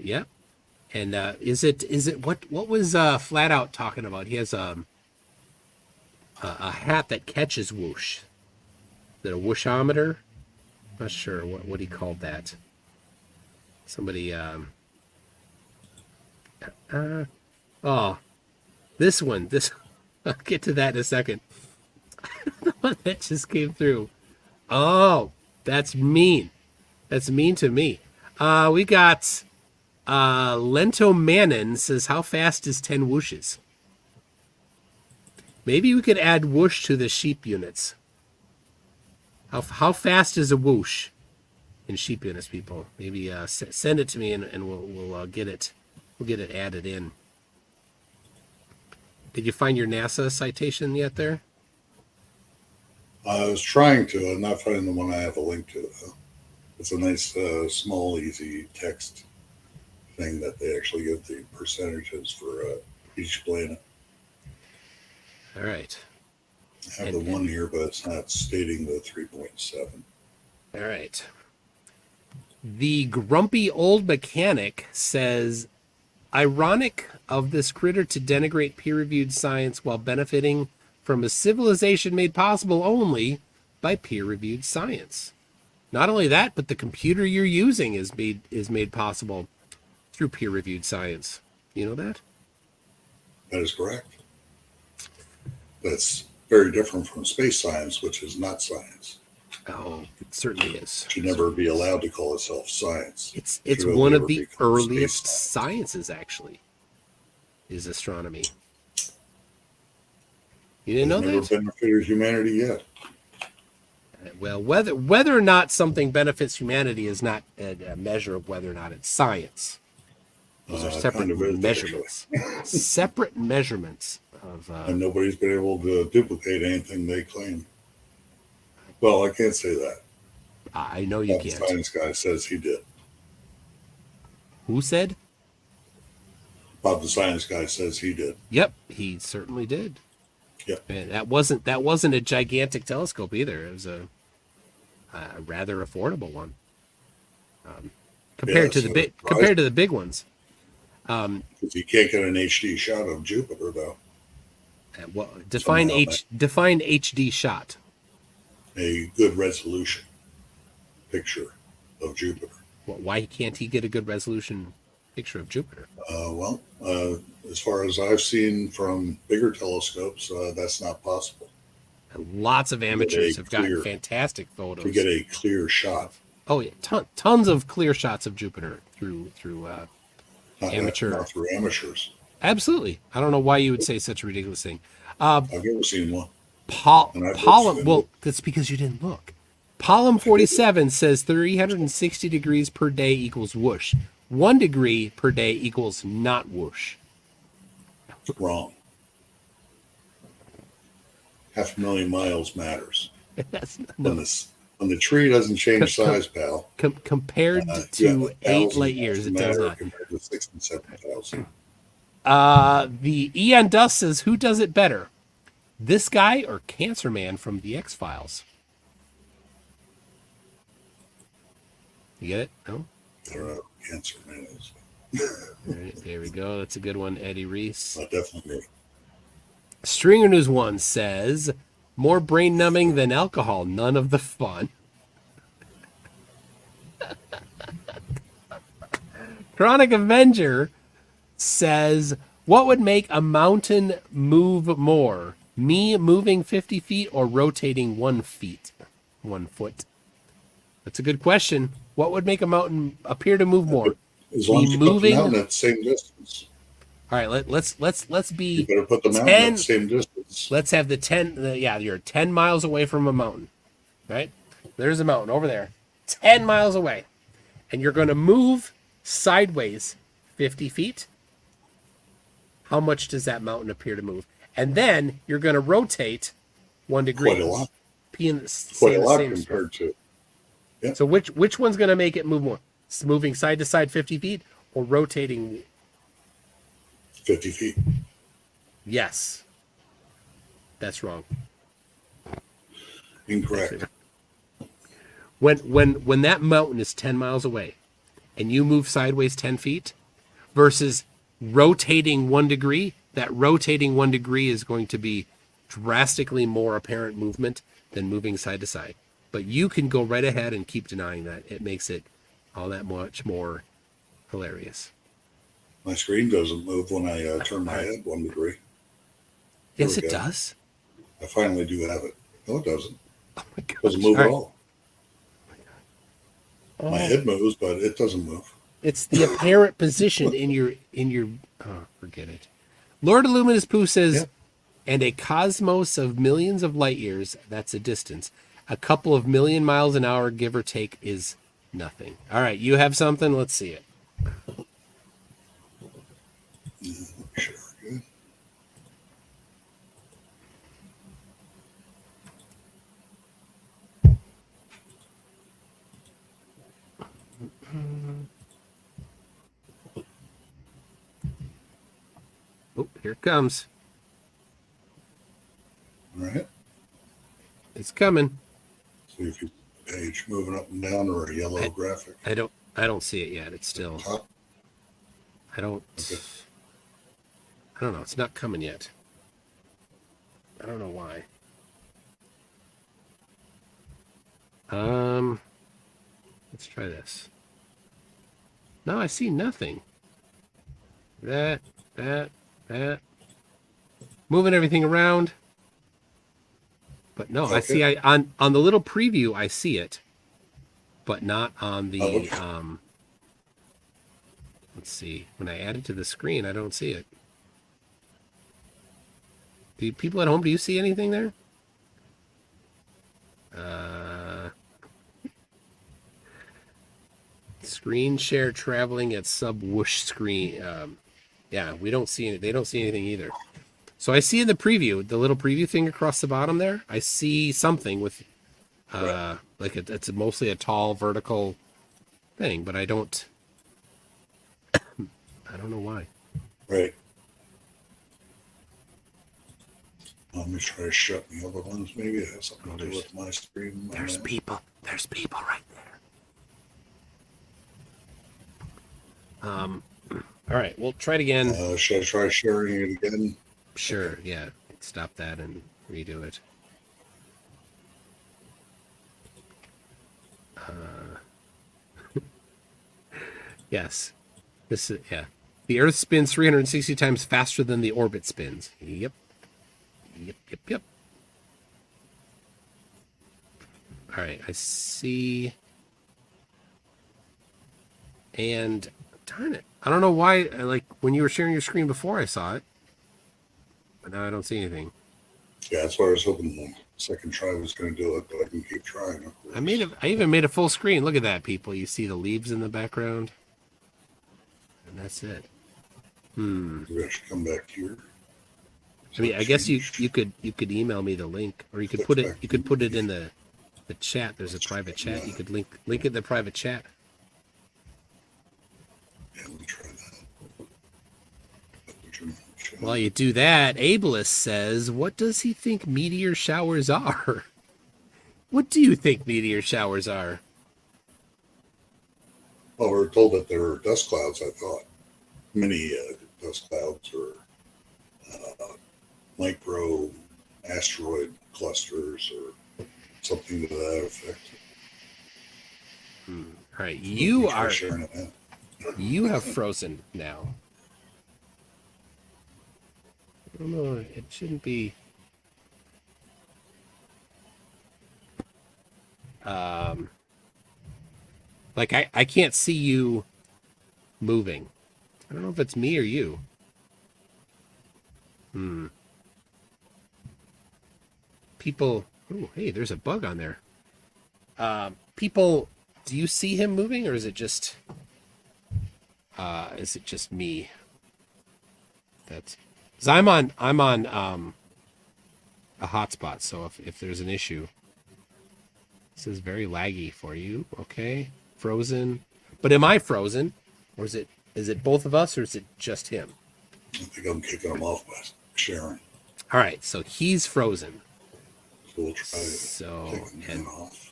Yeah. And is it what was Flat Out talking about? He has a hat that catches whoosh. Is it a whooshometer? Not sure what he called that. Somebody this one. I'll get to that in a second. The one that just came through. Oh, that's mean. That's mean to me. We got Lento Manon says, how fast is 10 whooshes? Maybe we could add whoosh to the sheep units. How fast is a whoosh in sheep units, people? Maybe send it to me and we'll get it. We'll get it added in. Did you find your NASA citation yet there? I was trying to. I'm not finding the one I have a link to, though. It's a nice, small, easy text thing that they actually give the percentages for each planet. All right. I have the one here, but it's not stating the 3.7. All right. The grumpy old mechanic says, ironic of this critter to denigrate peer-reviewed science while benefiting from a civilization made possible only by peer-reviewed science. Not only that, but the computer you're using is made possible through peer-reviewed science. You know that? That is correct. That's very different from space science, which is not science. Oh, it certainly is. It should never be allowed to call itself science. It's one of the earliest sciences, actually, is astronomy. You didn't know that? Never benefited humanity yet. Well, whether or not something benefits humanity is not a measure of whether or not it's science. Those are separate measurements. Separate measurements of. And nobody's been able to duplicate anything they claim. Well, I can't say that. I know you can't. The science guy says he did. Who said? Bob, the science guy, says he did. Yep, he certainly did. Yep. And that wasn't a gigantic telescope either. It was a rather affordable one compared to the big ones. Because you can't get an HD shot of Jupiter, though. Well, define HD shot. A good resolution picture of Jupiter. Well, why can't he get a good resolution picture of Jupiter? As far as I've seen from bigger telescopes, that's not possible. And lots of amateurs have gotten fantastic photos to get a clear shot. Oh yeah, tons of clear shots of Jupiter through amateur. Not through amateurs. Absolutely, I don't know why you would say such a ridiculous thing. I've never seen one. Well, that's because you didn't look. Palm 47 says 360 degrees per day equals whoosh. 1 degree per day equals not whoosh. Wrong. 500,000 miles matters. When the tree doesn't change size, pal. Compared to 8 light years, it does not. Compared to 6,000 and 7,000. The Eon Dust says, who does it better? This guy or Cancer Man from the X-Files? You get it? No? I don't know who Cancer Man is. All right, there we go. That's a good one, Eddie Reese. Definitely. Stringer News 1 says, more brain numbing than alcohol, none of the fun. Chronic Avenger says, what would make a mountain move more? Me moving 50 feet or rotating 1 foot? That's a good question. What would make a mountain appear to move more? As long as you put the mountain at the same distance. All right, let's be. You better put the mountain at the same distance. Let's have the 10. You're 10 miles away from a mountain, right? There's a mountain over there, 10 miles away, and you're going to move sideways 50 feet. How much does that mountain appear to move? And then you're going to rotate 1 degree. Quite a lot. Quite a lot compared to. Yeah. So which one's going to make it move more? It's moving side to side 50 feet or rotating 50 feet. Yes. That's wrong. Incorrect. When that mountain is 10 miles away and you move sideways 10 feet versus rotating 1 degree, that rotating 1 degree is going to be drastically more apparent movement than moving side to side. But you can go right ahead and keep denying that. It makes it all that much more hilarious. My screen doesn't move when I turn my head 1 degree. Yes, it does. I finally do have it. No, it doesn't. Oh my God. It doesn't move at all. My head moves, but it doesn't move. It's the apparent position in your forget it. Lord Illuminous Pooh says, and a cosmos of millions of light years, that's a distance. A couple of million miles an hour, give or take, is nothing. All right, you have something? Let's see it. Sure, good. Here it comes. All right. It's coming. See if you page moving up and down or a yellow graphic. I don't see it yet. It's still. Top. I don't. Okay. I don't know. It's not coming yet. I don't know why. Let's try this. No, I see nothing. That. Moving everything around. But no, I see on the little preview I see it, but not on the let's see. When I add it to the screen, I don't see it. Do people at home, do you see anything there? Screen share traveling at sub whoosh screen. Yeah, we don't see it. They don't see anything either. So I see in the preview, the little preview thing across the bottom there, I see something with like it's mostly a tall vertical thing, but I don't know why. Right. Let me try to shut the other ones. Maybe it has something to do with my screen. There's people. There's people right there. All right, we'll try it again. Should I try sharing it again? Sure, yeah. Stop that and redo it. Yes. This is, yeah. The Earth spins 360 times faster than the orbit spins. Yep. All right, I see. And darn it. I don't know why, like, when you were sharing your screen before, I saw it. But now I don't see anything. Yeah, that's what I was hoping the second try was going to do it, but I can keep trying. Of course. I even made a full screen. Look at that, people. You see the leaves in the background. And that's it. Maybe I should come back here. I mean, I guess you could email me the link, or you could put it in the chat. There's a private chat. You could link it in the private chat. Yeah, let me try that. While you do that, Ableist says, what does he think meteor showers are? What do you think meteor showers are? Well, we were told that there were dust clouds, I thought. Many dust clouds or micro asteroid clusters or something to that effect. All right, you have frozen now. I don't know, it shouldn't be. Like I can't see you moving. I don't know if it's me or you. People, oh, hey, there's a bug on there. People, do you see him moving, or is it just me? That's, 'cause I'm on a hotspot, so if there's an issue, this is very laggy for you. Okay, frozen, but am I frozen, or is it both of us, or is it just him? I think I'm kicking him off by sharing. All right, so he's frozen. So we'll try taking him off.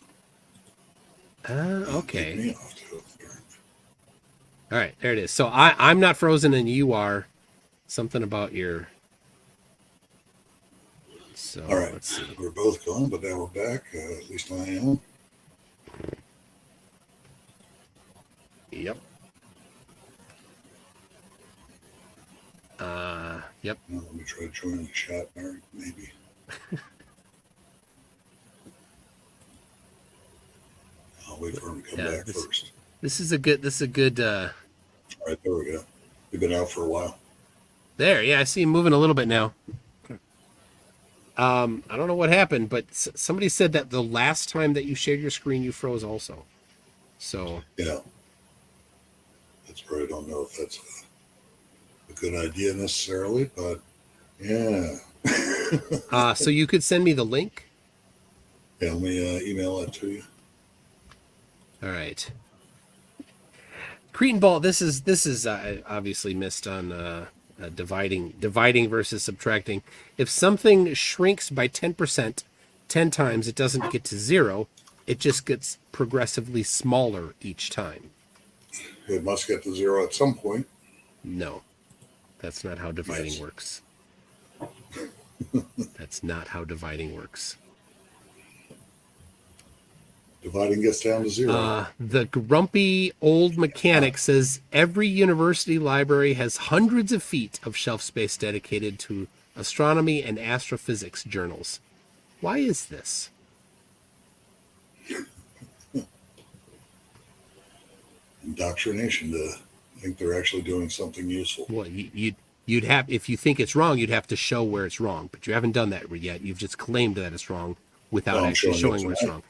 Okay. Me off too. All right, there it is. So I'm not frozen and you are. Something about your. So all right, let's see. We're both gone, but now we're back. At least I am. Yep. Yep. Now, let me try to join the chat, Mary, maybe. I'll wait for him to come back first. This is a good. All right, there we go. We've been out for a while. There, yeah, I see him moving a little bit now. I don't know what happened, but somebody said that the last time that you shared your screen, you froze also. So yeah, that's where I don't know if that's a good idea necessarily, but yeah. So you could send me the link. Yeah, let me email that to you. All right. Cretan Ball, this is obviously missed on dividing versus subtracting. If something shrinks by 10%, 10 times, it doesn't get to 0. It just gets progressively smaller each time. It must get to 0 at some point. No, that's not how dividing works. That's not how dividing works. Dividing gets down to 0. The grumpy old mechanic says every university library has hundreds of feet of shelf space dedicated to astronomy and astrophysics journals. Why is this? Indoctrination to think they're actually doing something useful. Well, you'd have, if you think it's wrong, you'd have to show where it's wrong, but you haven't done that yet. You've just claimed that it's wrong without actually showing where it's wrong.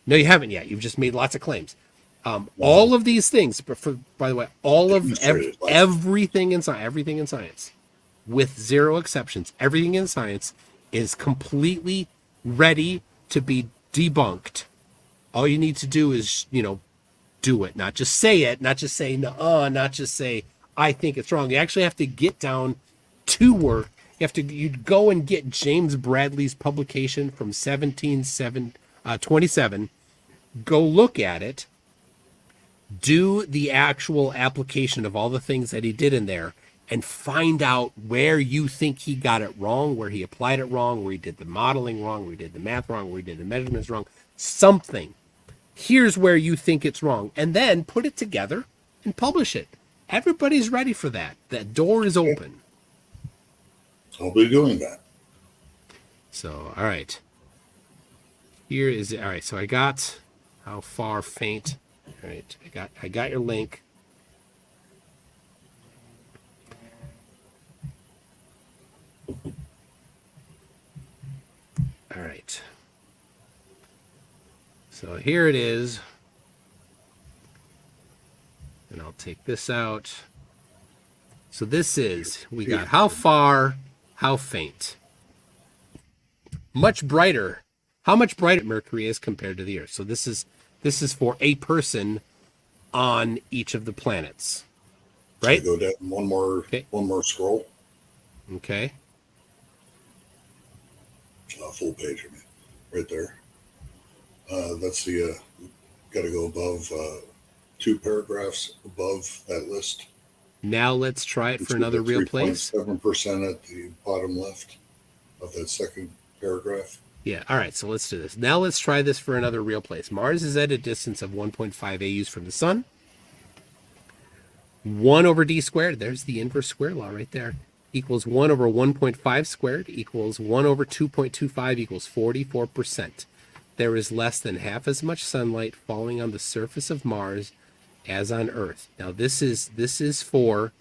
No, you haven't yet. You've just made lots of claims. All of these things, by the way, all of everything in science, with 0 exceptions, everything in science is completely ready to be debunked. All you need to do is, do it, not just say it, not just say no, not just say I think it's wrong. You actually have to get down to work. You'd go and get James Bradley's publication from 1727. Go look at it. Do the actual application of all the things that he did in there and find out where you think he got it wrong, where he applied it wrong, where he did the modeling wrong, where he did the math wrong, where he did the measurements wrong. Something. Here's where you think it's wrong. And then put it together and publish it. Everybody's ready for that. That door is open. I'll be doing that. So, all right. Here is it. All right. So I got how far faint. All right. I got your link. All right. So here it is. And I'll take this out. So this is, we got how far, how faint. Much brighter. How much brighter Mercury is compared to the Earth. So this is for a person on each of the planets. Right? Go down one more scroll. Okay. Full page of me. Right there. That's the got to go above 2 paragraphs above that list. Now let's try it for another real place. 7% at the bottom left of that second paragraph. Yeah, all right, so let's do this. Now let's try this for another real place. Mars is at a distance of 1.5 AUs from the sun. 1 over d squared, there's the inverse square law right there, equals 1 over 1.5 squared equals 1 over 2.25 equals 44%. There is less than half as much sunlight falling on the surface of Mars as on Earth. Now this is for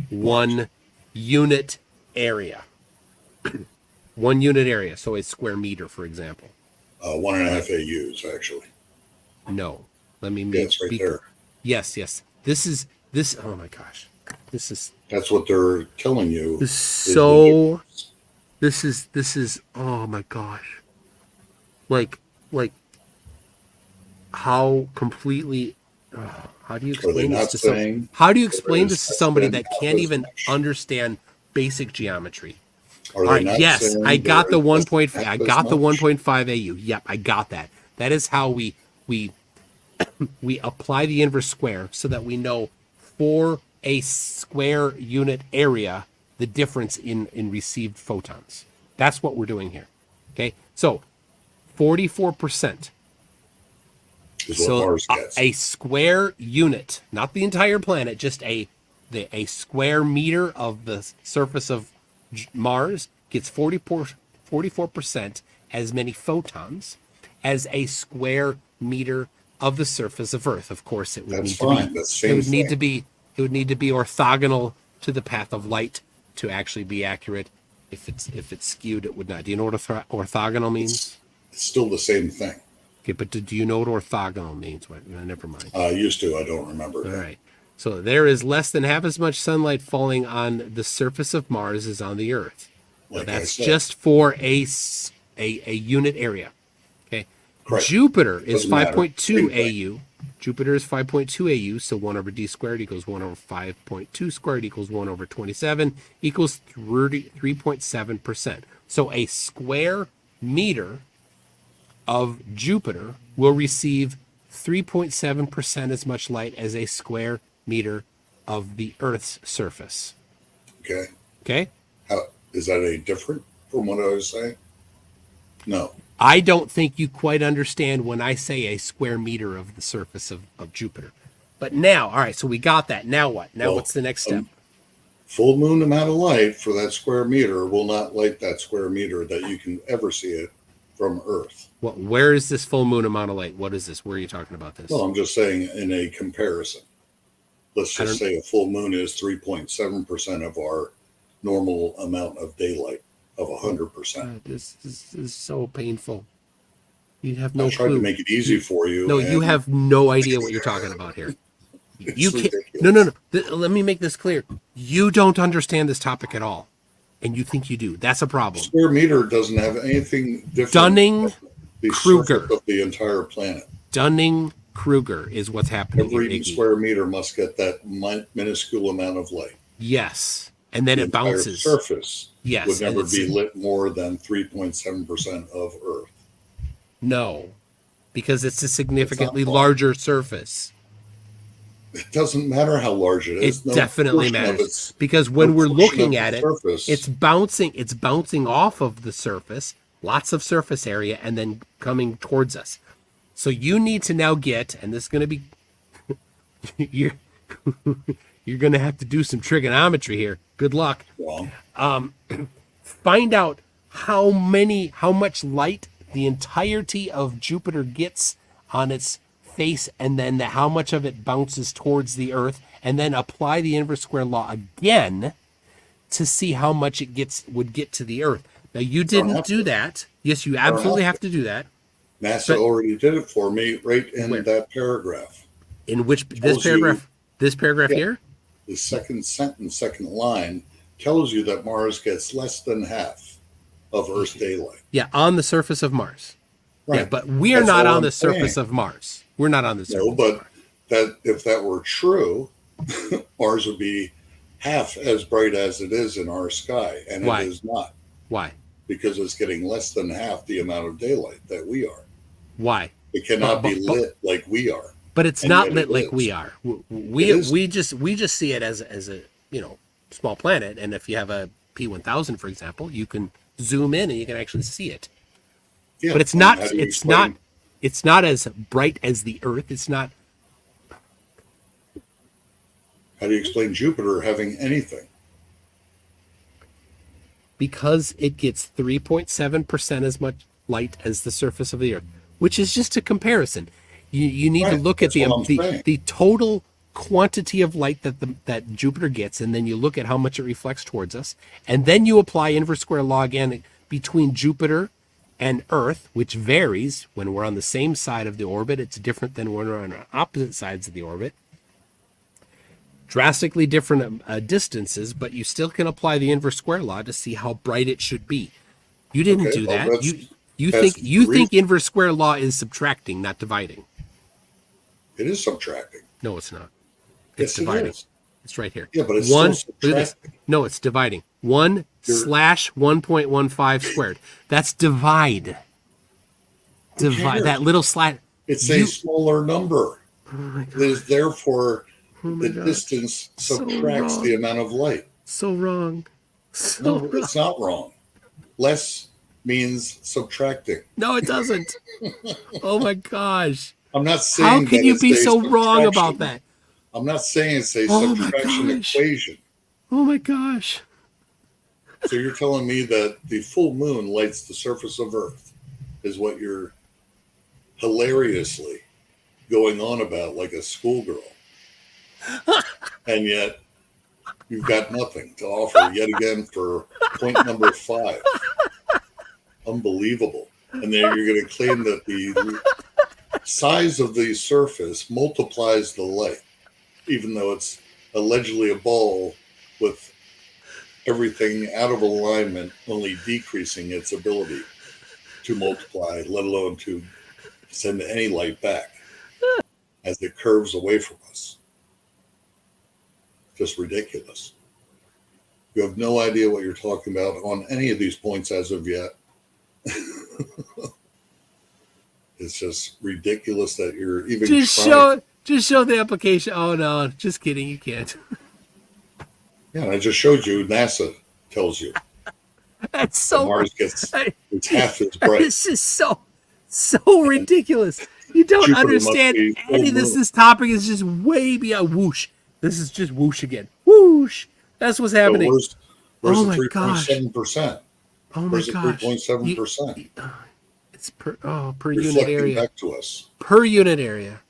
1 unit area. 1 unit area, so a square meter, for example. 1.5 AUs, actually. No, let me make it's right there. Yes. This. Oh my gosh, this is. That's what they're telling you. So, this is. Oh my gosh, like how completely. How do you explain this to somebody? How do you explain this to somebody that can't even understand basic geometry? All right. Yes, I got the 1.5. I got the 1.5 AU. Yep, I got that. That is how we apply the inverse square so that we know for a square unit area the difference in received photons. That's what we're doing here. Okay, so 44%. So a square unit, not the entire planet, just a square meter of the surface of Mars gets 44% as many photons as a square meter of the surface of Earth. Of course, it would need to be orthogonal to the path of light to actually be accurate. If it's skewed, it would not. Do you know what orthogonal means? It's still the same thing. Okay, but do you know what orthogonal means? Never mind. I used to. I don't remember. All right. So there is less than half as much sunlight falling on the surface of Mars as on the Earth. Like that's just for a unit area. Okay. Correct. Jupiter is 5.2 AU. Jupiter is 5.2 AU, so 1 over d squared equals 1 over 5.2 squared equals 1 over 27 equals 3.7%. So a square meter of Jupiter will receive 3.7% as much light as a square meter of the Earth's surface. Okay. Okay? How is that any different from what I was saying? No. I don't think you quite understand when I say a square meter of the surface of Jupiter. But now, all right, so we got that. Now what? Now what's the next step? Full moon amount of light for that square meter will not light that square meter that you can ever see it from Earth. Well, where is this full moon amount of light? What is this? Where are you talking about this? Well, I'm just saying in a comparison. Let's just say a full moon is 3.7% of our normal amount of daylight of 100%. This is so painful. You have no I tried clue. to make it easy for you. No, you have no idea what you're talking about here. You can't. Ridiculous. No. Let me make this clear. You don't understand this topic at all, and you think you do. That's a problem. Square meter doesn't have anything different. Dunning-Kruger of the entire planet. Dunning-Kruger is what's happening. Every square meter must get that minuscule amount of light. Yes, and then the it bounces. Surface yes, would never be lit more than 3.7% of Earth. No, because it's a significantly larger surface. It doesn't matter how large it is. It definitely matters because when we're looking at it, it's bouncing off of the surface, lots of surface area, and then coming towards us. So you need to now get, and this is going to be, you're going to have to do some trigonometry here. Good luck. Wrong. Find out how much light the entirety of Jupiter gets on its face, and then how much of it bounces towards the Earth, and then apply the inverse square law again to see how much it would get to the Earth. Now you didn't do that. Yes, you absolutely have to do that. NASA already did it for me right in that paragraph. In which this paragraph? This paragraph here? The second sentence, second line tells you that Mars gets less than half of Earth's daylight. Yeah, on the surface of Mars. Right. Yeah, but we're not on the surface of Mars. We're not on the surface. No, but that if that were true, Mars would be half as bright as it is in our sky, and it is not. Why? Because it's getting less than half the amount of daylight that we are. Why? It cannot be lit like we are. But it's not lit like we are. We just see it as a small planet, and if you have a P1000, for example, you can zoom in and you can actually see it. Yeah, but it's not as bright as the Earth. It's not. How do you explain Jupiter having anything? Because it gets 3.7% as much light as the surface of the Earth, which is just a comparison. You need to look at the total quantity of light that Jupiter gets, and then you look at how much it reflects towards us, and then you apply inverse square law again between Jupiter and Earth, which varies. When we're on the same side of the orbit, it's different than when we're on opposite sides of the orbit. Drastically different distances, but you still can apply the inverse square law to see how bright it should be. You didn't do that. You think inverse square law is subtracting, not dividing. It is subtracting. No, it's not. It's dividing. It's right here. Yeah, but it's still subtracting. No, it's dividing. 1/1.15 squared. That's divide. Divide that little slash. It's a smaller number. It is therefore the distance subtracts the amount of light. So wrong. No, it's not wrong. Less means subtracting. No, it doesn't. Oh my gosh. I'm not saying. How can you be so wrong about that? I'm not saying it's a subtraction equation. Oh my gosh. So you're telling me that the full moon lights the surface of Earth is what you're hilariously going on about like a schoolgirl. And yet you've got nothing to offer yet again for point number 5. Unbelievable. And then you're going to claim that the size of the surface multiplies the light, even though it's allegedly a ball with everything out of alignment, only decreasing its ability to multiply, let alone to send any light back. as it curves away from us. Just ridiculous. You have no idea what you're talking about on any of these points as of yet. It's just ridiculous that you're even Just trying. show the application. Oh no, just kidding. You can't. Yeah, and I just showed you. NASA tells you That's that so. Mars it's half as bright. This is so ridiculous. You don't Jupiter understand must be any of this. full This topic is just way beyond whoosh. This is just whoosh again. Whoosh. That's what's So happening. where's Oh the my 3.7%? Oh my Where's the gosh. 3.7%? It's per unit Reflecting area. back to us. Per unit area.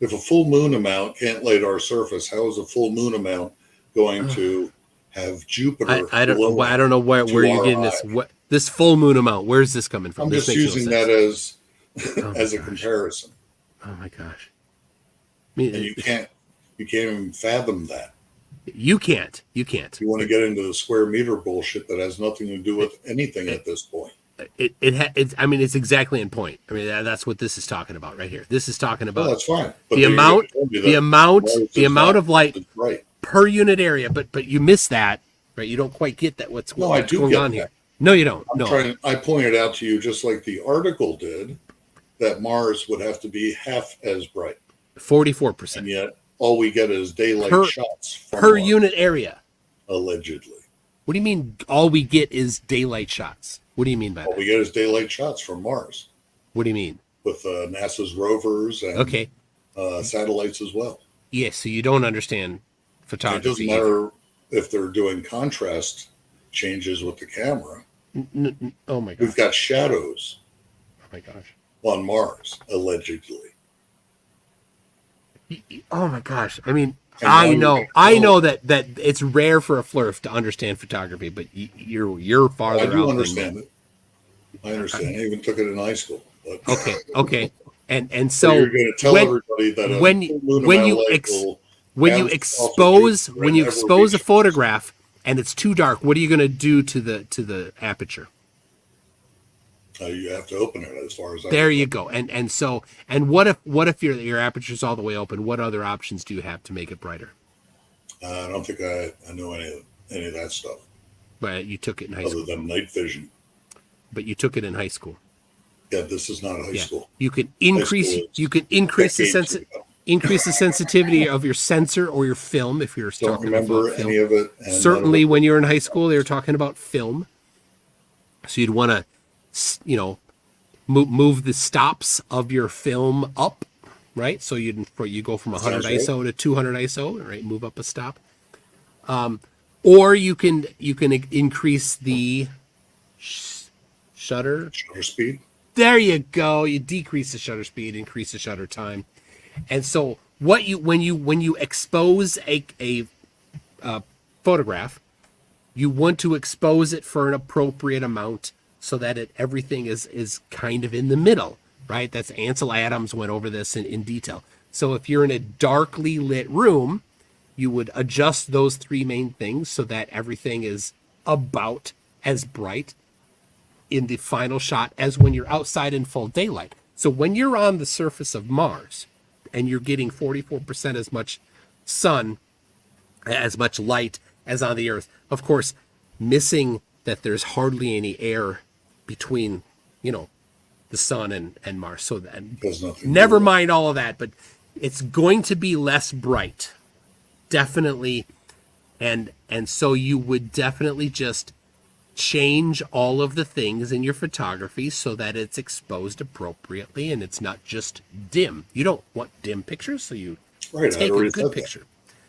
If a full moon amount can't light our surface, how is a full moon amount going to have Jupiter? I don't know where you're getting this. What this full moon amount? Where's this coming from? I'm This just makes no using sense. that as a comparison. Oh my gosh. I mean, And you can't even fathom that. You can't. You want to get into the square meter bullshit that has nothing to do with anything at this point. I mean, it's exactly in point. I mean, that's what this is talking about right here. This is talking about that's fine. But the amount of light per unit area. But you miss that, right? You don't quite get that. What's going on here? No, you don't. I pointed out to you, just like the article did, that Mars would have to be half as bright. 44%. And yet, all we get is daylight shots from per Mars, unit area. allegedly. What do you mean? All we get is daylight shots. What do you mean by that? All we get is daylight shots from Mars. What do you mean? With NASA's rovers and satellites as well. Yeah, so you don't understand photography. It doesn't matter if they're doing contrast changes with the camera. Oh my gosh. We've got shadows. Oh my gosh. On Mars, allegedly. Oh my gosh. I mean, I know that it's rare for a flirt to understand photography, but you're farther out. I do understand it. I understand. I even took it in high school. But. Okay. And so you're going to tell everybody that when you expose a photograph and it's too dark, what are you going to do to the aperture? You have to open it as far as I there you go. And what if your aperture's all the way open? What other options do you have to make it brighter? I don't think I know any of that stuff. But you took it in high school. Other than night vision. But you took it in high school. Yeah, this is not high school. You could increase the sensitivity of your sensor or your film if you're don't talking remember about film. any of it. Certainly when you're in high school, they were talking about film. So you'd want to move the stops of your film up, right? So you go from 100 ISO to 200 ISO, right? Move up a stop. Or you can increase the shutter speed. There you go. You decrease the shutter speed, increase the shutter time. And so when you expose a photograph, you want to expose it for an appropriate amount so that everything is kind of in the middle, right? That's Ansel Adams went over this in detail. So if you're in a darkly lit room, you would adjust those three main things so that everything is about as bright in the final shot as when you're outside in full daylight. So when you're on the surface of Mars and you're getting 44% as much sun, as much light as on the Earth, of course, missing that there's hardly any air between, the sun and Mars. So that never mind all of that, but it's going to be less bright, definitely. And so you would definitely just change all of the things in your photography so that it's exposed appropriately and it's not just dim. You don't want dim pictures, so you take a good picture.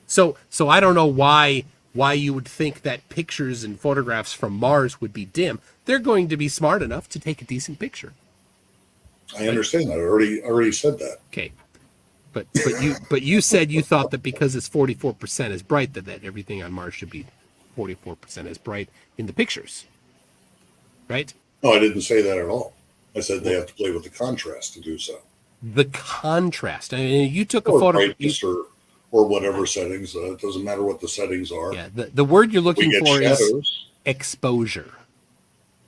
So I don't know why you would think that pictures and photographs from Mars would be dim. They're going to be smart enough to take a decent picture. I understand that. I already said that. Okay. But you said you thought that because it's 44% as bright that everything on Mars should be 44% as bright in the pictures, right? No, I didn't say that at all. I said they have to play with the contrast to do so. The contrast. I mean, you took a photo, or whatever settings. It doesn't matter what the settings are. Yeah, the word you're looking for shadows. Is exposure.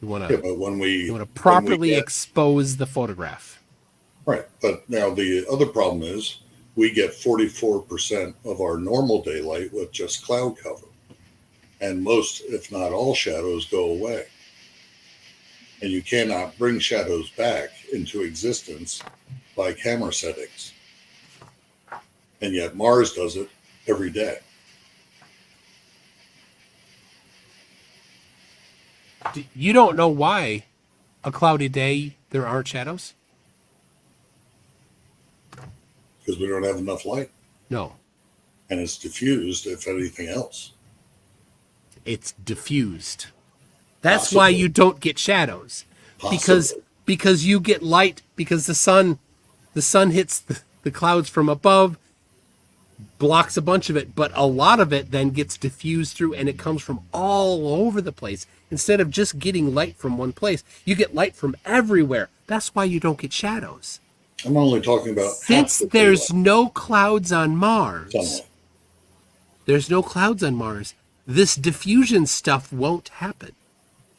You want to properly expose the photograph. Right, but now the other problem is we get 44% of our normal daylight with just cloud cover. And most, if not all, shadows go away. And you cannot bring shadows back into existence by camera settings. And yet Mars does it every day. You don't know why a cloudy day there aren't shadows? Because we don't have enough light. No. And it's diffused, if anything else. It's diffused. That's Possibly. why you don't get shadows. Possibly. Because you get light, because the sun hits the clouds from above, blocks a bunch of it, but a lot of it then gets diffused through, and it comes from all over the place. Instead of just getting light from one place, you get light from everywhere. That's why you don't get shadows. I'm only talking about Since there's no clouds on Mars, sunlight. there's no clouds on Mars, this diffusion stuff won't happen.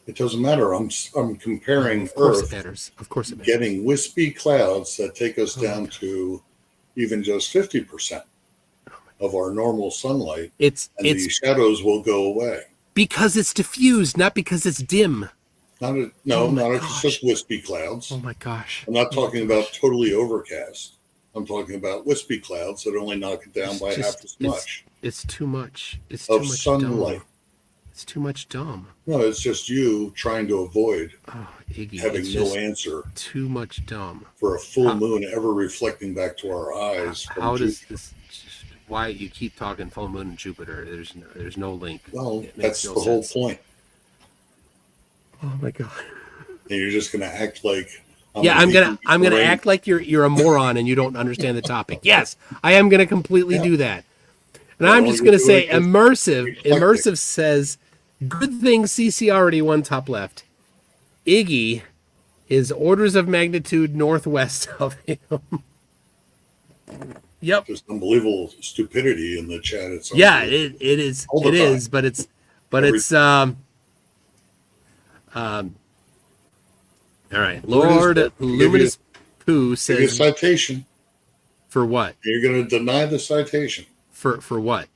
It doesn't matter. I'm comparing Of course Earth it matters. Of course it matters. getting wispy clouds that take us down to even just 50% of our normal sunlight, It's and the shadows will go away. because it's diffused, not because it's dim. Not if it's just wispy clouds. Oh my gosh. I'm not talking about totally overcast. I'm talking about wispy clouds that only knock it down by half as much It's too much. It's too of much sunlight. dumb. It's too much dumb. No, it's just you trying to avoid Oh, Iggy, having it's no just answer too much dumb. for a full moon ever reflecting back to our eyes. From How does Jupiter. this? Why you keep talking full moon and Jupiter? There's no link. Well, It makes that's no the whole sense. point. Oh my god. And you're just going to act like I'm gonna act like you're a moron and you don't understand the topic. Yes, I am gonna completely do that. And Well, I'm just you're gonna say doing it immersive. reflecting. Immersive says, good thing CC already won top left. Iggy is orders of magnitude northwest of him. Yep. Just unbelievable stupidity in the chat. It's Yeah, it is. All the It time. is, but it's all right. Lord Luminous Pooh Give you a says citation. for what? You're going to deny the citation For what?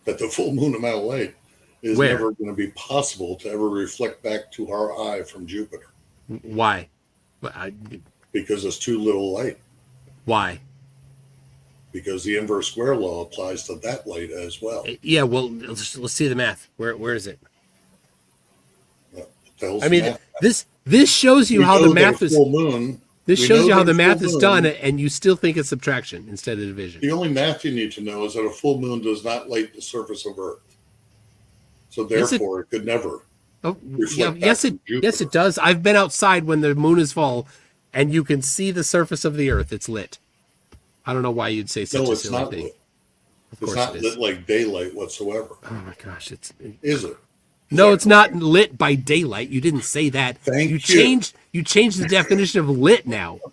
that the full moon amount of light is Where? never going to be possible to ever reflect back to our eye from Jupiter Why? because it's too little light. Why? Because the inverse square law applies to that light as well. Yeah, well, let's see the math. Where is it? Tells I mean, the math. this shows you We how know the math there's is. full moon. This We shows know you how the there's math full is moon. done, and you still think it's subtraction instead of division. The only math you need to know is that a full moon does not light the surface of Earth. So therefore, it could never. Oh, reflect yes, back from yes, it Jupiter. does. I've been outside when the moon is full, and you can see the surface of the Earth. It's lit. I don't know why you'd say such No, a it's silly not thing. lit. Of It's course not it lit is. like daylight whatsoever. Oh my gosh, Is it? no, it's not lit by daylight. You didn't say that. Thank you. You changed the definition of lit now. All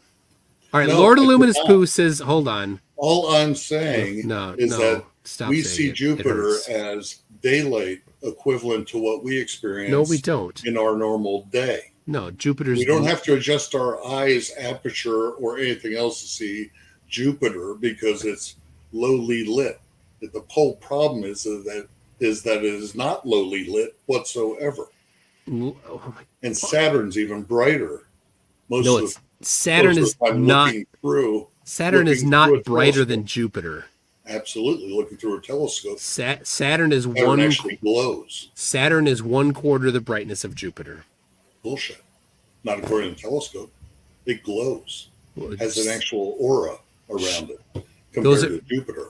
right, No, Lord it's Illuminous not. Pooh says, hold on. All I'm saying No, is no, that stop we saying see it. It Jupiter hurts. as daylight equivalent to what we experience No, we don't. in our normal day. No, Jupiter's. We don't have to adjust our eyes aperture or anything else to see Jupiter because it's lowly lit. The whole problem is that it is not lowly lit whatsoever. Oh my, And Saturn's even brighter. Most no, of it's the Saturn most is of the time not. looking through. Saturn is looking not through a brighter telescope. than Jupiter. Absolutely, looking through a telescope. Saturn is Saturn one. actually glows. Saturn is 1/4 the brightness of Jupiter. Bullshit. Not according to the telescope. It glows. Well, Has an actual aura around it compared Those are- to Jupiter.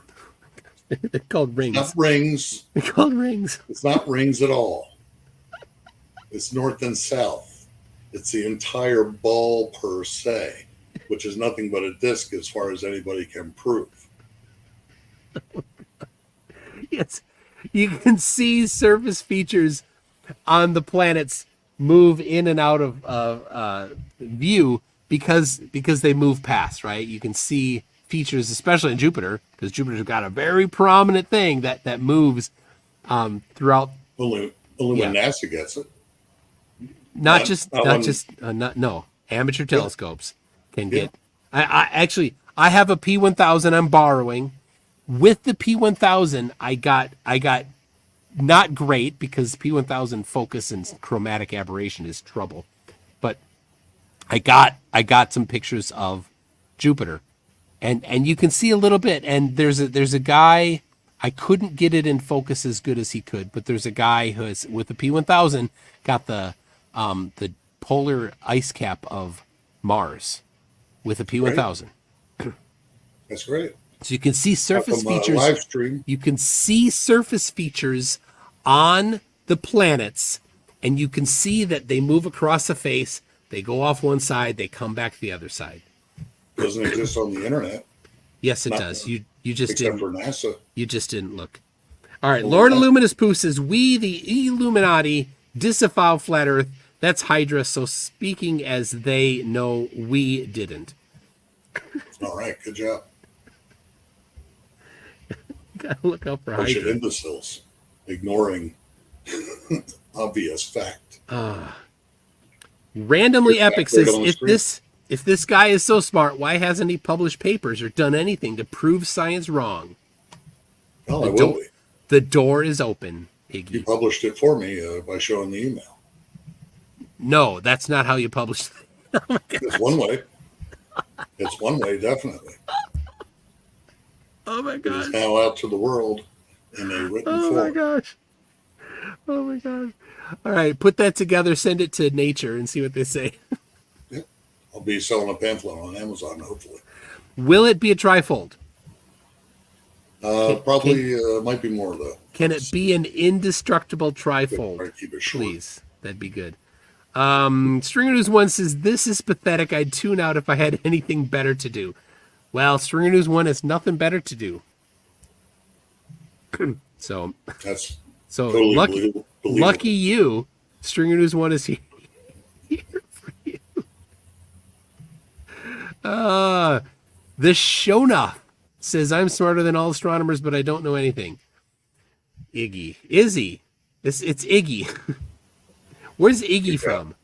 They're called rings. Not rings. They're called rings. It's not rings at all. It's north and south. It's the entire ball per se, which is nothing but a disc as far as anybody can prove. Yes, you can see surface features on the planets move in and out of view because they move past, right? You can see features, especially in Jupiter, because Jupiter's got a very prominent thing that moves throughout. Only when NASA gets it. Not when- amateur telescopes can Yeah. get. I actually I have a P1000 I'm borrowing. With the P1000, I got not great because P1000 focus and chromatic aberration is trouble. But I got some pictures of Jupiter. And you can see a little bit. And there's a guy, I couldn't get it in focus as good as he could, but there's a guy who is with the P1000 got the polar ice cap of Mars with a P1000. That's great. So you can see surface features. Live stream. You can see surface features on the planets, and you can see that they move across the face. They go off one side, they come back to the other side. Doesn't exist on the internet. Yes, it does. You just except didn't. for NASA. You just didn't look. All right, Lord Illuminous Pooh says, "We, the Illuminati, disavow flat Earth. That's Hydra. So speaking as they know, we didn't." All right, good job. Gotta look out for Bunch of Hydra. imbeciles ignoring obvious fact. Randomly Your Epic fact rate says, on the screen. if this guy is so smart, why hasn't he published papers or done anything to prove science wrong? Well, I will be. The door is open, You Iggy. published it for me by showing the email. No, that's not how you publish it. It's one way. It's one way, definitely. Oh my It is gosh. now out to the world in a written Oh my form. gosh. Oh my gosh. All right, put that together, send it to Nature and see what they say. I'll be selling a pamphlet on Amazon, hopefully. Will it be a trifold? Probably might be more, though. Can it be an indestructible Try trifold? to keep it short. Please. That'd be good. Stringer News 1 says, "This is pathetic. I'd tune out if I had anything better to do." Well, Stringer News 1 has nothing better to do. so That's so totally lucky believable. you, Stringer News 1 is here for you. The Shona says, "I'm smarter than all astronomers, but I don't know anything." Iggy. Izzy. It's Iggy. Where's Iggy from?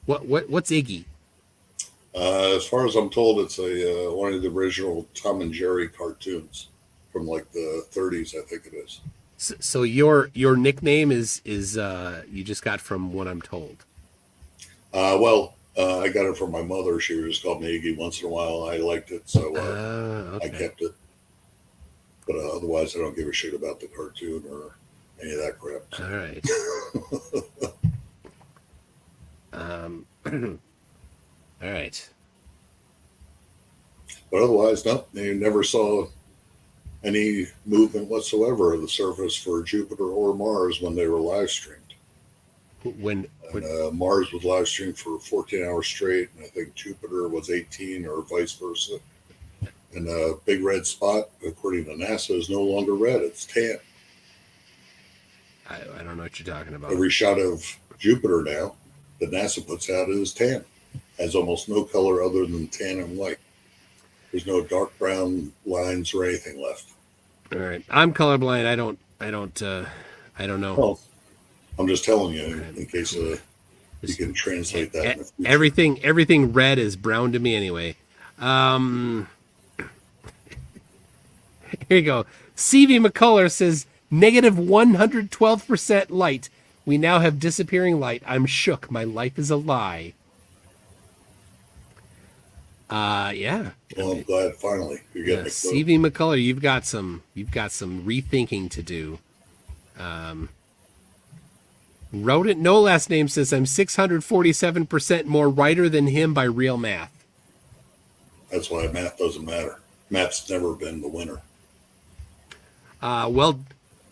What's Iggy? As far as I'm told, it's one of the original Tom and Jerry cartoons from like the 30s, I think it is. So your nickname is you just got from what I'm told. I got it from my mother. She just called me Iggy once in a while. I liked it, so Okay. I kept it. But otherwise, I don't give a shit about the cartoon or any of that crap. All right. All right. But otherwise, no, they never saw any movement whatsoever of the surface for Jupiter or Mars when they were live streamed. When Mars was live streamed for 14 hours straight, and I think Jupiter was 18 or vice versa. And a big red spot, according to NASA, is no longer red, it's tan. I don't know what you're talking about. Every shot of Jupiter now that NASA puts out is tan. Has almost no color other than tan and white. There's no dark brown lines or anything left. All right. I'm colorblind. I don't know. Well, I'm just telling you in case you can translate that. In the future. Everything red is brown to me anyway. Here you go. CV McCuller says negative 112% light. We now have disappearing light. I'm shook. My life is a lie. Yeah. Well, I'm glad finally you're getting it. CV McCuller, you've got some rethinking to do. Wrote it. No last name says I'm 647% more righter than him by real math. That's why math doesn't matter. Math's never been the winner. Well,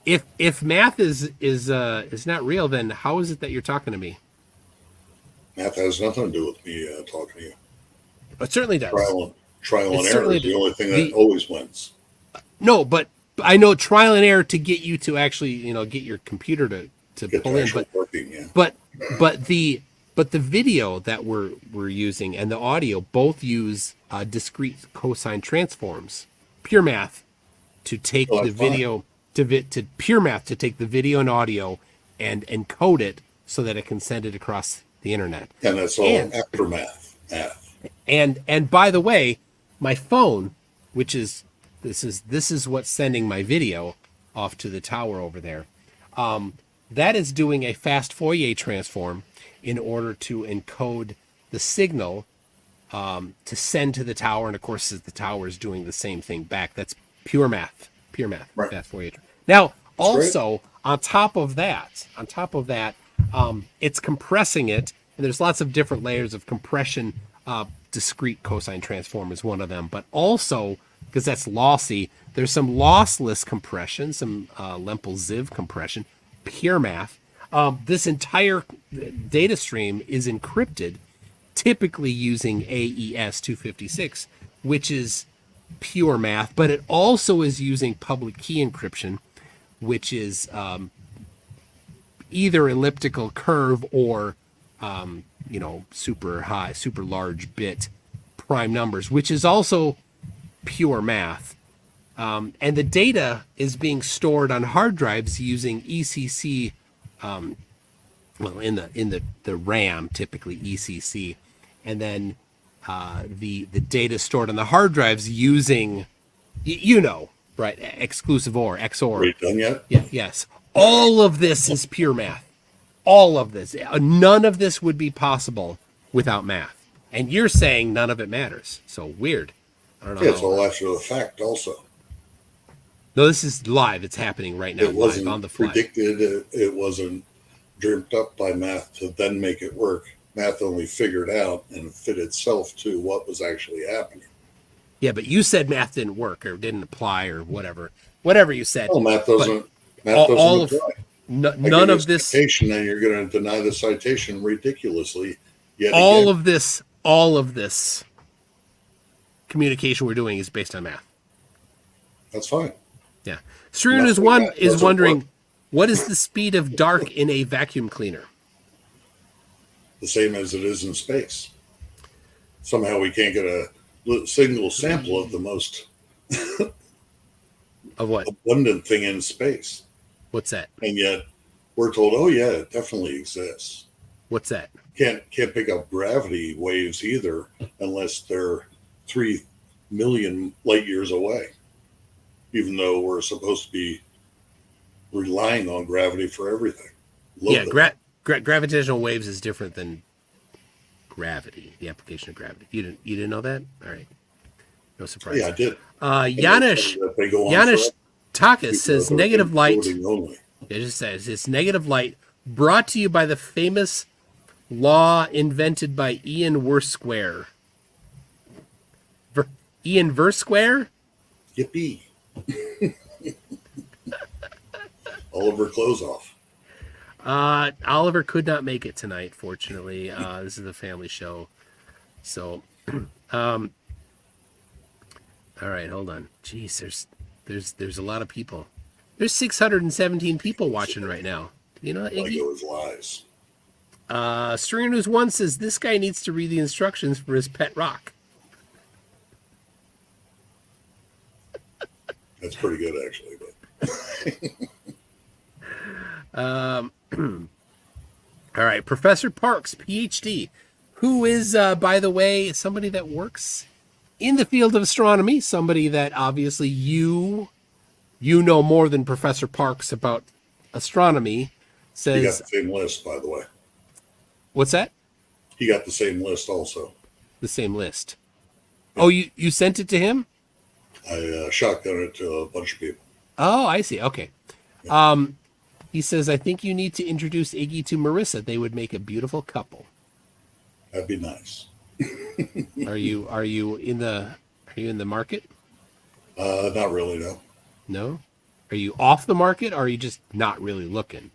if math is not real, then how is it that you're talking to me? Math has nothing to do with me talking to you. It certainly does. Trial and error certainly is the does. only thing that always wins. No, but I know trial and error to get you to actually, get your computer to Get pull to in. actually But working, yeah. but the video that we're using and the audio both use discrete cosine transforms, pure math, to take Oh, the that's fine. video to pure math to take the video and audio and encode it so that it can send it across the internet. And that's all And- aftermath. Math. And by the way, my phone which is this is what's sending my video off to the tower over there. That is doing a fast Fourier transform in order to encode the signal to send to the tower, and of course the tower is doing the same thing back. That's pure math, Right. fast Fourier. Now, That's also great. on top of that, it's compressing it, and there's lots of different layers of compression. Discrete cosine transform is one of them, but also, because that's lossy, there's some lossless compression, some Lempel-Ziv compression, pure math. This entire data stream is encrypted, typically using AES 256, which is pure math, but it also is using public key encryption, which is either elliptical curve or super high, super large bit prime numbers, which is also pure math. And the data is being stored on hard drives using ECC. In the RAM, typically ECC, and then the data stored on the hard drives using, right, exclusive OR, XOR. Are you done yet? Yeah, yes. All of this is pure math. All of this. None of this would be possible without math. And you're saying none of it matters. So weird. I don't know. Yeah, it's all after the fact also. No, this is live. It's happening right now, It wasn't live on the fly. predicted. It wasn't dreamt up by math to then make it work. Math only figured out and fit itself to what was actually happening. Yeah, but you said math didn't work or didn't apply or whatever. Whatever you said. Oh, math doesn't. all apply. None I give you of a this. citation, and you're going to deny the citation ridiculously. Yet All again. of this communication we're doing is based on math. That's fine. Yeah. Strewn is wondering, what is the speed of dark in a vacuum cleaner? The same as it is in space. Somehow we can't get a single sample of the most Of what? abundant thing in space. What's that? And yet we're told, oh yeah, it definitely exists. What's that? Can't pick up gravity waves either unless they're 3 million light years away. Even though we're supposed to be relying on gravity for everything. Yeah, gravitational waves is different than gravity, the application of gravity. You didn't know that? All right. No surprise. Yeah, I did. Janusz Takas says negative light. Only. It just says it's negative light brought to you by the famous law invented by Ian Versquare. Ian Versquare? Yippee. Oliver clothes off. Oliver could not make it tonight, fortunately. This is a family show. So, all right, hold on. Jeez, there's a lot of people. There's 617 people watching right now. You know, Like Iggy? it was lies. Stringer News 1 says this guy needs to read the instructions for his pet rock. That's pretty good, actually. But All right, Professor Parks, PhD, who is, by the way, somebody that works in the field of astronomy, somebody that obviously you know more than Professor Parks about astronomy, says... he got the same list, by the way. What's that? He got the same list also. The same list. Oh, you sent it to him? I shotgunned it to a bunch of people. Oh, I see. Okay. He says, I think you need to introduce Iggy to Marissa. They would make a beautiful couple. That'd be nice. Are you in the market? Not really, no. No? Are you off the market, or are you just not really looking?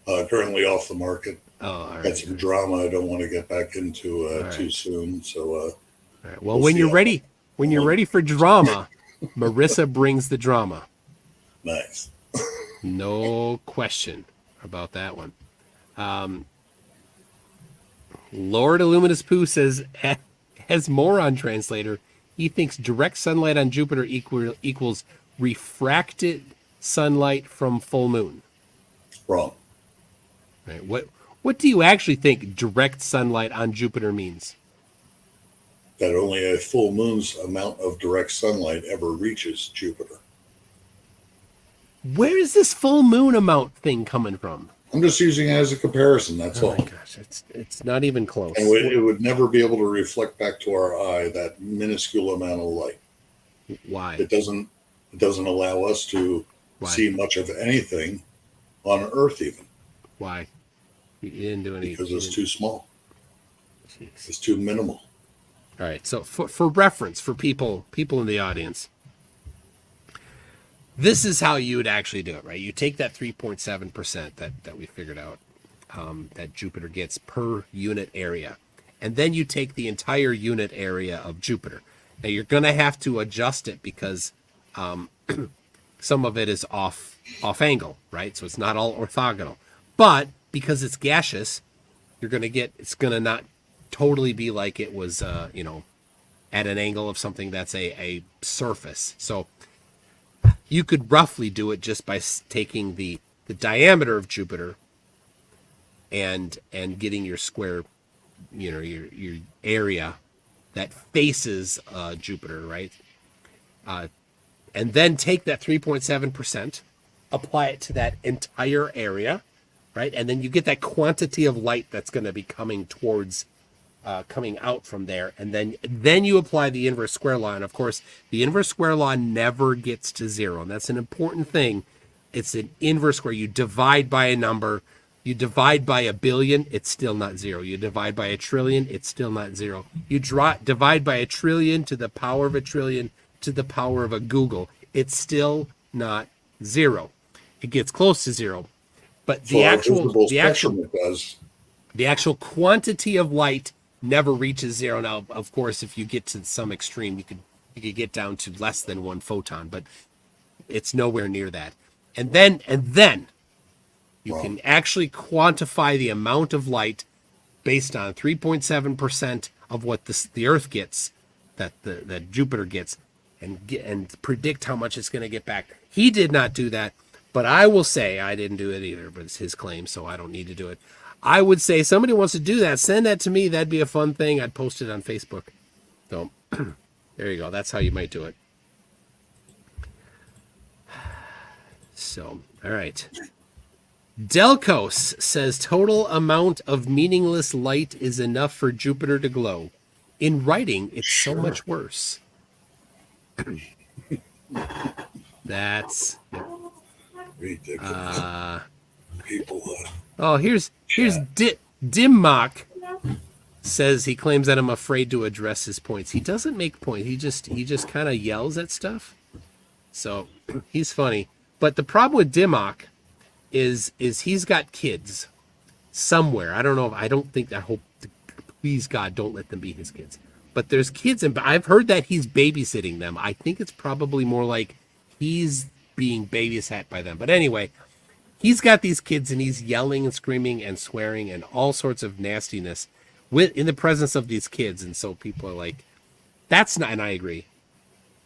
Currently off the market. Oh, all right. Got some drama I don't want to get back into too soon. So, All right. Well, when you're ready for drama, Marissa brings the drama. nice. No question about that one. Lord Illuminous Pooh says, as moron translator, he thinks direct sunlight on Jupiter equals refracted sunlight from full moon. Wrong. Right. What do you actually think direct sunlight on Jupiter means? that only a full moon's amount of direct sunlight ever reaches Jupiter. Where is this full moon amount thing coming from? I'm just using it as a comparison, that's Oh all. my gosh, it's not even close. And it would never be able to reflect back to our eye that minuscule amount of light. Why? It doesn't allow us to see much of anything on Earth even. Why? You didn't do any. Because it's too small. Jeez. It's too minimal. All right. So for reference, for people in the audience, this is how you would actually do it, right? You take that 3.7% that we figured out that Jupiter gets per unit area, and then you take the entire unit area of Jupiter. Now you're going to have to adjust it because some of it is off angle, right? So it's not all orthogonal. But because it's gaseous, it's going to not totally be like it was, at an angle of something that's a surface. So you could roughly do it just by taking the diameter of Jupiter and getting your square, your area that faces Jupiter, right? And then take that 3.7%, apply it to that entire area, right? And then you get that quantity of light that's going to be coming out from there. And then you apply the inverse square law. And of course, the inverse square law never gets to zero. And that's an important thing. It's an inverse square. You divide by a number. You divide by 1 billion, it's still not zero. You divide by 1 trillion, it's still not zero. You divide by 1 trillion to the power of 1 trillion to the power of a Google, it's still not zero. It gets close to zero. But the actual quantity of light never reaches zero. Now, of course, if you get to some extreme, you could get down to less than 1 photon, but it's nowhere near that. And then you can actually quantify the amount of light based on 3.7% of what the Earth gets, that Jupiter gets, and predict how much it's going to get back. He did not do that, but I will say I didn't do it either. But it's his claim, so I don't need to do it. I would say somebody wants to do that, send that to me. That'd be a fun thing. I'd post it on Facebook. So there you go. That's how you might do it. So, all right. Delcos says total amount of meaningless light is enough for Jupiter to glow. In writing, it's so much worse. That's ridiculous. People. Here's Dimmok says he claims that I'm afraid to address his points. He doesn't make points. He just kind of yells at stuff. So he's funny. But the problem with Dimmok is he's got kids somewhere. I don't know. I hope, please God, don't let them be his kids. But there's kids, and I've heard that he's babysitting them. I think it's probably more like he's being babysat by them. But anyway, he's got these kids, and he's yelling and screaming and swearing and all sorts of nastiness in the presence of these kids. And so people are like, that's not, and I agree.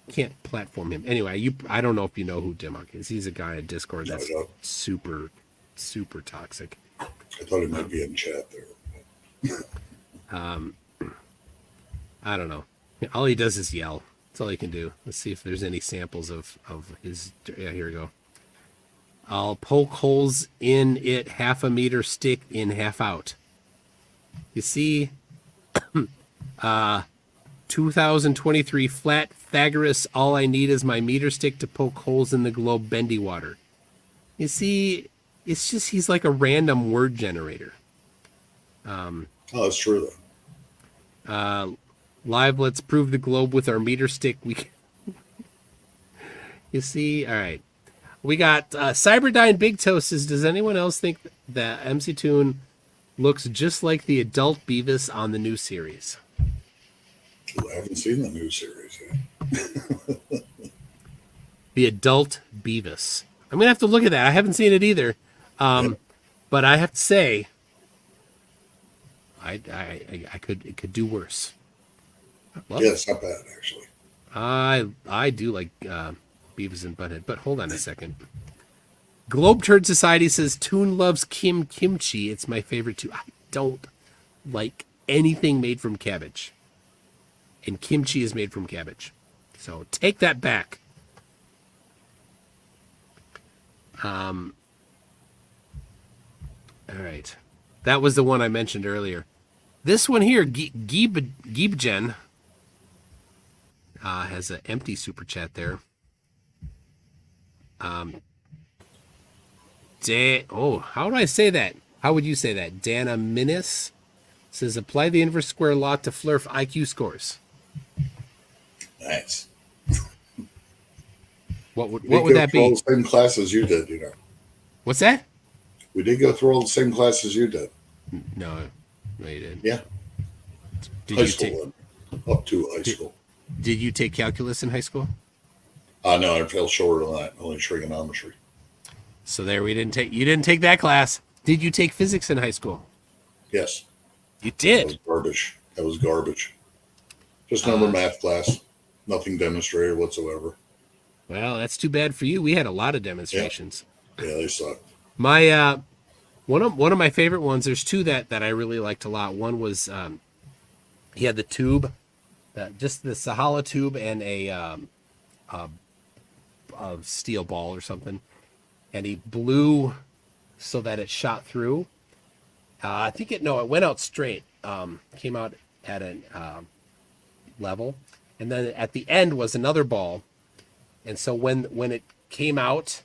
Can't platform him. Anyway, I don't know if you know who Dimmok is. He's a guy at Discord that's super, super toxic. I thought he might be in chat there. I don't know. All he does is yell. That's all he can do. Let's see if there's any samples of his. Yeah, here we go. I'll poke holes in it, 1/2 meter stick in, half out. You see, 2023 flat Pythagoras. All I need is my meter stick to poke holes in the globe. Bendy water. You see, it's just he's like a random word generator. It's true though. Live, let's prove the globe with our meter stick. You see, all right. We got Cyberdyne Big Toe says, does anyone else think that MC Toon looks just like the adult Beavis on the new series? I haven't seen the new series yet. The adult Beavis. I'm gonna have to look at that. I haven't seen it either. But I have to say, it could do worse. It's not bad actually. I do like Beavis and Butthead, but hold on a second. Globe Turd Society says Toon loves kimchi. It's my favorite too. I don't like anything made from cabbage. and kimchi is made from cabbage. So take that back. All right. That was the one I mentioned earlier. This one here, Giebgen, has an empty super chat there. How do I say that? How would you say that? Dana Minis says, apply the inverse square law to Flurf IQ scores. Nice. What would that be? All the same classes you did, you know. What's that? We did go through all the same classes you did. No, you didn't. Yeah. Did high you school, up to high school. Did you take calculus in high school? No, I fell short on that. Only trigonometry. So there, you didn't take that class. Did you take physics in high school? Yes. You That did. was garbage. That was garbage. Just another math class. Nothing demonstrated whatsoever. Well, that's too bad for you. We had a lot of demonstrations. Yeah, they sucked. My one of my favorite ones. There's two that I really liked a lot. One was he had the tube, just the Sahala tube and a steel ball or something, and he blew so that it shot through. I think it went out straight. Came out at a level, and then at the end was another ball, and so when it came out,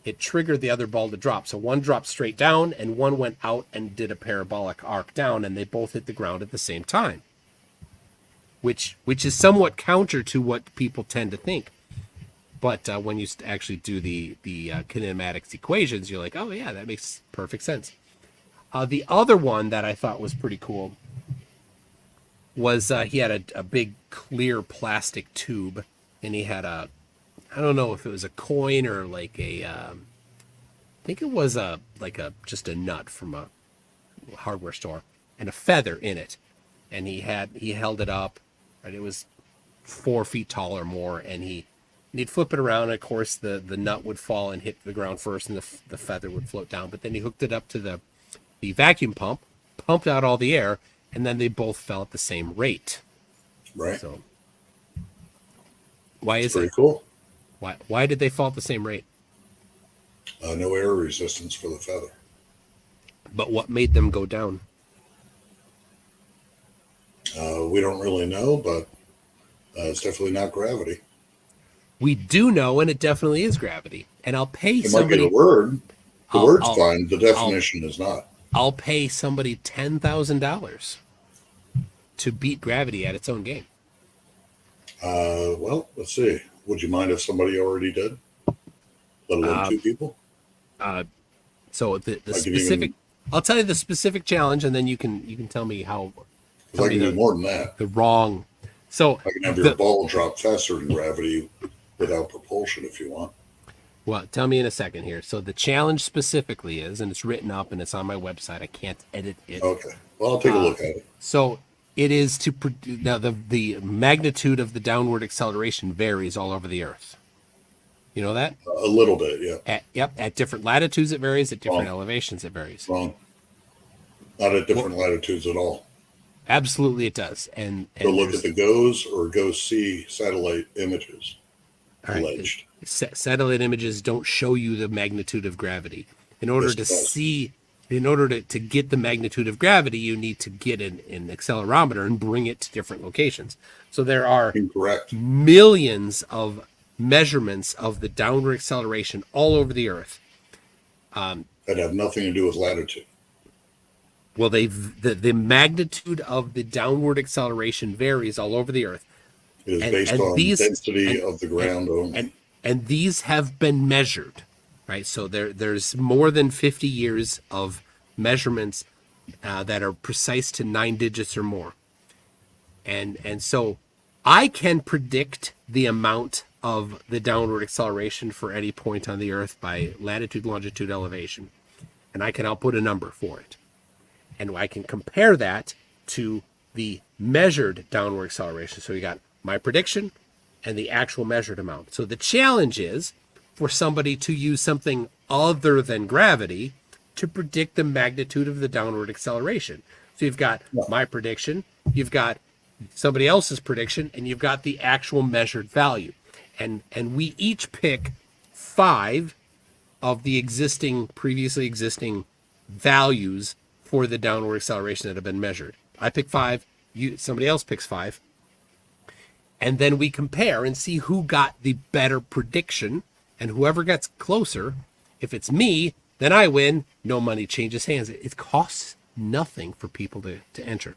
it triggered the other ball to drop. So one dropped straight down, and one went out and did a parabolic arc down, and they both hit the ground at the same time. Which is somewhat counter to what people tend to think. But when you actually do the kinematics equations, you're like, oh yeah, that makes perfect sense. The other one that I thought was pretty cool was he had a big clear plastic tube, and he had I don't know if it was a coin or like I think it was just a nut from a hardware store, and a feather in it, and he held it up, and it was 4 feet tall or more, and he'd flip it around, and of course the nut would fall and hit the ground first, and the feather would float down, but then he hooked it up to the vacuum pump, pumped out all the air, and then they both fell at the same rate. Right. So why is Pretty it? cool. Why did they fall at the same rate? No air resistance for the feather. But what made them go down? We don't really know, but it's definitely not gravity. We do know, and it definitely is gravity. And I'll pay It somebody. might be the word. The word's I'll- fine. The definition is not. I'll pay somebody $10,000 to beat gravity at its own game. Well, let's see. Would you mind if somebody already did? Let alone 2 people? So the I can specific, I'll tell you the specific challenge, and then you can tell me how. Because I can do more than that. The wrong. So I can have your ball drop faster than gravity without propulsion if you want. well, tell me in a second here. So the challenge specifically is, and it's written up and it's on my website. I can't edit it. Okay. Well, I'll take a look at it. So it is to now the magnitude of the downward acceleration varies all over the Earth. You know that? A little bit, yeah. At different latitudes it varies. At different elevations it varies. Wrong. Not at different latitudes at all. Absolutely, it does. And Go look at the GOES or GO-C satellite images. all right, Alleged. satellite images don't show you the magnitude of gravity. In order Yes, to it does. see, in order to get the magnitude of gravity, you need to get an accelerometer and bring it to different locations. So there are Incorrect. millions of measurements of the downward acceleration all over the Earth. That have nothing to do with latitude. Well, the magnitude of the downward acceleration varies all over the Earth. It is based on density of the ground only. And these have been measured, right? So there's more than 50 years of measurements that are precise to 9 digits or more. And so I can predict the amount of the downward acceleration for any point on the Earth by latitude, longitude, elevation. And I can output a number for it. And I can compare that to the measured downward acceleration. So you got my prediction and the actual measured amount. So the challenge is for somebody to use something other than gravity to predict the magnitude of the downward acceleration. So you've got my prediction, you've got somebody else's prediction, and you've got the actual measured value. And we each pick 5 of the previously existing values for the downward acceleration that have been measured. I pick 5, somebody else picks 5. And then we compare and see who got the better prediction, and whoever gets closer, if it's me, then I win. No money changes hands. It costs nothing for people to enter.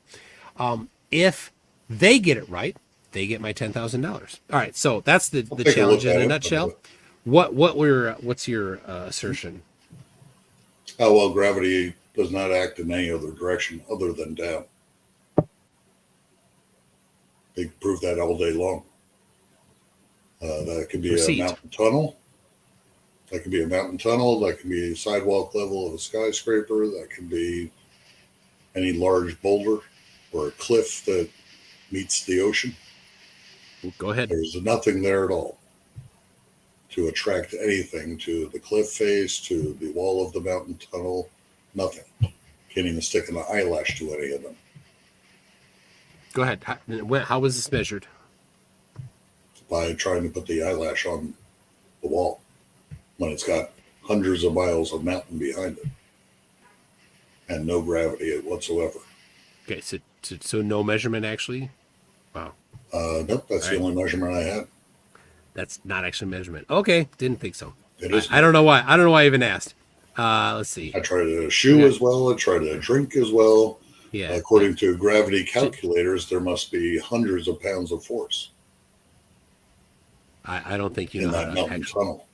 If they get it right, they get my $10,000. All right, so that's the challenge in a nutshell. What's your assertion? Oh, well, gravity does not act in any other direction other than down. They prove that all day long. That could be a mountain tunnel. That could be a mountain tunnel. That could be a sidewalk level of a skyscraper. That could be any large boulder or a cliff that meets the ocean. Go ahead. There's nothing there at all to attract anything to the cliff face, to the wall of the mountain tunnel. Nothing. Can't even stick an eyelash to any of them. Go ahead. How was this measured? By trying to put the eyelash on the wall when it's got hundreds of miles of mountain behind it and no gravity whatsoever. Okay, so no measurement actually? Wow. Nope, that's the only measurement I had. That's not actually measurement. Okay, didn't think so. It is. I don't know why. I don't know why I even asked. Let's see. I tried to shoe as well. I tried to drink as well. Yeah. According to gravity calculators, there must be hundreds of pounds of force. I don't think you in know that mountain tunnel.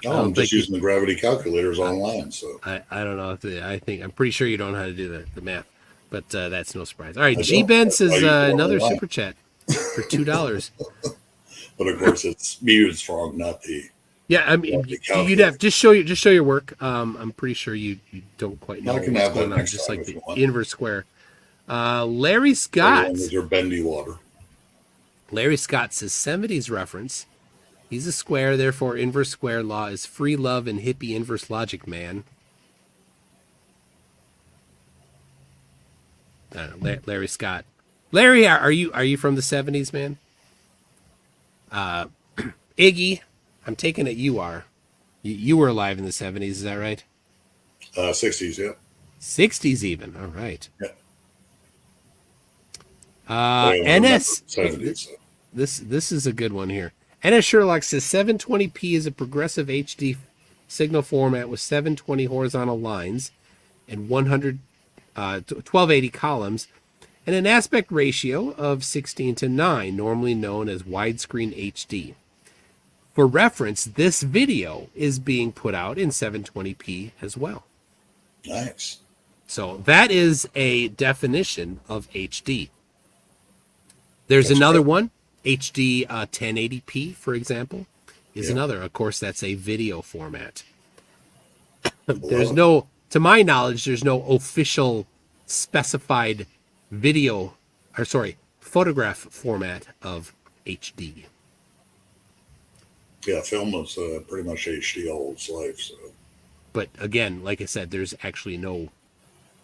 I'm just using the gravity calculators online. So I don't know if I'm pretty sure you don't know how to do the math, but that's no surprise. All right, G Ben says another super chat for $2. But of course, it's me who's wrong, not the. Yeah, I mean, you'd have just show your work. I'm pretty sure you don't quite know what's going on, just like the inverse square. Larry Scott with your bendy water. Larry Scott says 70s reference. He's a square, therefore inverse square law is free love and hippie inverse logic, man. I don't know, Larry Scott. Larry, are you from the 70s, man? Iggy, I'm taking it you are. You were alive in the 70s, is that right? 60s, yeah. 60s even, all right. Yeah. NS 70s, so. This is a good one here. NS Sherlock says 720p is a progressive HD signal format with 720 horizontal lines and 1280 columns and an aspect ratio of 16:9, normally known as widescreen HD. For reference, this video is being put out in 720p as well. Nice. So that is a definition of HD. There's another one, HD 1080p, for example, is another. Of course, that's a video format. There's no, to my knowledge, there's no official specified photograph format of HD. Yeah, film was pretty much HD all its life. So. But again, like I said, there's actually no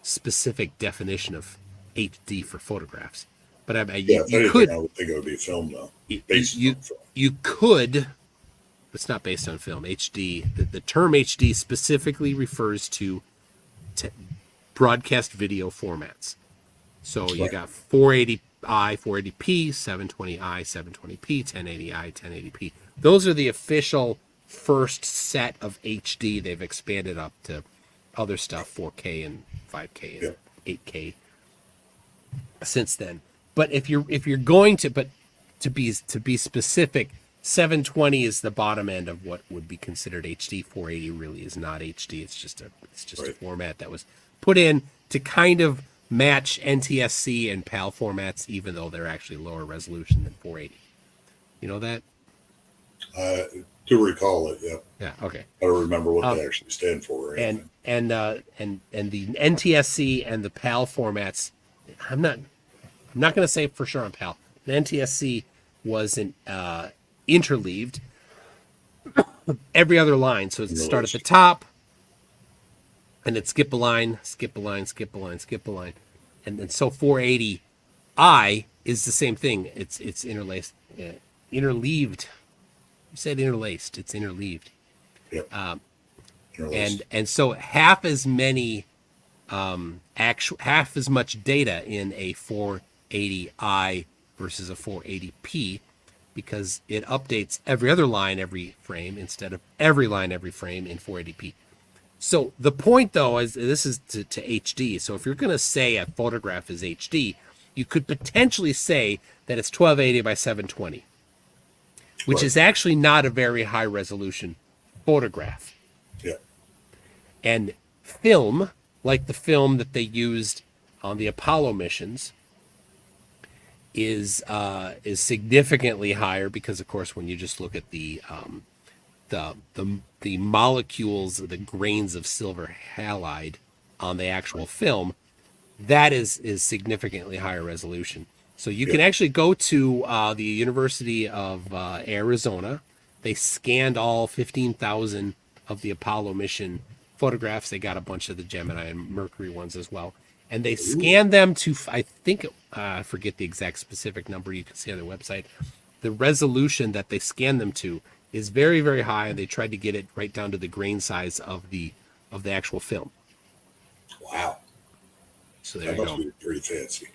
specific definition of HD for photographs. But you could. I would think it would be film, though. You could. It's not based on film. HD. The term HD specifically refers to broadcast video formats. So you got 480i, 480p, 720i, 720p, 1080i, 1080p. Those are the official first set of HD. They've expanded up to other stuff, 4K and 5K and 8K since then. But if you're going to be specific, 720 is the bottom end of what would be considered HD. 480 really is not HD. It's just a format that was put in to kind of match NTSC and PAL formats, even though they're actually lower resolution than 480. You know that? To recall it, yeah. Yeah. Okay. I don't remember what they actually stand for. And the NTSC and the PAL formats, I'm not going to say for sure on PAL. The NTSC wasn't interleaved every other line, so it'd start at the top, and it'd skip a line, skip a line, skip a line, skip a line, and so 480I is the same thing. It's interlaced, interleaved. You said interlaced. It's interleaved. Yep. And so half as many half as much data in a 480i versus a 480p, because it updates every other line every frame instead of every line every frame in 480p. So the point, though, is this is to HD. So if you're going to say a photograph is HD, you could potentially say that it's 1280 by 720, which is actually not a very high resolution photograph. Yeah. And film, like the film that they used on the Apollo missions, is significantly higher because, of course, when you just look at the molecules, the grains of silver halide on the actual film, that is significantly higher resolution. So you can actually go to the University of Arizona. They scanned all 15,000 of the Apollo mission photographs. They got a bunch of the Gemini and Mercury ones as well. And they scanned them to, I think, I forget the exact specific number. You can see on their website. The resolution that they scanned them to is very, very high, and they tried to get it right down to the grain size of the actual film. Wow. So there that you must go. be pretty fancy.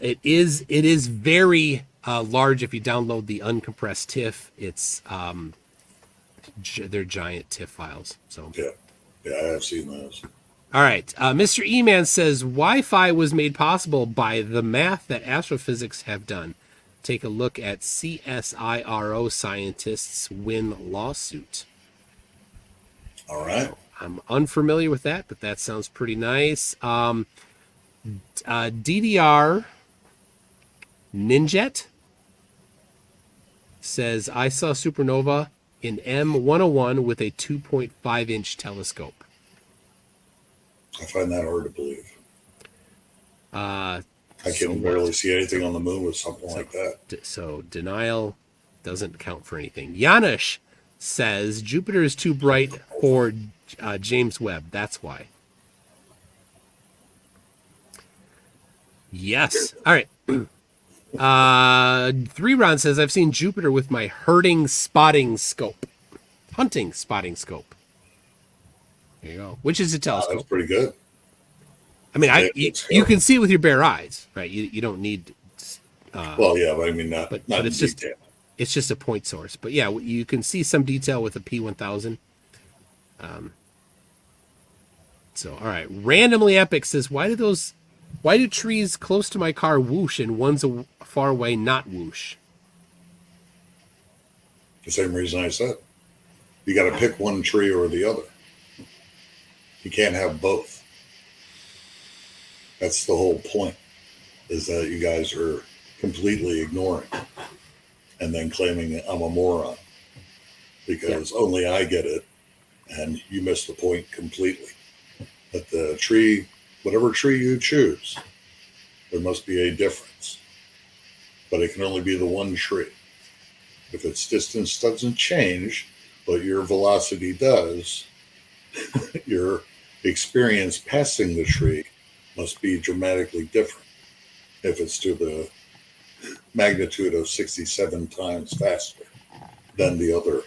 It is very large. If you download the uncompressed TIFF, it's they're giant TIFF files. So Yeah, I have seen those. all right, Mr. E-Man says Wi-Fi was made possible by the math that astrophysics have done. Take a look at CSIRO scientists win lawsuit. All right. I'm unfamiliar with that, but that sounds pretty nice. DDR Ninjet says, I saw supernova in M101 with a 2.5 inch telescope. I find that hard to believe. I can So barely see anything on the moon with something like that. So denial doesn't count for anything. Janusz says Jupiter is too bright for James Webb. That's why. Yes. All right. 3Ron says I've seen Jupiter with my hunting spotting scope. There you go. Which is a telescope. That's pretty good. I mean, you can see it with your bare eyes, right? You don't need. Well, yeah, but I mean, not it's just a point source. But yeah, you can see some detail with a P1000. So all right, randomly epic says why do trees close to my car whoosh and ones far away not whoosh? The same reason I said. You got to pick one tree or the other. You can't have both. That's the whole point, is that you guys are completely ignoring and then claiming I'm a moron because only I get it and you miss the point completely. That the tree, whatever tree you choose, there must be a difference. But it can only be the one tree. If its distance doesn't change, but your velocity does, your experience passing the tree must be dramatically different if it's to the magnitude of 67 times faster than the other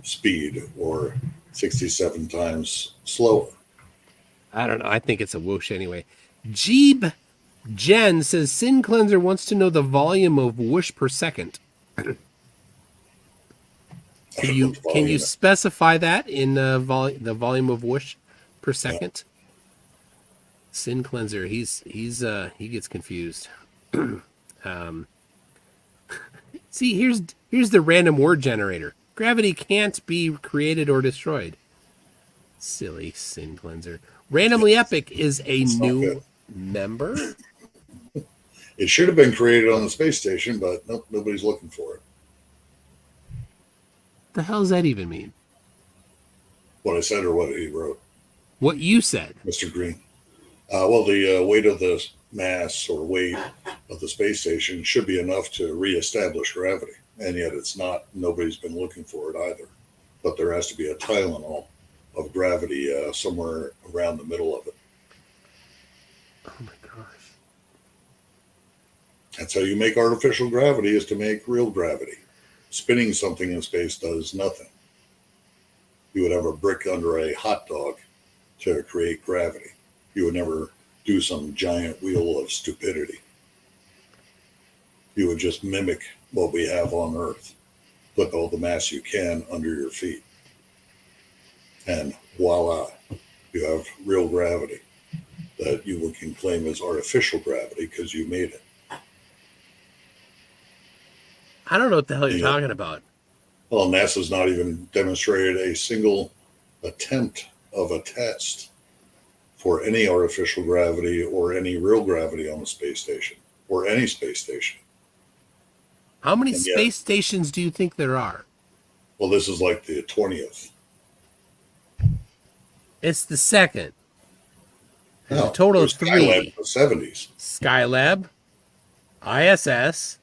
speed or 67 times slower. I don't know. I think it's a whoosh anyway. Jeeb Jen says Sin Cleanser wants to know the volume of whoosh per second. Can you specify that in the volume of whoosh per second? Sin Cleanser, he gets confused. See, here's the random word generator. Gravity can't be created or destroyed. Silly Sin Cleanser. Randomly Epic is a new member. It should have been created on the space station, but nope, nobody's looking for it. The hell does that even mean? What I said or what he wrote? What you said. Mr. Green. Well, the weight of the mass or weight of the space station should be enough to reestablish gravity. And yet it's not. Nobody's been looking for it either. But there has to be a Tylenol of gravity somewhere around the middle of it. That's how you make artificial gravity, is to make real gravity. Spinning something in space does nothing. You would have a brick under a hot dog to create gravity. You would never do some giant wheel of stupidity. You would just mimic what we have on Earth. Put all the mass you can under your feet. And voila, you have real gravity that you can claim as artificial gravity because you made it. I don't know what the hell you're talking about. Well, NASA's not even demonstrated a single attempt of a test for any artificial gravity or any real gravity on the space station or any space station. How many space stations do you think there are? Well, this is like the 20th. It's the second. No, a total of 3. Skylab in the 70s. Skylab, ISS,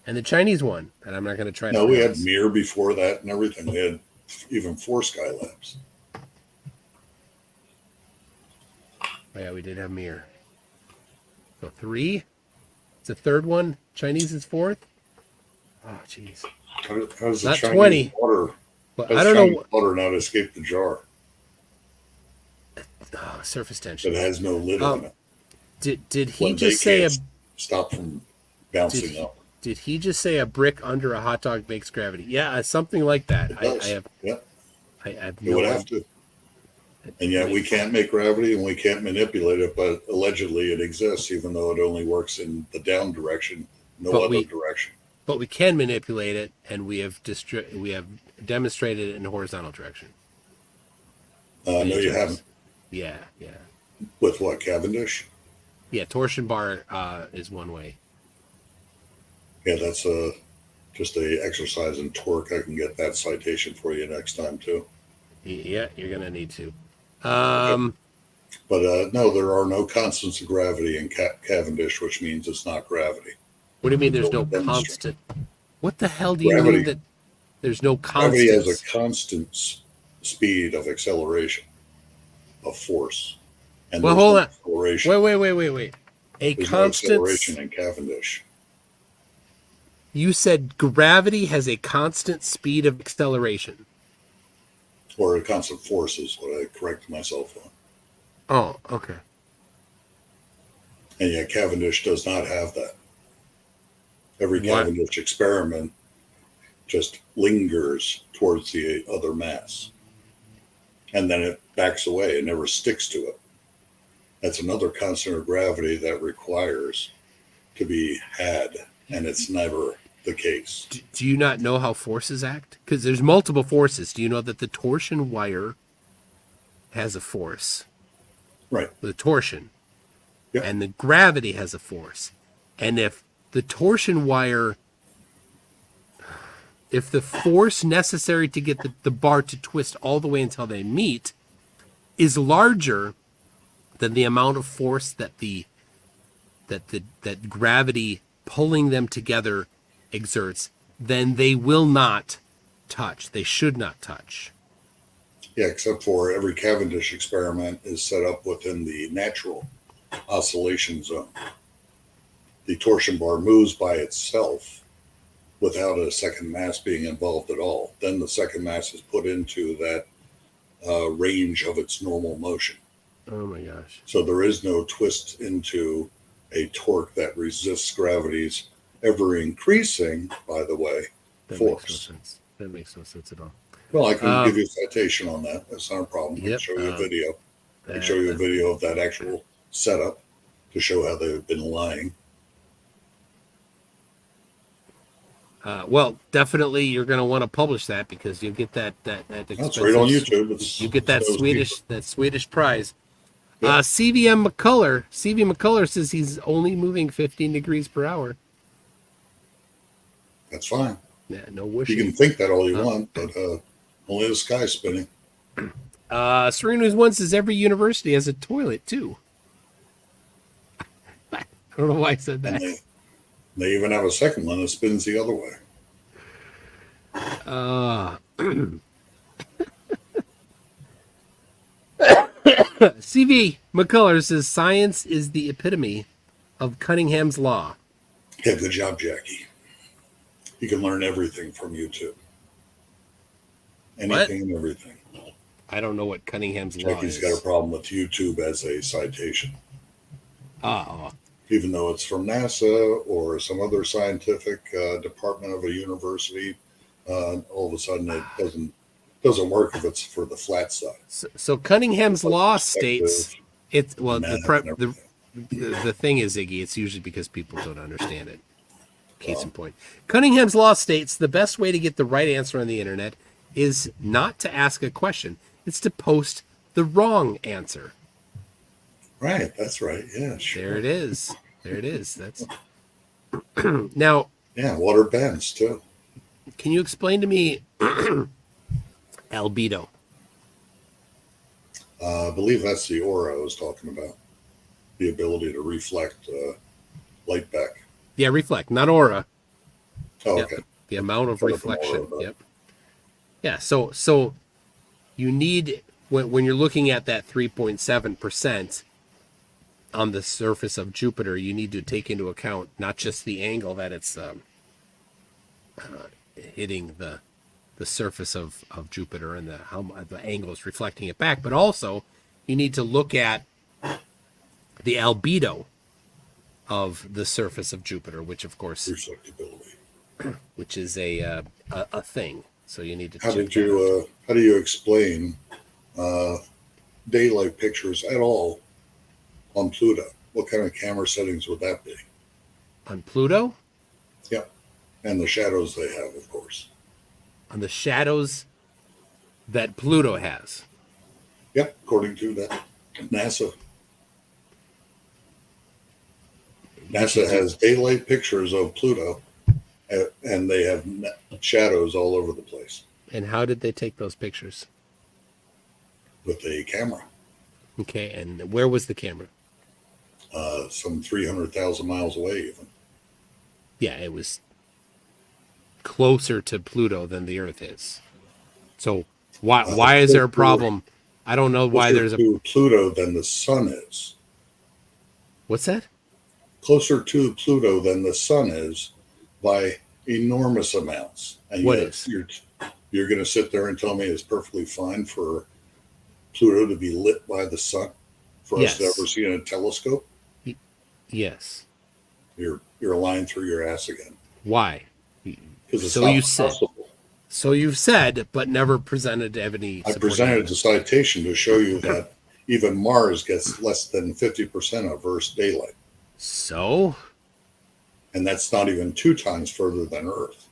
and the Chinese one that I'm not going to try to No, we had pronounce. Mir before that and everything. We had even 4 Skylabs. Oh, yeah, we did have Mir. So 3. It's the third one. Chinese is 4th. Oh, jeez. How does the Not Chinese 20. water? But How I does don't Chinese know. water not escape the jar? Oh, surface tension. It has no lid on it. Did he When just they say a can't stop from bouncing up? Did he just say a brick under a hot dog makes gravity? Yeah, something like that. It does. I have It no would idea. have to. And yet we can't make gravity and we can't manipulate it, but allegedly it exists, even though it only works in the down direction, no other direction. But we can manipulate it, and we have demonstrated it in the horizontal direction. No, you haven't. Yeah. With what, Cavendish? Yeah, torsion bar is one way. Yeah, that's just a exercise in torque. I can get that citation for you next time too. Yeah, you're gonna need to. But no, there are no constants of gravity in Cavendish, which means it's not gravity. What do you mean there's no constant? What the hell do you mean that there's no constant? Gravity has a constant speed of acceleration, of force. And well, hold on. Acceleration. Wait. There's no acceleration in Cavendish. You said gravity has a constant speed of acceleration. Or a constant force is what I corrected myself on. Oh, okay. And yet Cavendish does not have that. Every Cavendish experiment just lingers towards the other mass. And then it backs away. It never sticks to it. That's another constant of gravity that requires to be had, and it's never the case. Do you not know how forces act? Because there's multiple forces. Do you know that the torsion wire has a force? Right. The torsion. Yep. And the gravity has a force. And if the torsion wire, if the force necessary to get the bar to twist all the way until they meet is larger than the amount of force that that gravity pulling them together exerts, then they will not touch. They should not touch. Yeah, except for every Cavendish experiment is set up within the natural oscillation zone. The torsion bar moves by itself without a second mass being involved at all. Then the second mass is put into that range of its normal motion. Oh my gosh. So there is no twist into a torque that resists gravity's ever increasing, by the way, force. Makes no sense. That makes no sense at all. Well, I can give you a citation on that. That's not a problem. I can show you a video. I can show you a video of that actual setup to show how they've been lying. Well, definitely you're going to want to publish that because you'll get that That's right on YouTube. You get that Swedish prize. Yeah. CVM McCuller says he's only moving 15 degrees per hour. That's fine. Yeah, no whooshing. You can think that all you want, but only the sky's spinning. Serena's one says every university has a toilet too. I don't know why I said that. And they even have a second one that spins the other way. CV McCullers says science is the epitome of Cunningham's law. Yeah, good job, Jackie. You can learn everything from YouTube. What? Anything and everything. I don't know what Cunningham's law Jackie's is. got a problem with YouTube as a citation. Oh, Even though it's from NASA or some other scientific department of a university, all of a sudden it doesn't work if it's for the flat side. so Cunningham's law Perspective, states it's well math, and the thing is, Iggy, it's usually because people don't understand it. Case in point, Cunningham's law states the best way to get the right answer on the internet is not to ask a question; it's to post the wrong answer. Right, that's right. Yeah, sure. There it is. There it is. That's now. Yeah, water bends too. Can you explain to me albedo? I believe that's the aura I was talking about. The ability to reflect light back. Yeah, reflect, not aura. Oh, Yep, okay. the amount of Aura, reflection. but- Yep. Yeah. So you need when you're looking at that 3.7% on the surface of Jupiter, you need to take into account not just the angle that it's hitting the surface of Jupiter and how the angle is reflecting it back, but also you need to look at the albedo of the surface of Jupiter, which of course, reflectability. which is a thing. So you need to. How check that out. how do you explain daylight pictures at all on Pluto? What kind of camera settings would that be? On Pluto? Yeah, and the shadows they have, of course. On the shadows that Pluto has. Yep, according to that NASA. NASA has daylight pictures of Pluto, and they have shadows all over the place And how did they take those pictures? with a camera. Okay, and where was the camera? Some 300,000 miles away, even. Yeah, it was closer to Pluto than the Earth is. So why is there a problem? I don't know why Closer there's a to Pluto than the sun is. What's that? Closer to Pluto than the sun is by enormous amounts. And What yet is? You're going to sit there and tell me it's perfectly fine for Pluto to be lit by the sun for us to Yes. ever see in a telescope? Yes. You're lying through your ass again. Why? Because it's So not you said. possible. So you've said, but never presented any. I supporting presented evidence. the citation to show you that even Mars gets less than 50% of Earth's daylight. So And that's not even 2 times further than Earth.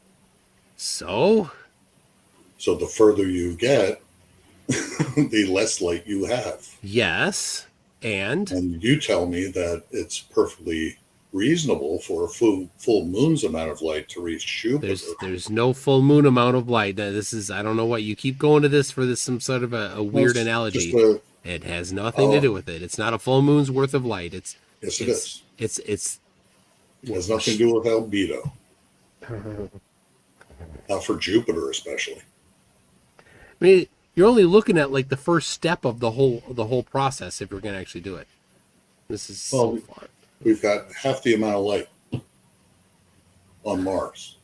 so So the further you get, the less light you have. yes, and And you tell me that it's perfectly reasonable for a full moon's amount of light to reach Jupiter. there's no full moon amount of light. Now, this is I don't know what you keep going to this for this some sort of a weird Well, analogy. just It has nothing to do with it. It's not a full moon's worth of light. yes, it is. It's It has nothing to do with albedo. Not for Jupiter, especially. I mean, you're only looking at like the first step of the whole process if you're going to actually do it. This is so Well, far. We've got half the amount of light on Mars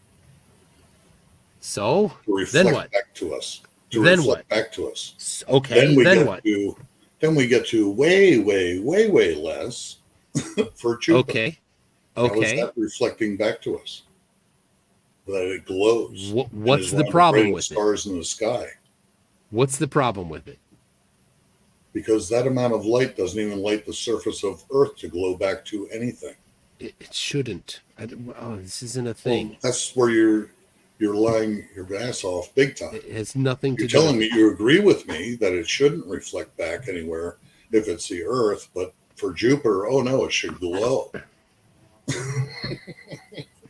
So to reflect then what? back to us. Then what? Back to us. Okay. Then what? Then we get to way less for Jupiter. Okay. How is Okay. that reflecting back to us? That it glows. and What's is the one of problem brightest with it? stars in the sky. What's the problem with it? Because that amount of light doesn't even light the surface of Earth to glow back to anything. It shouldn't. This isn't a thing. Well, that's where you're lying your ass off big time. It has nothing to You're do. telling me you agree with me that it shouldn't reflect back anywhere if it's the Earth, but for Jupiter, oh no, it should glow.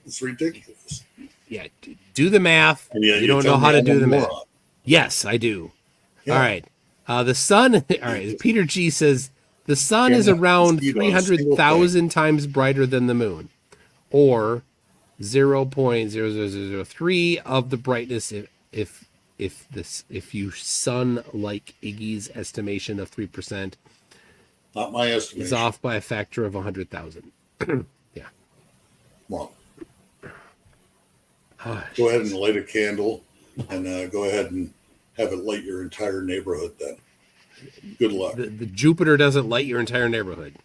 It's ridiculous. Yeah. Do the math. And yet You don't tell know me how to I'm do a the math. moron. Yes, I do. Yeah. All right. The sun. All right. Peter G says the sun Yeah, is no, around it's on a single 300,000 times brighter than the moon, or 0.00003 of the brightness if you sun like Iggy's estimation of 3% Not my estimation. is off by a factor of 100,000. Wrong. Oh, Go ahead and light a candle, and go ahead and have it light your entire neighborhood. Then, good luck. the Jupiter doesn't light your entire neighborhood.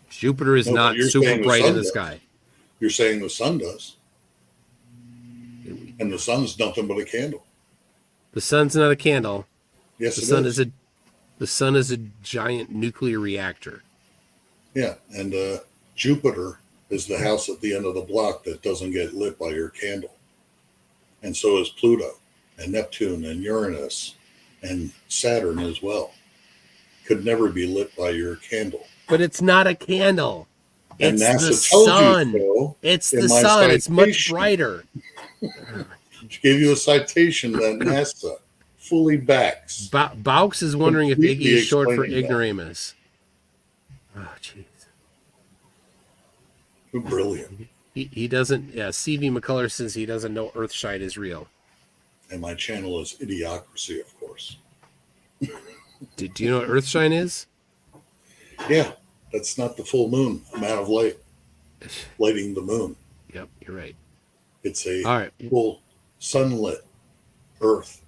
Jupiter is No, but not you're super saying the bright in sun the does. sky. You're saying the sun does, and the sun's nothing but a candle. The sun's not a candle. Yes, The it sun is. the sun is a giant nuclear reactor. Yeah, and Jupiter is the house at the end of the block that doesn't get lit by your candle. And so is Pluto and Neptune and Uranus and Saturn as well. Could never be lit by your candle. But it's not a candle. And It's NASA the tells sun. you so. It's in the my sun. It's much citation. brighter. She gave you a citation that NASA fully backs. Baux is wondering if Iggy Completely is short for explaining that. ignoramus. Oh, jeez. Brilliant. He doesn't. Yeah, CV McCullers says he doesn't know Earthshine is real. And my channel is Idiocracy, of course. Do you know what Earthshine is? Yeah, that's not the full moon amount of light lighting the moon. Yep, you're right. It's a All right. full sunlit Earth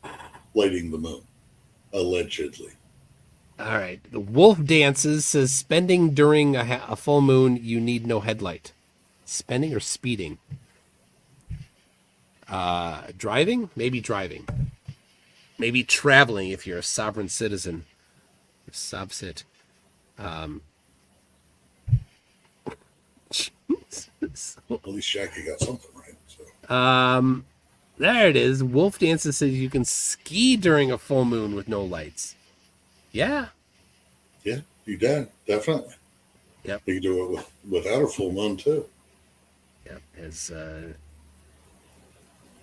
lighting the moon, allegedly. All right. The Wolf Dances says spending during a full moon, you need no headlight. Spending or speeding? Driving? Maybe driving. Maybe traveling if you're a sovereign citizen. Subsit. Jesus. At least Jackie got something right. So. There it is. Wolf Dances says you can ski during a full moon with no lights. Yeah. Yeah, you can, definitely. Yep. You can do it without a full moon, too. Yep. As I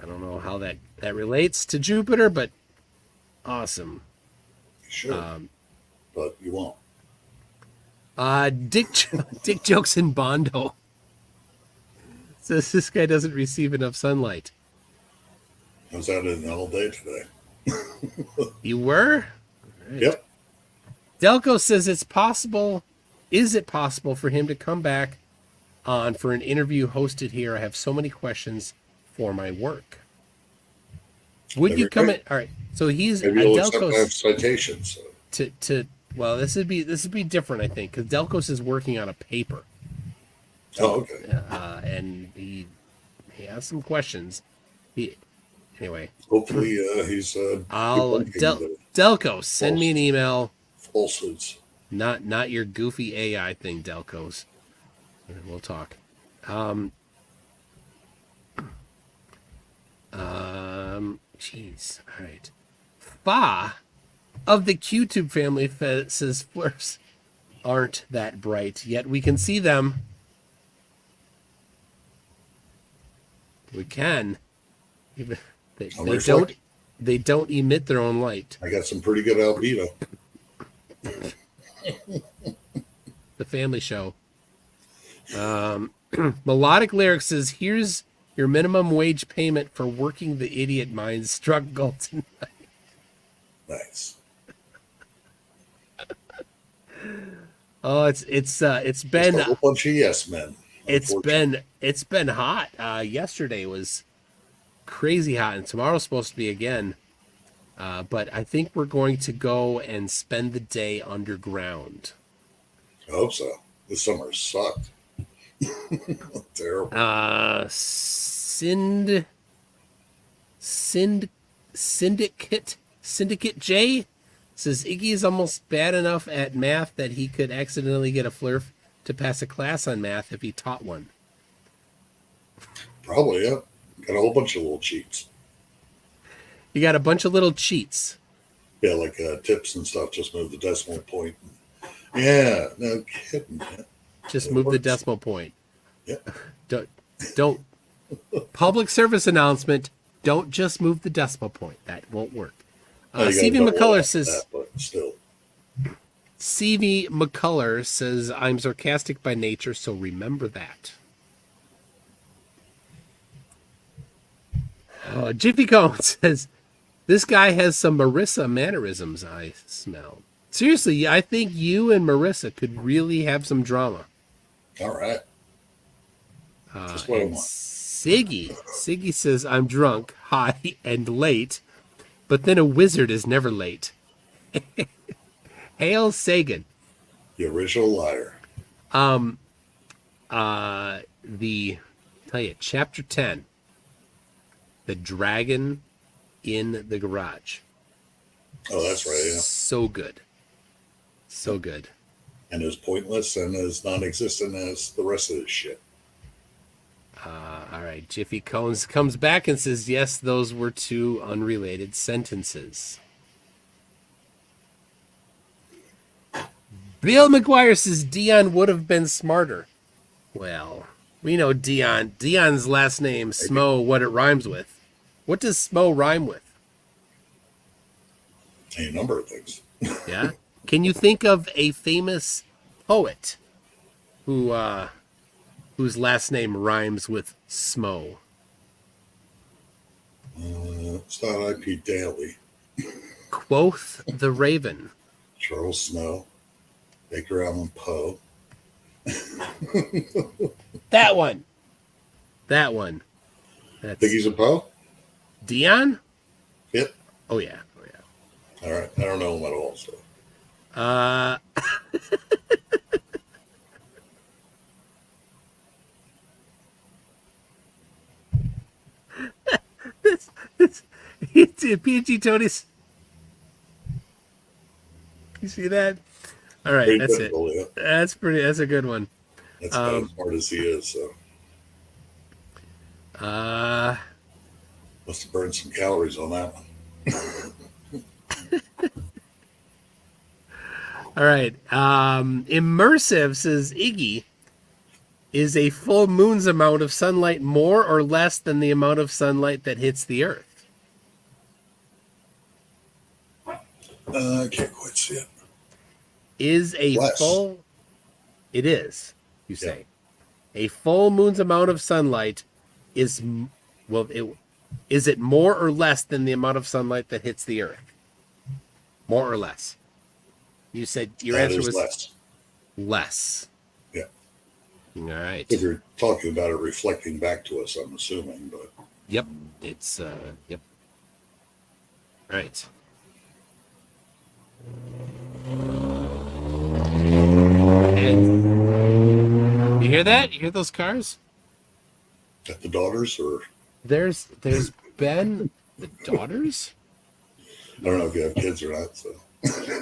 don't know how that relates to Jupiter, but awesome. You should, but you won't. Dick jokes in Bondo says this guy doesn't receive enough sunlight. I was out in all day today. You were? Right. Yep. Delco says it's possible. Is it possible for him to come back on for an interview hosted here? I have so many questions for my work. Would you come in? All right. So he's Maybe you'll accept my Delco's citations. So. to well, this would be different, I think, because Delcos is working on a paper. Oh, okay. And he has some questions. Anyway. Hopefully, he's. Delcos, send me an email. Falsehoods. Not your goofy AI thing, Delcos. And we'll talk. Jeez. All right. Fa of the QTube family says flirs aren't that bright, yet we can see them. We can. They don't emit their own light. I got some pretty good albedo. The family show. Melodic Lyrics says, here's your minimum wage payment for working the idiot mind struggle tonight. Nice. Oh, it's been Just a whole bunch of yes men. it's been hot. Yesterday was crazy hot, and tomorrow's supposed to be again. But I think we're going to go and spend the day underground. I hope so. This summer sucked. Terrible. Syndicate J says Iggy is almost bad enough at math that he could accidentally get a flurf to pass a class on math if he taught one. Probably, yeah. Got a whole bunch of little cheats. You got a bunch of little cheats. Yeah, like tips and stuff. Just move the decimal point. Yeah, no kidding. Man. Just move the decimal point. Yeah. Don't. Public service announcement. Don't just move the decimal point. That won't work. CV McCullers says. That, but still. CV McCullers says I'm sarcastic by nature, so remember that. Jiffy Cone says this guy has some Marissa mannerisms. I smell. Seriously, I think you and Marissa could really have some drama. All right. Just what I want. Siggy says, I'm drunk, high, and late, but then a wizard is never late. Hail Sagan. The original liar. Tell you, chapter 10, The Dragon in the Garage. Oh, that's right, yeah. So good. So good. And as pointless and as non-existent as the rest of this shit. All right, Jiffy Cones comes back and says, yes, those were two unrelated sentences. Bill McGuire says Dion would have been smarter. Well, we know Dion. Dion's last name, Smo, what it rhymes with. What does Smo rhyme with? A number of things. Yeah? Can you think of a famous poet whose last name rhymes with Smo? It's not I.P. Daly. Quoth the Raven. Charles Snow. Edgar Allan Poe. That one. That's Think he's a Poe? Dion? Yep. Oh, yeah. All right. I don't know him at all, so. It's PG Tony's. You see that? All right, Pretty that's typical, it. yeah. That's a good one. That's about as smart as he is, so. Must have burned some calories on that one. All right. Immersive says Iggy, is a full moon's amount of sunlight more or less than the amount of sunlight that hits the Earth? I can't quite see it. Is a Less. full... It is, you say. Yeah. A full moon's amount of sunlight is... Well, is it more or less than the amount of sunlight that hits the Earth? More or less? You said your answer was less. Less. Yeah. All right. If you're talking about it reflecting back to us, I'm assuming, but. Yep. It's, yep. All right. And you hear that? You hear those cars? At the daughters, or? There's been the daughters? I don't know if you have kids or not, so.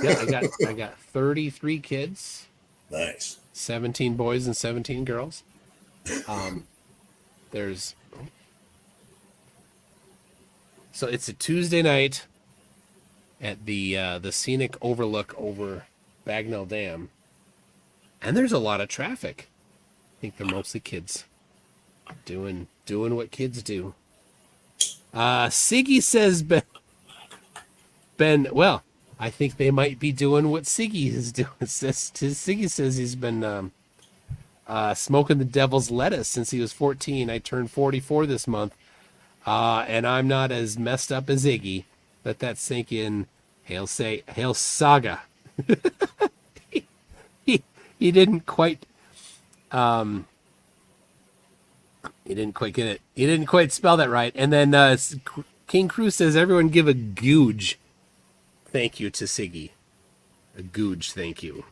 Yeah, I got 33 kids. Nice. 17 boys and 17 girls. So it's a Tuesday night at the scenic overlook over Bagnell Dam, and there's a lot of traffic. I think they're mostly kids doing what kids do. Siggy says Ben. Well, I think they might be doing what Siggy is doing. Siggy says he's been smoking the devil's lettuce since he was 14. I turned 44 this month, and I'm not as messed up as Iggy. Let that sink in. Hail Saga. he didn't quite. He didn't quite get it. He didn't quite spell that right. And then King Cruz says, "Everyone give a googe thank you to Siggy." A googe thank you.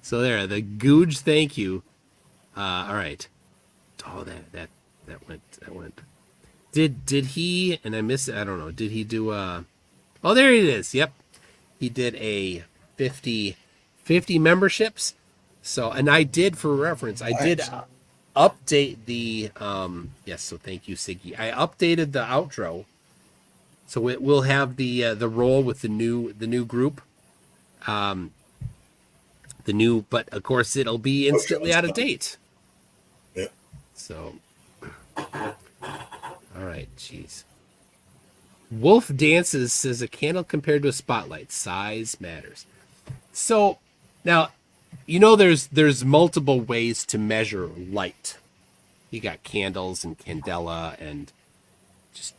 So there, the googe thank you. All right. Oh, that went. Did he? And I missed it. I don't know. Did he do? Oh, there it is. Yep, he did a 50 memberships. So, and I did, for reference, I did update the. Yes. So thank you, Siggy. I updated the outro, so it will have the roll with the new group. But of course it'll be instantly out of date. Yep. So. All right, jeez. Wolf Dances says a candle compared to a spotlight. Size matters. So now, there's multiple ways to measure light. You got candles and candela and just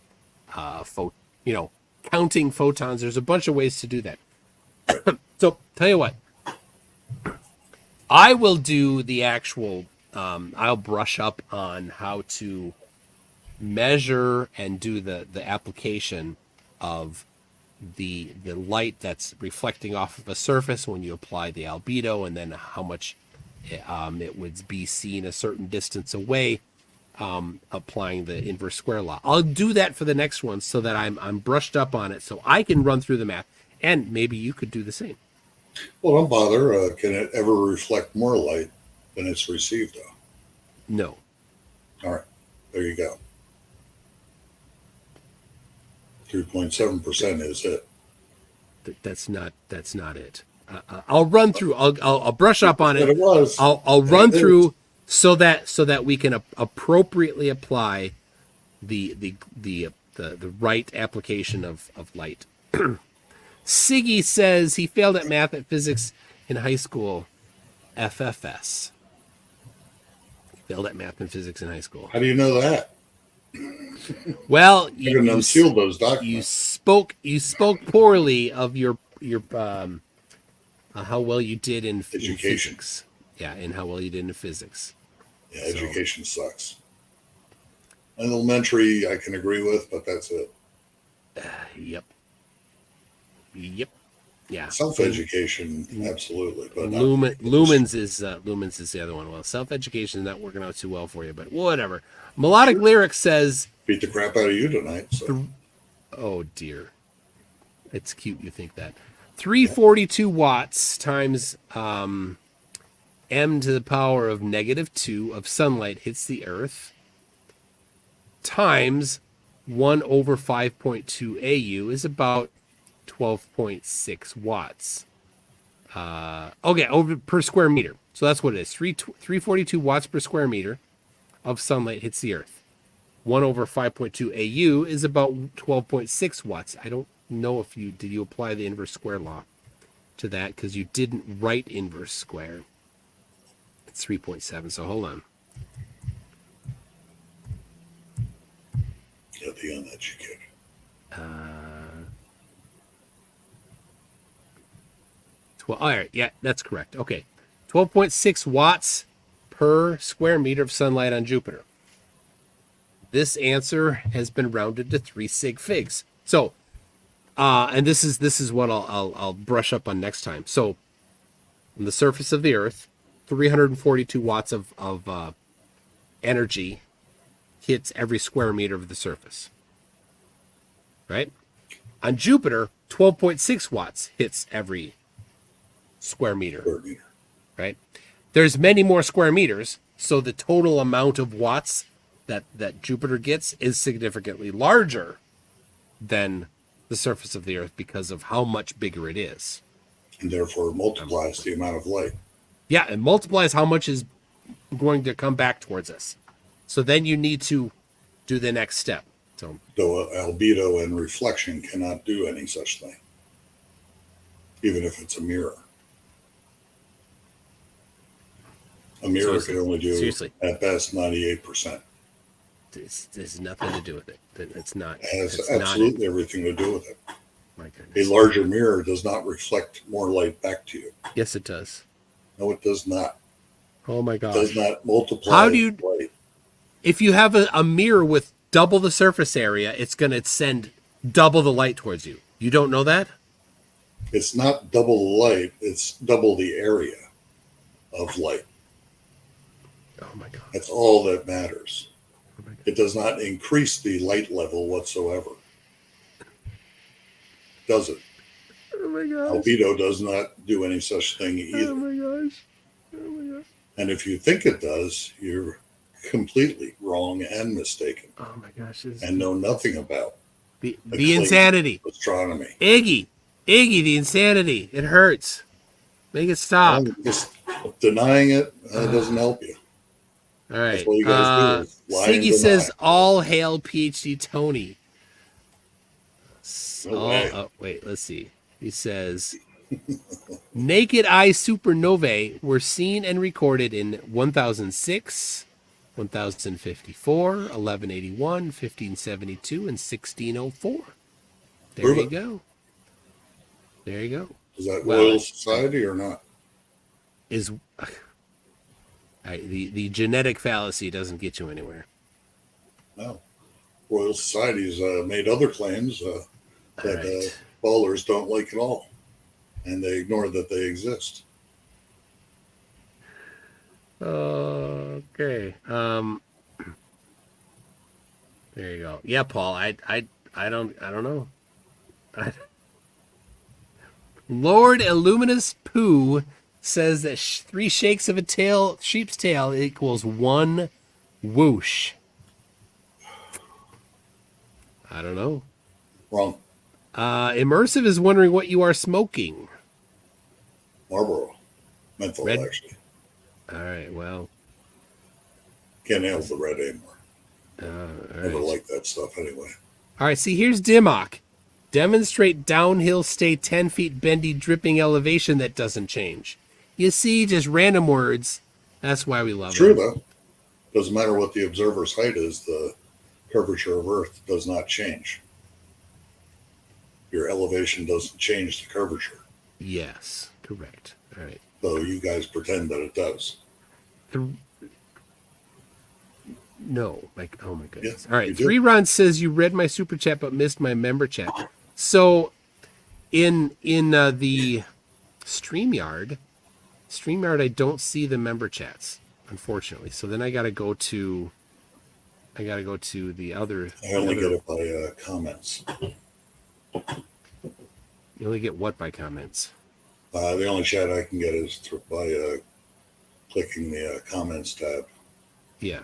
counting photons. There's a bunch of ways to do that. So tell you what, I will do the actual I'll brush up on how to measure and do the application of the light that's reflecting off of a surface when you apply the albedo, and then how much it would be seen a certain distance away, applying the inverse square law. I'll do that for the next one so that I'm brushed up on it, so I can run through the math, and maybe you could do the same. Well, don't bother. Can it ever reflect more light than it's received, though? No. All right. There you go. 3.7% is it. That's not it. I'll run through. I'll brush up on it. It was. I'll run through so that we can appropriately apply the right application of light. Siggy says he failed at math and physics in high school. FFS. He failed at math and physics in high school. How do you know that? Well, You can unseal those documents. You spoke poorly of your how well you did in physics. Yeah, and how well you did in physics. Yeah, education sucks. Elementary, I can agree with, but that's it. Yep. Yeah. Self-education, absolutely. But Lumens is the other one. Well, self-education is not working out too well for you, but whatever. Melodic Lyrics says, beat the crap out of you tonight. So. Oh dear, it's cute you think that. 342 watts times m to the power of -2 of sunlight hits the Earth times 1/5.2 AU is about 12.6 watts. Okay, over per square meter. So that's what it is. 342 watts per square meter of sunlight hits the Earth. 1/5.2 AU is about 12.6 watts. I don't know if did you apply the inverse square law to that, because you didn't write inverse square. It's 3.7. So hold on. Yeah, the uneducated. All right, yeah, that's correct. Okay, 12.6 watts per square meter of sunlight on Jupiter. This answer has been rounded to 3 sig figs. So, and this is what I'll brush up on next time. So, on the surface of the Earth, 342 watts of energy hits every square meter of the surface. Right? On Jupiter, 12.6 watts hits every square meter. Right? There's many more square meters, so the total amount of watts that Jupiter gets is significantly larger than the surface of the Earth because of how much bigger it is. And therefore multiplies the amount of light. Yeah, and multiplies how much is going to come back towards us. So then you need to do the next step. So, though albedo and reflection cannot do any such thing, even if it's a mirror. A mirror can only do, at best, 98%. There's nothing to do with it. It's not. It has absolutely everything to do with it. My goodness. A larger mirror does not reflect more light back to you. Yes, it does. No, it does not. Oh my gosh. It does not multiply. How do you? Light. If you have a mirror with double the surface area, it's going to send double the light towards you. You don't know that? It's not double the light. It's double the area of light. Oh my God. That's all that matters. It does not increase the light level whatsoever. Does it? Oh my gosh. Albedo does not do any such thing either. Oh my gosh. Oh my gosh. And if you think it does, you're completely wrong and mistaken. Oh my gosh. And know nothing about the insanity. Astronomy. Iggy, the insanity. It hurts. Make it stop. Just denying it doesn't help you. All right. That's what you guys do. Siggy says, "All hail PhD Tony." Wait, let's see. He says, "Naked eye supernovae were seen and recorded in 1006, 1054, 1181, 1572, and 1604." There you go. There you go. Is that Royal Society or not? The genetic fallacy doesn't get you anywhere. No. Royal Society's made other claims that right. ballers don't like at all, and they ignore that they exist. Okay. There you go. Yeah, Paul. I don't know. Lord Illuminous Pooh says that 3 shakes of a sheep's tail equals 1 whoosh. I don't know. Wrong. Immersive is wondering what you are smoking. Marlboro. Menthol, Red? actually. All right, well. Can't handle the red anymore. All Never right. liked that stuff anyway. All right, see, here's Dimmock. Demonstrate downhill, stay 10 feet bendy, dripping elevation that doesn't change. You see, just random words. That's why we love True, it. though. Doesn't matter what the observer's height is, the curvature of Earth does not change. Your elevation doesn't change the curvature. Yes, correct. All right. So you guys pretend that it does. No, like, oh my goodness. Yeah, All right, 3 Ron says you read my super chat but missed my member chat. So in the StreamYard, I don't see the member chats, unfortunately. So then I got to go to the other. I only get it by comments. You only get what by comments? The only chat I can get is by clicking the comments tab. Yeah.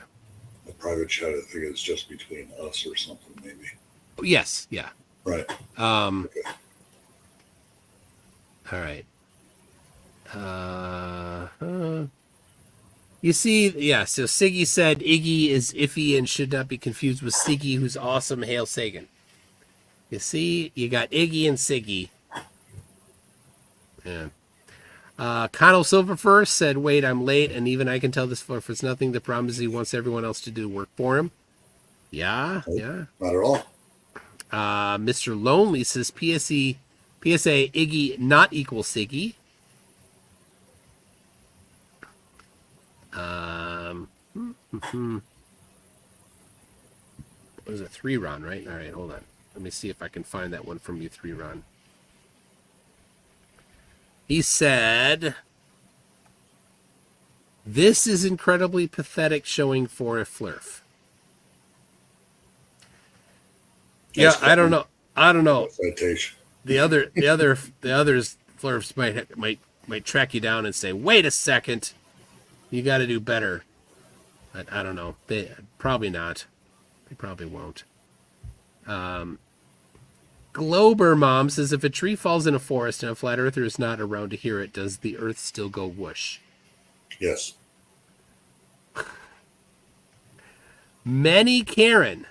The private chat, I think, is just between us or something, maybe. Yes. Yeah. Right. Okay. All right. You see, yeah, so Siggy said Iggy is iffy and should not be confused with Siggy, who's awesome. Hail Sagan. You see, you got Iggy and Siggy. Yeah. Connell Silverfur said, wait, I'm late, and even I can tell this for it's nothing. The problem is he wants everyone else to do work for him. Yeah, Nope, yeah. not at all. Mr. Lonely says, PSA, Iggy not equal Siggy. What was it? 3 Ron, right? All right, hold on. Let me see if I can find that one from you, 3 Ron. He said, this is incredibly pathetic showing for a flurf. Yeah, I don't know. Citation. The others flurfs might track you down and say, wait a second, you got to do better. I don't know. They probably not. They probably won't. Glober Mom says, if a tree falls in a forest and a flat earther is not around to hear it, does the earth still go whoosh? Yes. Manny Karen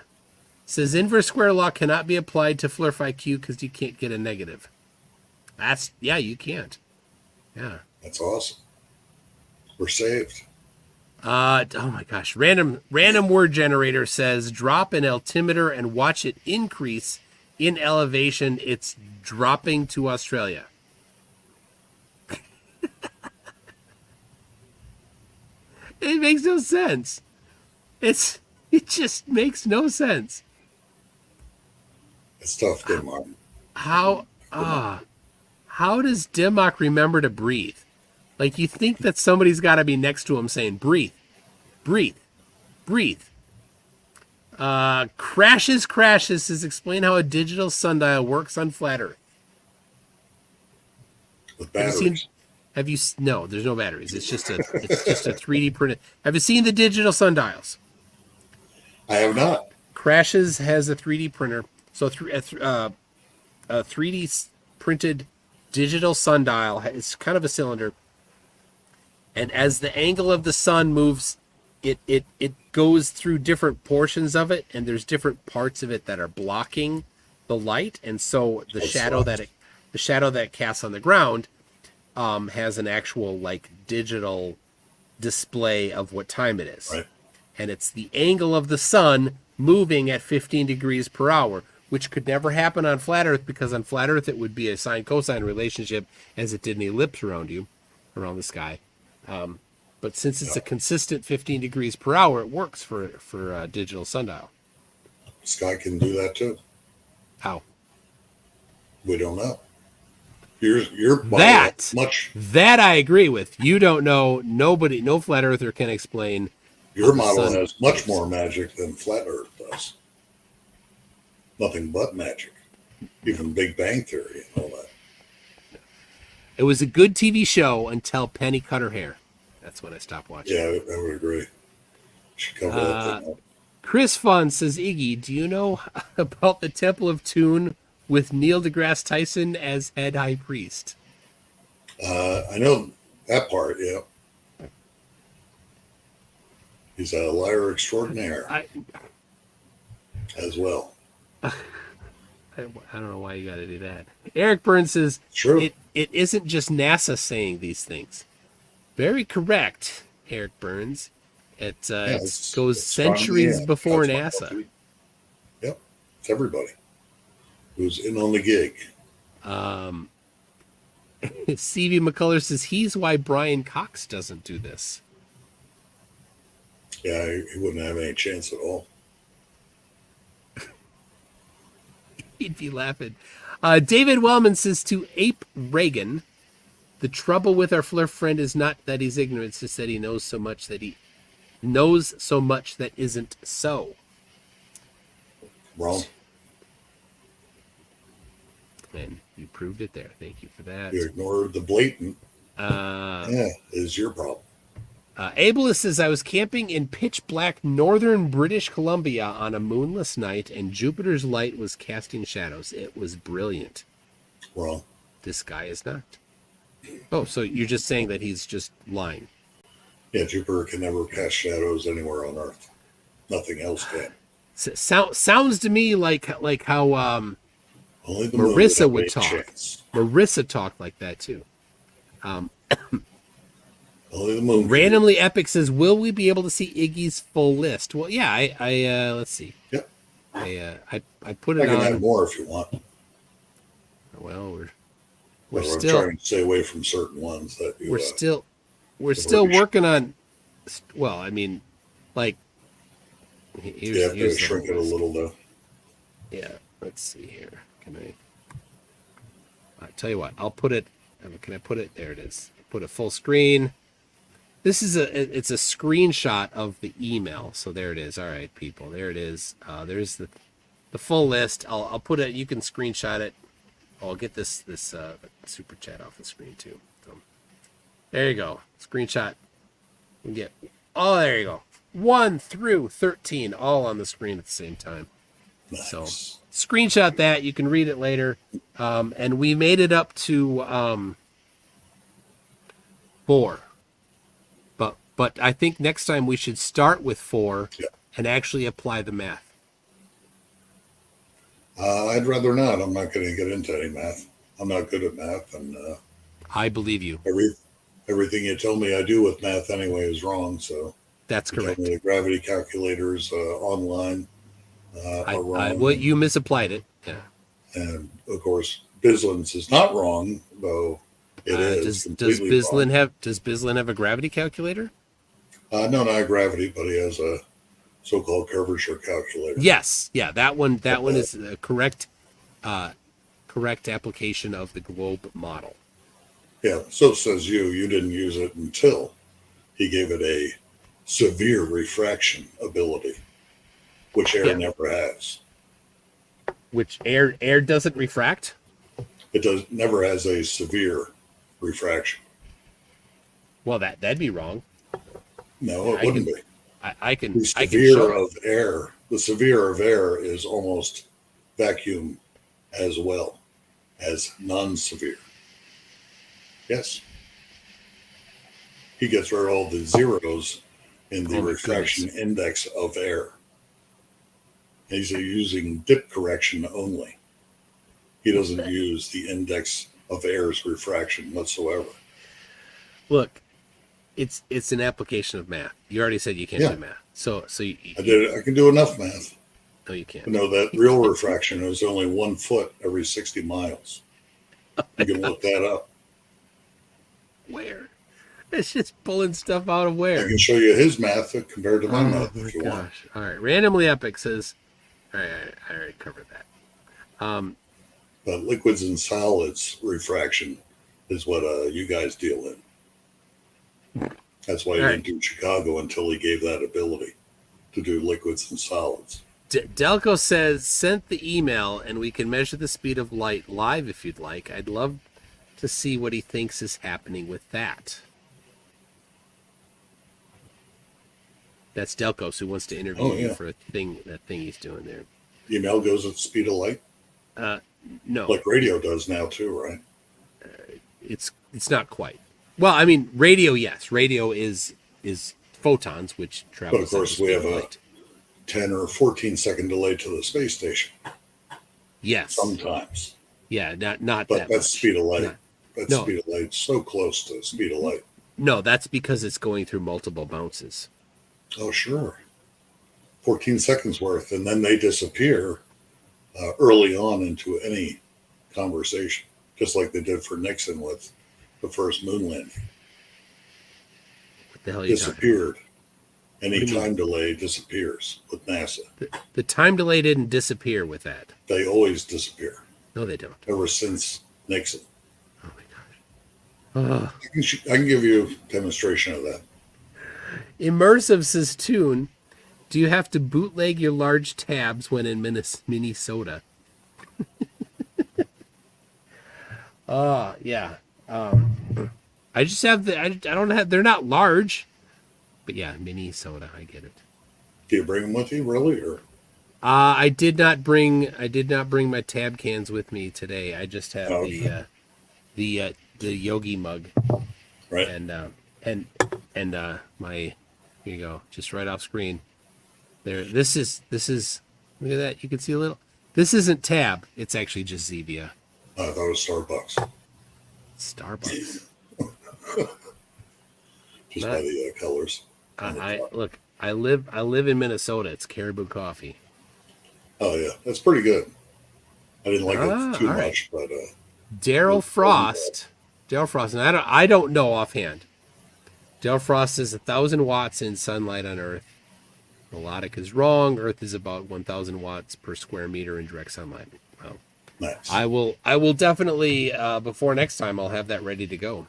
says, inverse square law cannot be applied to Flurf IQ because you can't get a negative. Yeah, you can't. Yeah. That's awesome. We're saved. Oh my gosh. Random word generator says, drop an altimeter and watch it increase in elevation. It's dropping to Australia. It makes no sense. It just makes no sense. It's tough, Denmark. How does Dimmock remember to breathe? Like, you think that somebody's got to be next to him saying, breathe, breathe, breathe. Crashes says, explain how a digital sundial works on flat Earth. With batteries. No, there's no batteries. It's just a 3D printed. Have you seen the digital sundials? I have not. Crashes has a 3D printer. So a 3D printed digital sundial. It's kind of a cylinder. And as the angle of the sun moves, it goes through different portions of it, and there's different parts of it that are blocking the light, and so the shadow that it casts on the ground has an actual like digital display of what time it is. Right. And it's the angle of the sun moving at 15 degrees per hour, which could never happen on flat Earth, because on flat Earth it would be a sine cosine relationship as it did an ellipse around the sky. But since it's a consistent 15 degrees per hour, it works for digital sundial. Sky can do that too. How? We don't know. Your that I agree with. You don't know. Nobody, no flat earther can explain. Your model has much more magic than flat Earth does. Nothing but magic. Even Big Bang Theory and all that. It was a good TV show until Penny cut her hair. That's when I stopped watching. Yeah, I would agree. She covered that thing up. Chris Fun says, Iggy, do you know about the Temple of Tune with Neil deGrasse Tyson as head high priest? I know that part, yeah. He's a liar extraordinaire as well. I don't know why you got to do that. Eric Burns says, it isn't just NASA saying these things. Very correct, Eric Burns. It goes centuries before NASA. Yep, it's everybody who's in on the gig. C.V. McCullers says he's why Brian Cox doesn't do this. Yeah, he wouldn't have any chance at all. He'd be laughing. David Wellman says to Ape Reagan, the trouble with our flirt friend is not that he's ignorant, it's just that he knows so much that isn't so. Wrong. And you proved it there. Thank you for that. You ignored the blatant. Is your problem. Ableist says, I was camping in pitch black northern British Columbia on a moonless night, and Jupiter's light was casting shadows. It was brilliant. Wrong. This guy is not. Oh, so you're just saying that he's just lying. Yeah, Jupiter can never cast shadows anywhere on Earth. Nothing else can. Sounds to me like how only the Marissa would talk. Chance. Marissa talked like that too. Only the moon. Randomly Epic says, will we be able to see Iggy's full list? Well, yeah, I let's see. Yep. I put it on. I can add more if you want. Well, we're still trying to stay away from certain ones that you, we're still working on. Well, I mean, like you have to shrink it a little though. Yeah, let's see here. Can I tell you what? I'll put it. Can I put it? There it is. Put a full screen. It's a screenshot of the email. So there it is. All right, people. There it is. There's the full list. I'll put it. You can screenshot it. I'll get this super chat off the screen too. So, there you go. Screenshot. You get. Oh, there you go. 1 through 13, all on the screen at the same time. Nice. So screenshot that. You can read it later. And we made it up to 4. But I think next time we should start with 4 and actually apply the math. I'd rather not. I'm not going to get into any math. I'm not good at math, and I believe you. Everything you tell me I do with math anyway is wrong. So that's correct. The gravity calculators online are wrong. Well, you misapplied it. Yeah. And of course, Bislin's is not wrong, though. It is. Does Bislin have a gravity calculator? No, not gravity, but he has a so-called curvature calculator. Yes, yeah, that one is a correct application of the globe model. Yeah, so says you. You didn't use it until he gave it a severe refraction ability, which air never has. Which air doesn't refract? It never has a severe refraction. Well, that'd be wrong. No, it wouldn't be. The severe of air is almost vacuum as well as non-severe. Yes. He gets rid of all the zeros in the refraction index of air. He's using dip correction only. He doesn't use the index of air's refraction whatsoever. Look, it's an application of math. You already said you can't do math. So you, I can do enough math. No, you can't. No, that real refraction is only 1 foot every 60 miles. You can look that up. Where? It's just pulling stuff out of I where. can show you his math compared to my Oh math my if you want. gosh! All right, randomly epic says. All right, I already covered that. But liquids and solids refraction is what you guys deal in. That's why he All didn't right. do Chicago until he gave that ability to do liquids and solids. Delco says sent the email, and we can measure the speed of light live if you'd like. I'd love to see what he thinks is happening with that. That's Delcos who wants to interview Oh, you yeah. for that thing he's doing there. Email goes at the speed of light, No, like radio does now too, right? it's not quite. Well, I mean, radio, yes, radio is photons, which travel. But of course, we have a 10 or 14-second delay to the space station. Yes. Sometimes. Yeah, not But that that's much. speed of light. No. Speed of light, so close to speed of light. No, that's because it's going through multiple bounces. Oh, sure. 14 seconds worth, and then they disappear early on into any conversation, just like they did for Nixon with the first moon landing. What the hell are you Disappeared. Any What do you time delay disappears with NASA. The time delay didn't disappear with that. They always disappear. No, they don't. Ever since Nixon. Oh my gosh. I can give you a demonstration of that. Immersive says Tune. Do you have to bootleg your large tabs when in Minnesota? Yeah. I just have I don't have. They're not large, but yeah, Minnesota. I get it. Do you bring them with you, really? Or I did not bring my tab cans with me today. I just have the Yogi mug, right? And my, here you go, just right off screen. There, this is look at that. You can see a little. This isn't tab. It's actually just Zevia. I thought it was Starbucks. Starbucks. Just by the colors. Look. I live in Minnesota. It's Caribou Coffee. Oh yeah, that's pretty good. I didn't like it too much, but Daryl Frost, and I don't know offhand. Daryl Frost says 1,000 watts in sunlight on Earth. Melodic is wrong. Earth is about 1,000 watts per square meter in direct sunlight. Well, nice. I will definitely before next time I'll have that ready to go.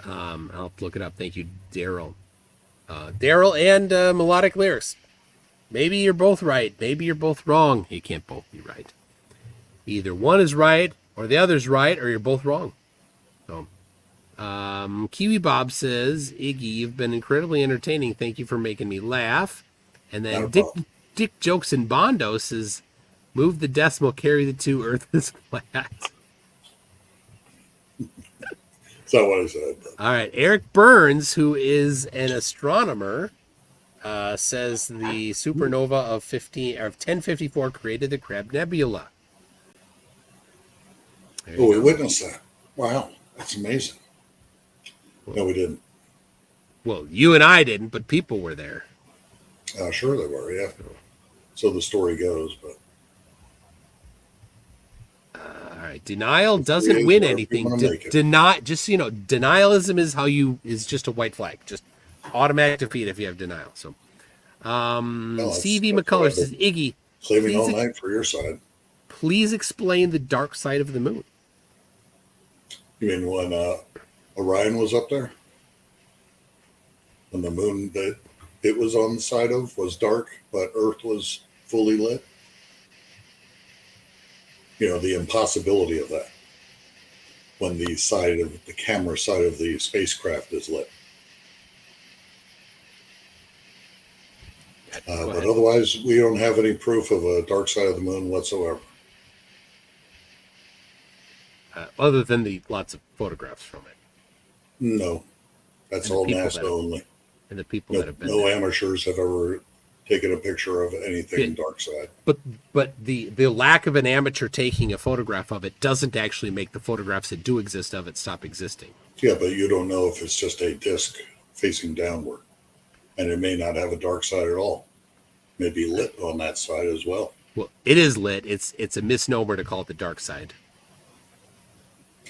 I'll look it up. Thank you, Daryl. Daryl and melodic lyrics. Maybe you're both right. Maybe you're both wrong. You can't both be right. Either one is right, or the other's right, or you're both wrong. So, Kiwi Bob says, Iggy, you've been incredibly entertaining. Thank you for making me laugh. And then Dick Jokes and Bondo says, move the decimal, carry the 2, Earth is flat. That's not what I said. All right. Eric Burns, who is an astronomer, says the supernova of 1054 created the Crab Nebula. Oh, we witnessed that. Wow, that's amazing. No, we didn't. Well, you and I didn't, but people were there. Sure they were, yeah. So the story goes, but all right, denial doesn't win anything. Denialism is just a white flag, just automatic defeat if you have denial. So, CV McCullers says, Iggy, saving all night for your side. Please explain the dark side of the moon. You mean when Orion was up there? When the moon that it was on the side of was dark, but Earth was fully lit? You know, the impossibility of that. When the camera side of the spacecraft is lit. But otherwise, we don't have any proof of a dark side of the moon whatsoever. Other than the lots of photographs from it. No, that's all NASA only. And the people that have been no amateurs have ever taken a picture of anything dark side. But the lack of an amateur taking a photograph of it doesn't actually make the photographs that do exist of it stop existing. Yeah, but you don't know if it's just a disk facing downward. And it may not have a dark side at all. It may be lit on that side as well. Well, it is lit. It's a misnomer to call it the dark side.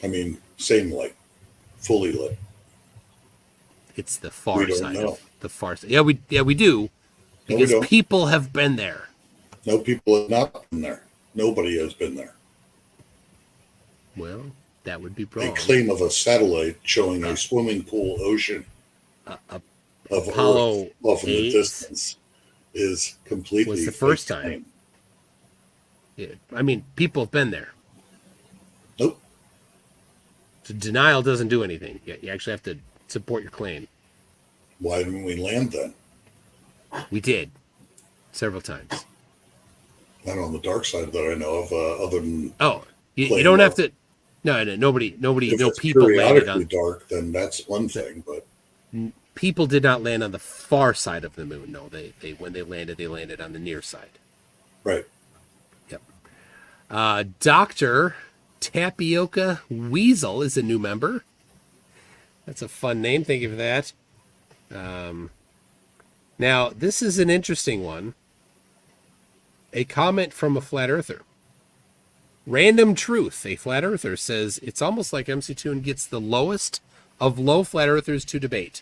I mean, same light fully lit? It's the We far don't side know. of the far side. Yeah, we do, No, we because don't. people have been there. No, people have not been there. Nobody has been there. Well, that would be A wrong. claim of a satellite showing a Uh, swimming pool ocean uh, uh, of Apollo Earth off in the 8 distance is completely was the fake first time. claim. Yeah, I mean, people have been there. Nope. So denial doesn't do anything. You actually have to support your claim. Why didn't we land then? We did several times. Not on the dark side that I know of, other than Oh, you claim don't have of. to. No, nobody, If no it's people landed periodically on. dark, then that's one thing. But People did not land on the far side of the moon. No, they when they landed on the near side. right, Yep. Dr. Tapioca Weasel is a new member. That's a fun name. Thank you for that. Now, this is an interesting one. A comment from a flat earther. Random Truth, a flat earther, says it's almost like MC Toon gets the lowest of low flat earthers to debate.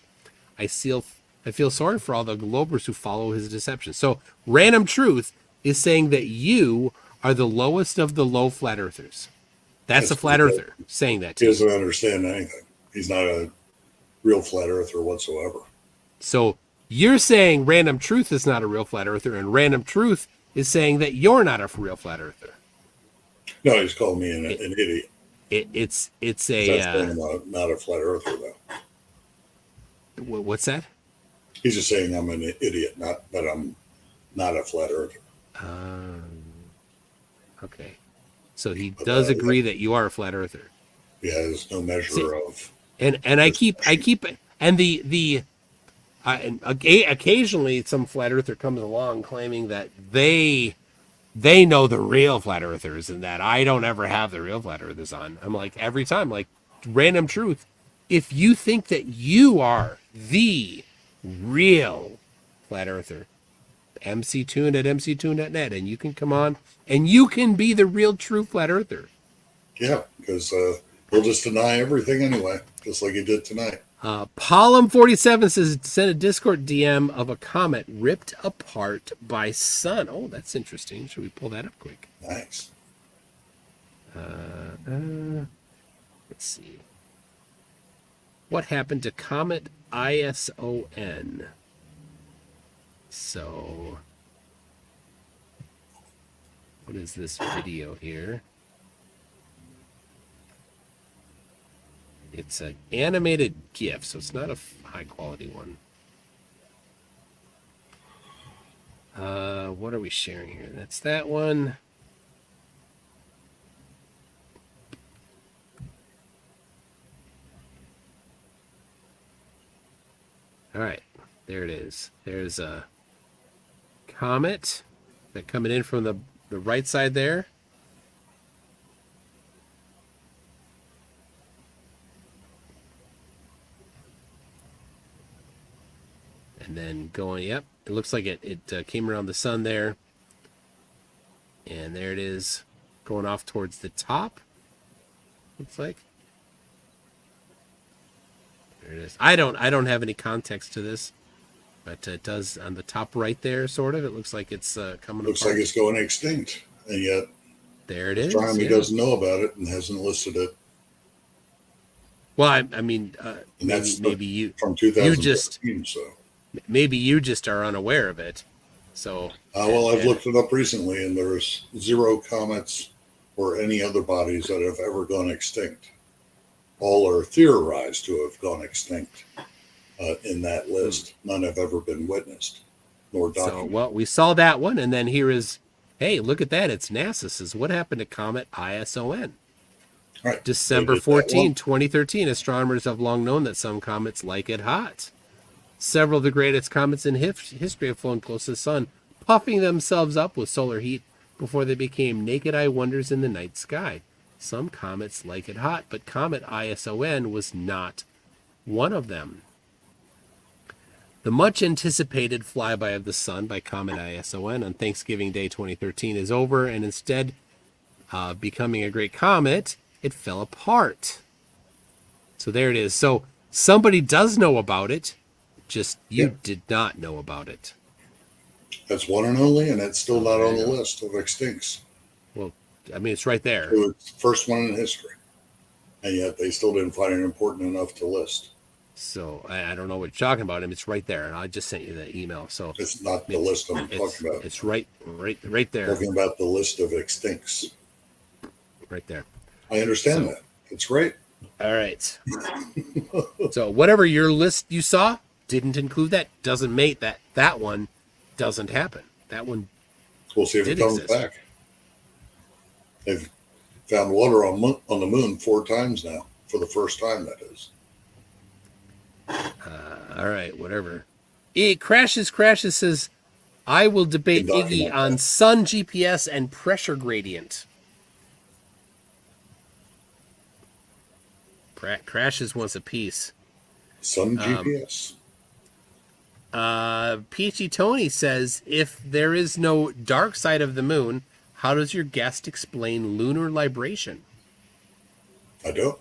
I feel sorry for all the globers who follow his deception. So, Random Truth is saying that you are the lowest of the low flat earthers. That's a flat because earther saying that he to you. doesn't understand anything. He's not a real flat earther whatsoever. So you're saying Random Truth is not a real flat earther, and Random Truth is saying that you're not a real flat earther. No, he's called me an idiot. It's That's a saying I'm not a flat earther, though. what's that? He's just saying I'm an idiot, not that I'm not a flat earther. Okay, so he But, does agree yeah, that you are a flat earther, he has no measure See, of. and I keep and the and occasionally some flat earther comes along claiming that they know the real flat earthers and that I don't ever have the real flat earthers on. I'm like, every time, like, Random Truth, if you think that you are the real flat earther, mctoon at mctoon.net, and you can come on and you can be the real true flat earther. Yeah, because he'll just deny everything anyway, just like he did tonight. Pollum47 says sent a Discord DM of a comet ripped apart by sun. Oh, that's interesting. Should we pull that up quick? Nice. Let's see. What happened to Comet ISON? So, what is this video here? It's an animated GIF, so it's not a high quality one. What are we sharing here? That's that one. All right, there it is. There's a comet that coming in from the right side there. And then going, yep, it looks like it came around the sun there. And there it is, going off towards the top. Looks like. There it is. I don't have any context to this, but it does on the top right there, sort of. It looks like it's coming. Looks apart. like it's going extinct, and yet there it is. astronomy doesn't know about it and hasn't listed it. Well, I mean, maybe you from 2015, so maybe you just are unaware of it. So well, I've looked it up recently, and there's 0 comets or any other bodies that have ever gone extinct. All are theorized to have gone extinct in that list. None have ever been witnessed nor documented. So, well, we saw that one, and then here is, hey, look at that. It's NASA says, what happened to Comet ISON? Right. December 14, 2013. Astronomers have long known that some comets like it hot. Several of the greatest comets in history have flown close to the sun, puffing themselves up with solar heat before they became naked eye wonders in the night sky. Some comets like it hot, but Comet ISON was not one of them. The much anticipated flyby of the sun by Comet ISON on Thanksgiving Day 2013 is over, and instead becoming a great comet, it fell apart. So there it is. So somebody does know about it, just you Yeah. did not know about it. That's one and only, and it's still not There on you the go. list of extincts. Well, I mean, it's right there. It was the first one in history, and yet they still didn't find it important enough to list. So I don't know what you're talking about. It's right there, and I just sent you the email. So It's not the list I'm talking about. It's right there, Talking about the list of extincts. right there. I understand that. It's right. All right. So whatever your list you saw didn't include that, doesn't make that one doesn't happen. That one We'll see if it did comes exist. back. They've found water on the moon 4 times now, for the first time, that is. All right, whatever. Crashes says, I will debate Can Iggy document on that. sun GPS and pressure gradient. Crashes wants a piece. Sun GPS. Peachy Tony says, if there is no dark side of the moon, how does your guest explain lunar libration? I don't.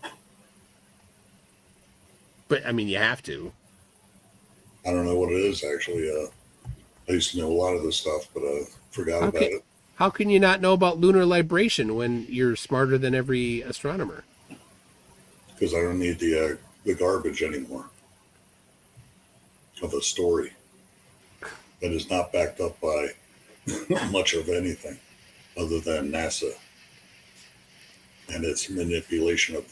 But I mean, you have to. I don't know what it is, actually. I used to know a lot of this stuff, but I forgot about it. How can you not know about lunar libration when you're smarter than every astronomer? Because I don't need the garbage anymore of a story that is not backed up by much of anything other than NASA and its manipulation of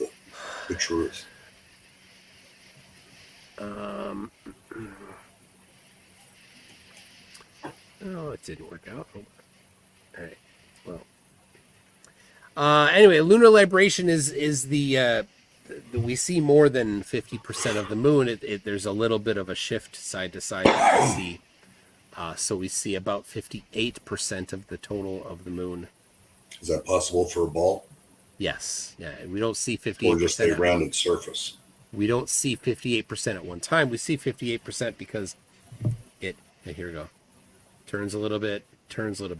the truth. Oh, it didn't work out. All right. Well. Anyway, lunar libration is the we see more than 50% of the moon. There's a little bit of a shift side to side that we see. So we see about 58% of the total of the moon. Is that possible for a ball? Yes. Yeah. We don't see 58%. Or just a rounded surface? We don't see 58% at one time. We see 58% because here we go. Turns a little bit.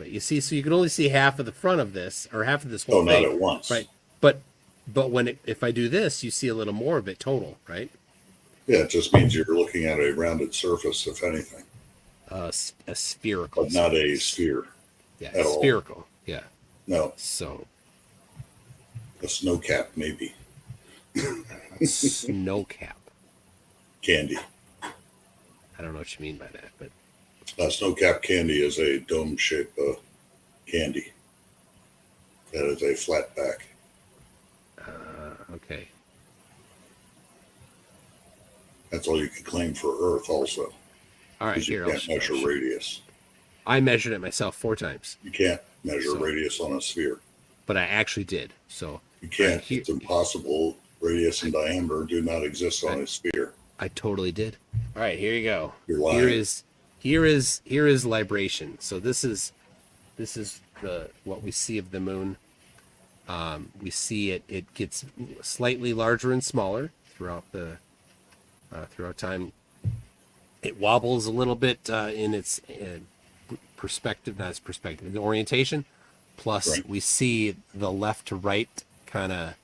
You see, so you can only see half of the front of this, or half of this whole thing. Not at once. Right. But if I do this, you see a little more of it total, right? Yeah, it just means you're looking at a rounded surface, if anything. A spherical. But not a sphere. Yeah, at all. spherical. Yeah. No, So a snow cap, maybe. snow cap. Candy. I don't know what you mean by that, but Snow cap candy is a dome-shaped candy. That is a flat back. okay. That's all you can claim for Earth also. All right, Because you here can't measure radius. I measured it myself 4 times, You can't measure So- radius on a sphere. but I actually did. So You can't. here- It's impossible. Radius and diameter do not exist on a sphere. I totally did. All right, here you go. You're lying. Here is libration. So this is what we see of the moon. We see it gets slightly larger and smaller throughout time. It wobbles a little bit in its perspective, not its perspective, the orientation. Plus, Right. we see the left to right kind of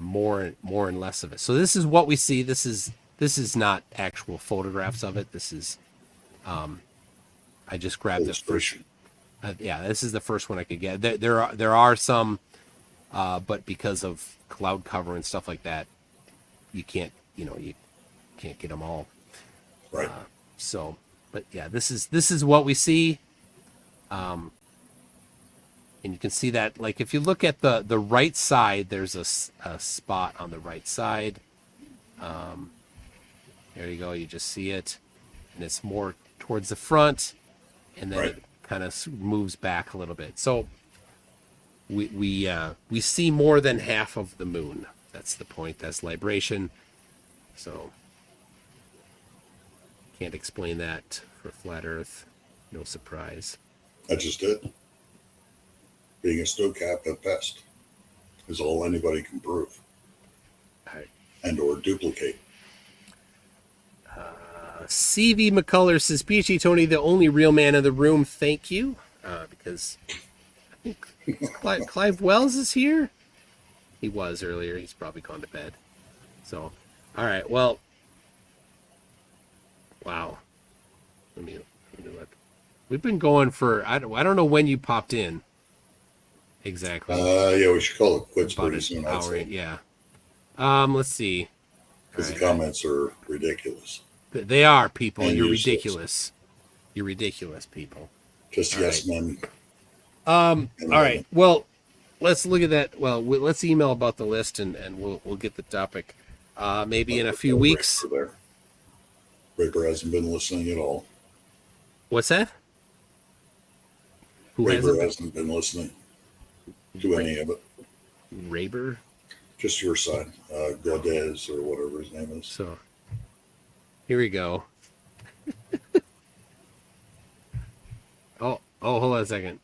more and less of it. So this is what we see. This is not actual photographs of it. This is I just grabbed the first. Illustration. This is the first one I could get. There are some, but because of cloud cover and stuff like that, you can't get them all. Right. So, but yeah, this is what we see. And you can see that, like, if you look at the right side, there's a spot on the right side. There you go. You just see it, and it's more towards the front, and then Right. it kind of moves back a little bit. So we see more than half of the moon. That's the point. That's libration. So can't explain that for flat Earth. No surprise. That's just it. Being a snow cap at best is all anybody can prove All right. and or duplicate. CV McCullers says, PhD Tony, the only real man in the room, thank you. Because I think Clive Wells is here. He was earlier. He's probably gone to bed. So, all right. Well, wow. Let me look. We've been going for I don't know when you popped in exactly. Yeah, we should call it quits About pretty an soon, I'd hour. say, Yeah. Let's see. All because the right. comments are ridiculous. They are, people. And You're useless. ridiculous. You're ridiculous, people. Just All right. yes men All and right. women. Well, let's look at that. Well, let's email about the list and we'll get the topic maybe in a few weeks. Raper there. Raper hasn't been listening at all. What's that? Who Raper hasn't been listening to any of it. Raber? Just your side. Godez or whatever his name is. So, here we go. Oh, hold on a second.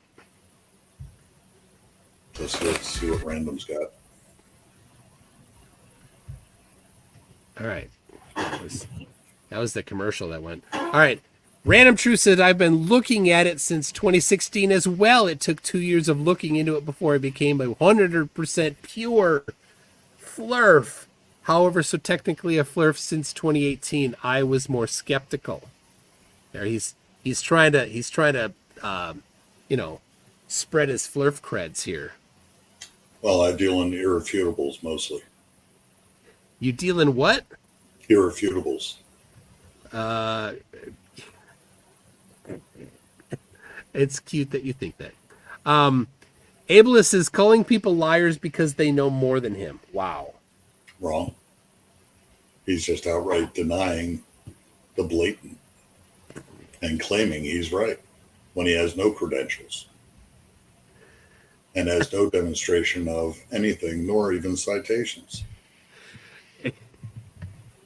Let's see what Random's got. All right. That was the commercial that went. All right. Random Truth said, I've been looking at it since 2016 as well. It took 2 years of looking into it before it became a 100% pure flurf. However, so technically a flurf since 2018. I was more skeptical. There, he's trying to spread his flurf creds here. Well, I deal in irrefutables mostly. You deal in what? Irrefutables. It's cute that you think that. Ableist is calling people liars because they know more than him. Wow. Wrong. He's just outright denying the blatant and claiming he's right when he has no credentials and has no demonstration of anything, nor even citations.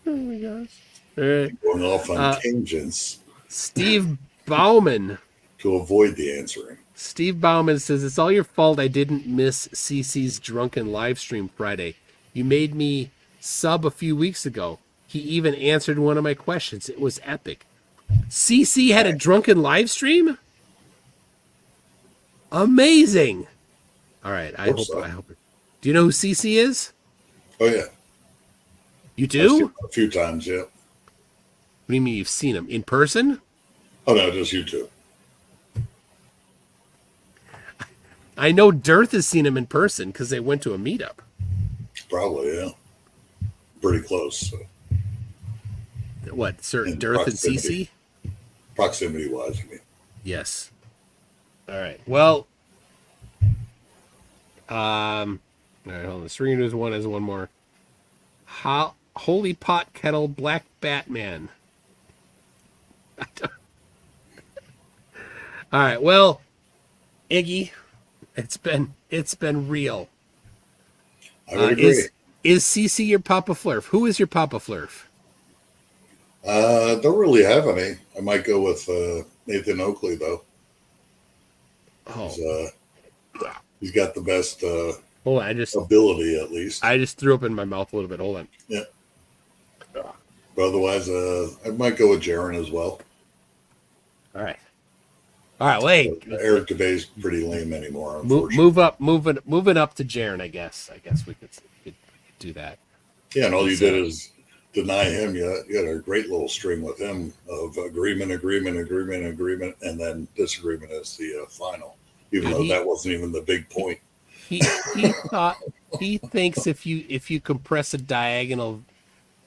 Oh my gosh. All right. Going off on tangents Steve Bauman. to avoid the answering. Steve Bauman says, it's all your fault I didn't miss CC's drunken live stream Friday. You made me sub a few weeks ago. He even answered one of my questions. It was epic. CC had a drunken live stream? Amazing. All right. I hope. Do you know who CC is? Oh, yeah. You I've seen do? him a few times, yeah. What do you mean you've seen him? In person? Oh, no, just YouTube. I know Dearth has seen him in person because they went to a meetup. Probably, yeah. Pretty close. So. What, Sir In Dearth and proximity. CC? Proximity-wise, I mean. Yes. All right. Well, all right, hold on. The String News one has one more. Holy Pot Kettle Black Batman. All right. Well, Iggy, it's been real. I would agree. Is CC your Papa Flurf? Who is your Papa Flurf? Don't really have any. I might go with Nathan Oakley, though. Oh, He's got the best hold on. ability, at least. I just threw up in my mouth a little bit. Hold on. Yeah. But otherwise, I might go with Jaron as well. All right. All right. Wait. Eric DeBay's pretty lame anymore. Unfortunately. Moving up to Jaron. I guess we could do that. Yeah, and all you did is deny him. You had a great little string with him of agreement, and then disagreement as the final. Even though that wasn't even the big point. He thinks if you compress a diagonal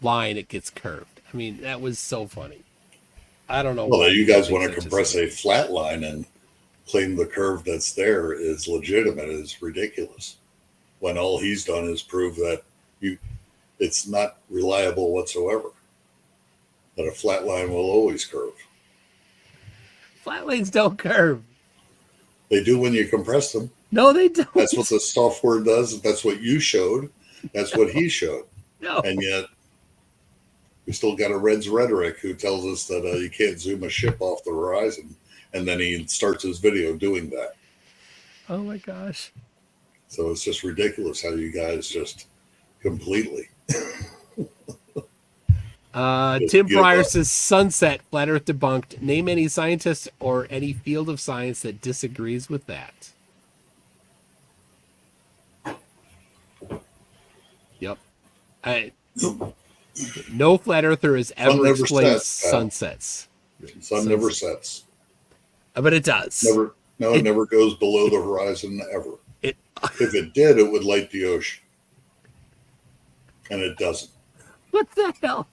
line, it gets curved. I mean, that was so funny. I don't know. Well, you guys want to compress a flat line and claim the curve that's there is legitimate is ridiculous. When all he's done is prove that it's not reliable whatsoever. That a flat line will always curve. Flat lines don't curve. They do when you compress them. No, they don't. That's what the software does. That's what you showed. That's what he showed. No. And yet, we still got a Red's rhetoric who tells us that you can't zoom a ship off the horizon. And then he starts his video doing that. Oh, my gosh. So it's just ridiculous how you guys just completely. Tim Pryor says sunset, flat earth debunked. Name any scientist or any field of science that disagrees with that. Yep. No flat earther has ever never explained sets, pal. sunsets. Sun never sets. But it does. Never. No, it never goes below the horizon ever. It, If it did, it would light the ocean, and it doesn't. what the hell?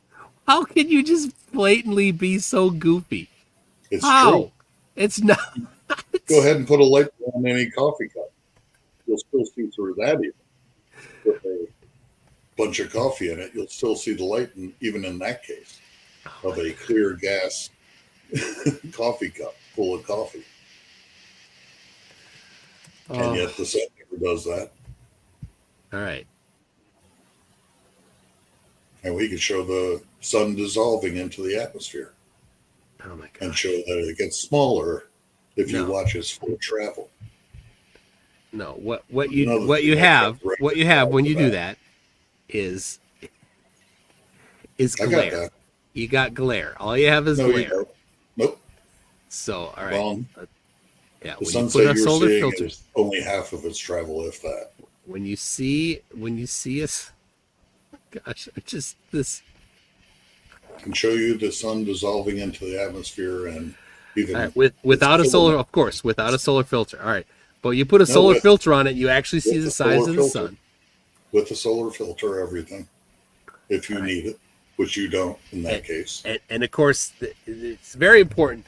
How can you just blatantly be so goofy? It's How? true. It's not. Go ahead and put a light on any coffee cup. You'll still see through that even. With a bunch of coffee in it, you'll still see the light, even in that case, of a clear gas coffee cup full of coffee. And yet the sun never does that. All right. And we could show the sun dissolving into the atmosphere. Oh my god. And show that it gets smaller if you watch its full travel. No, what you have when you do that is glare. I got that. You got glare. All you have is No, glare. you don't. Nope. So all right. Wrong. Yeah, The when you sunset put a you're solar seeing filter, is only half of its travel, if that. when you see us, gosh, just this. I can show you the sun dissolving into the atmosphere, and even All right, without a solar, of course, without a solar filter. All right, but you put a solar filter on it, you actually see the size of the sun. With the solar filter, everything, if you need it, which you don't in that case. And of course, it's very important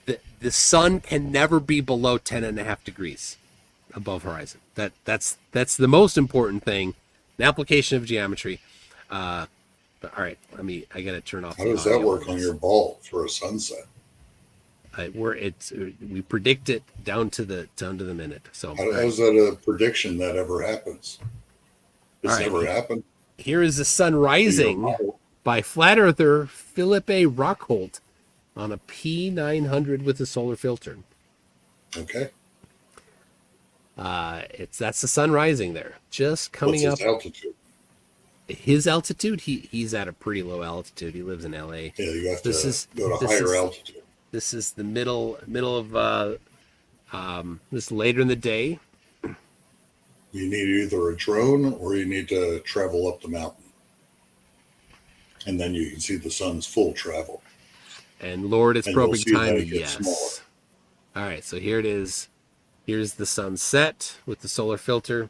that the sun can never be below 10.5 degrees above horizon. That's the most important thing, the application of geometry. But all right, I gotta turn off. How does that work on your ball for a sunset? We predict it down to the minute. So how is that a prediction that ever happens? It's never happened. Here is the sun rising by flat earther Philip A. Rockholt on a P900 with a solar filter. Okay. That's the sun rising there, just coming What's up. altitude? His altitude, he's at a pretty low altitude. He lives in L.A. Yeah, you have to go to higher altitude. This is the middle of this later in the day. You need either a drone or you need to travel up the mountain, and then you can see the sun's full travel. And Lord, it's probing time. Yes. Smaller. All right, so here it is. Here's the sunset with the solar filter.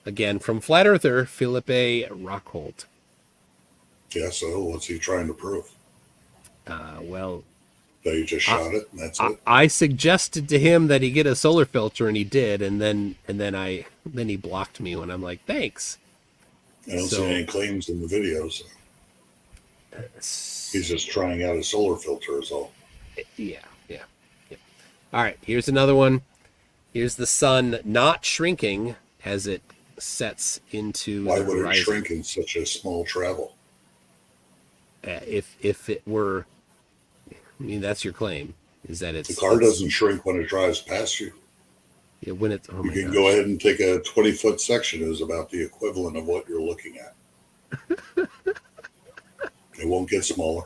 Again, from flat earther Philip A. Rockholt. Yeah. So what's he trying to prove? Well, that you just shot it, and that's it. I suggested to him that he get a solar filter, and he did, and then he blocked me when I'm like, thanks. I don't see any claims in the videos. He's just trying out a solar filter is all. Yeah. All right, here's another one. Here's the sun not shrinking as it sets into Why the would horizon. it shrink in such a small travel? If it were, that's your claim, is that the car doesn't shrink when it drives past you. Yeah, when it's you can go ahead and take a 20-foot section is about the equivalent of what you're looking at. It won't get smaller.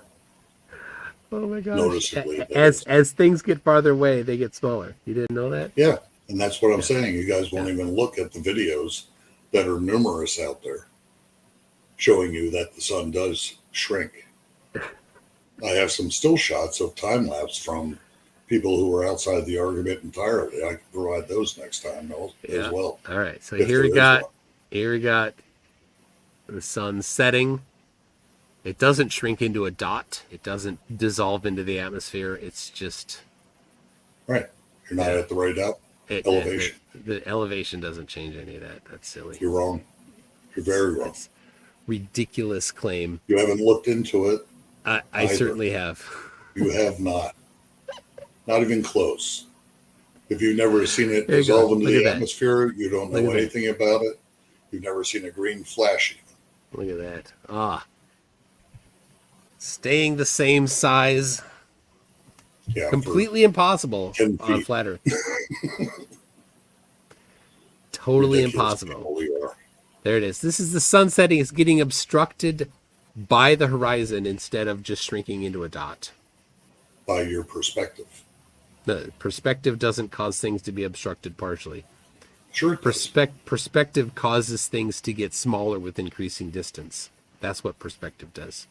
Oh my gosh! Noticeably, as things get farther away, they get smaller. You didn't know that? Yeah, and that's what I'm saying. You guys won't even look at the videos that are numerous out there showing you that the sun does shrink. I have some still shots of time lapse from people who were outside the argument entirely. I can provide those next time as well. All right. So here we got the sun setting. It doesn't shrink into a dot. It doesn't dissolve into the atmosphere. It's just right. You're not at the right elevation. The elevation doesn't change any of that. That's silly. You're wrong. You're very wrong. That's ridiculous claim. You haven't looked into it. I certainly have. You have not. Not even close. If you've never seen it dissolve into the atmosphere, you don't know anything about it. You've never seen a green flash even. Look at that. Staying the same size. Yeah, completely impossible on flat Earth. Totally impossible. There it is. This is the sun setting. It's getting obstructed by the horizon instead of just shrinking into a dot. By your perspective. The perspective doesn't cause things to be obstructed partially. Sure. Perspective causes things to get smaller with increasing distance. That's what perspective does.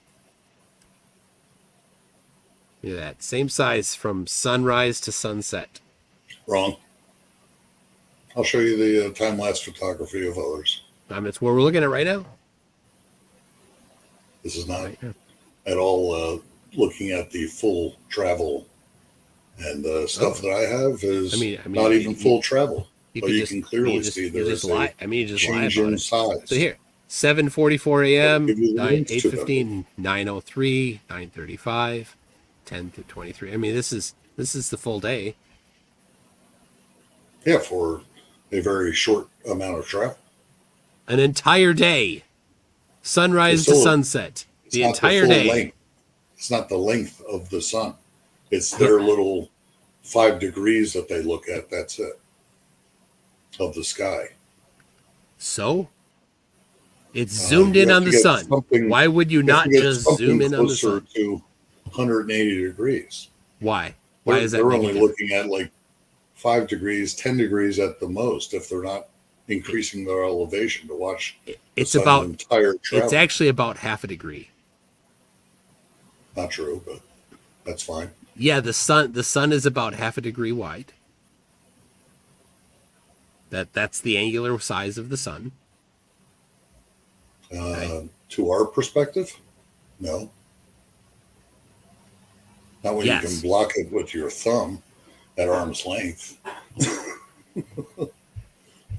Look at that. Same size from sunrise to sunset. Wrong. I'll show you the time-lapse photography of others. It's what we're looking at right now. This is not Right now. at all looking at the full travel, and stuff that I have is not even full travel. But you can clearly see there is a change in size. So here, 7:44 a.m., I'll give you the links to 8:15, 9:03, 9:35, 10 to 23. I mean, this is the full day. Yeah, for a very short amount of travel. An entire day, sunrise to sunset. The entire day. Length. It's not the length of the sun. It's their little 5 degrees that they look at. That's it. Of the sky. So it's zoomed in on the sun. Why would you not just zoom in on the sun? To 180 degrees. Why? Why is that? They're only looking at like 5 degrees, 10 degrees at the most if they're not increasing their elevation to watch. It's about entire travel. It's actually about half a degree. Not true, but that's fine. Yeah, the sun is about half a degree wide. That's the angular size of the sun. To our perspective, no. Not when you can block it with your thumb at arm's length.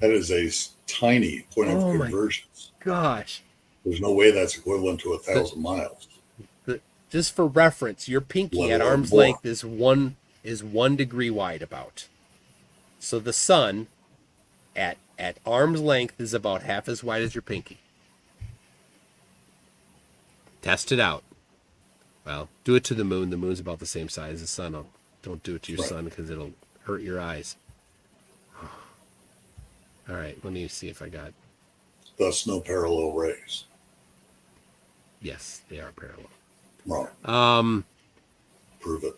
That is a tiny point of convergence. Gosh. There's no way that's equivalent to 1,000 miles. Just for reference, your pinky at arm's length is one degree wide about. So the sun at arm's length is about half as wide as your pinky. Test it out. Well, do it to the moon. The moon's about the same size as the sun. Don't do it to your sun because it'll hurt your eyes. All right, let me see if I got. Thus, no parallel rays. Yes, they are parallel. Wrong. Prove it.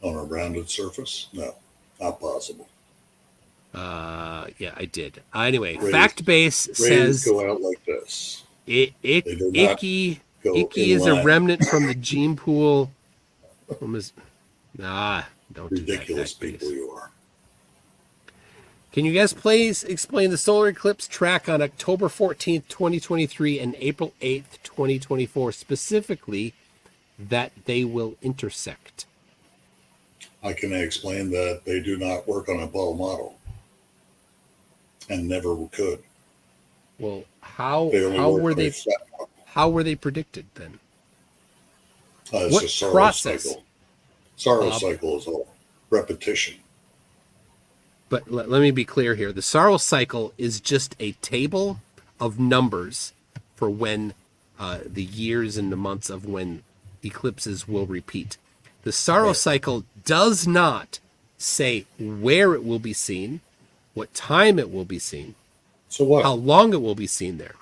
On a rounded surface? No, not possible. Yeah, I did. Anyway, fact base says go out like this. Iggy is a remnant from the gene pool. Don't Ridiculous do that. people you are. Can you guys please explain the solar eclipse track on October 14th, 2023 and April 8th, 2024, specifically that they will intersect? I can explain that they do not work on a ball model and never could. Well, how were they predicted then? It's What a Saros process? cycle. Saros cycle is all repetition. But let me be clear here. The Saros cycle is just a table of numbers for when the years and the months of when eclipses will repeat. The Saros cycle does not say where it will be seen, what time it will be seen, so what? How long it will be seen there.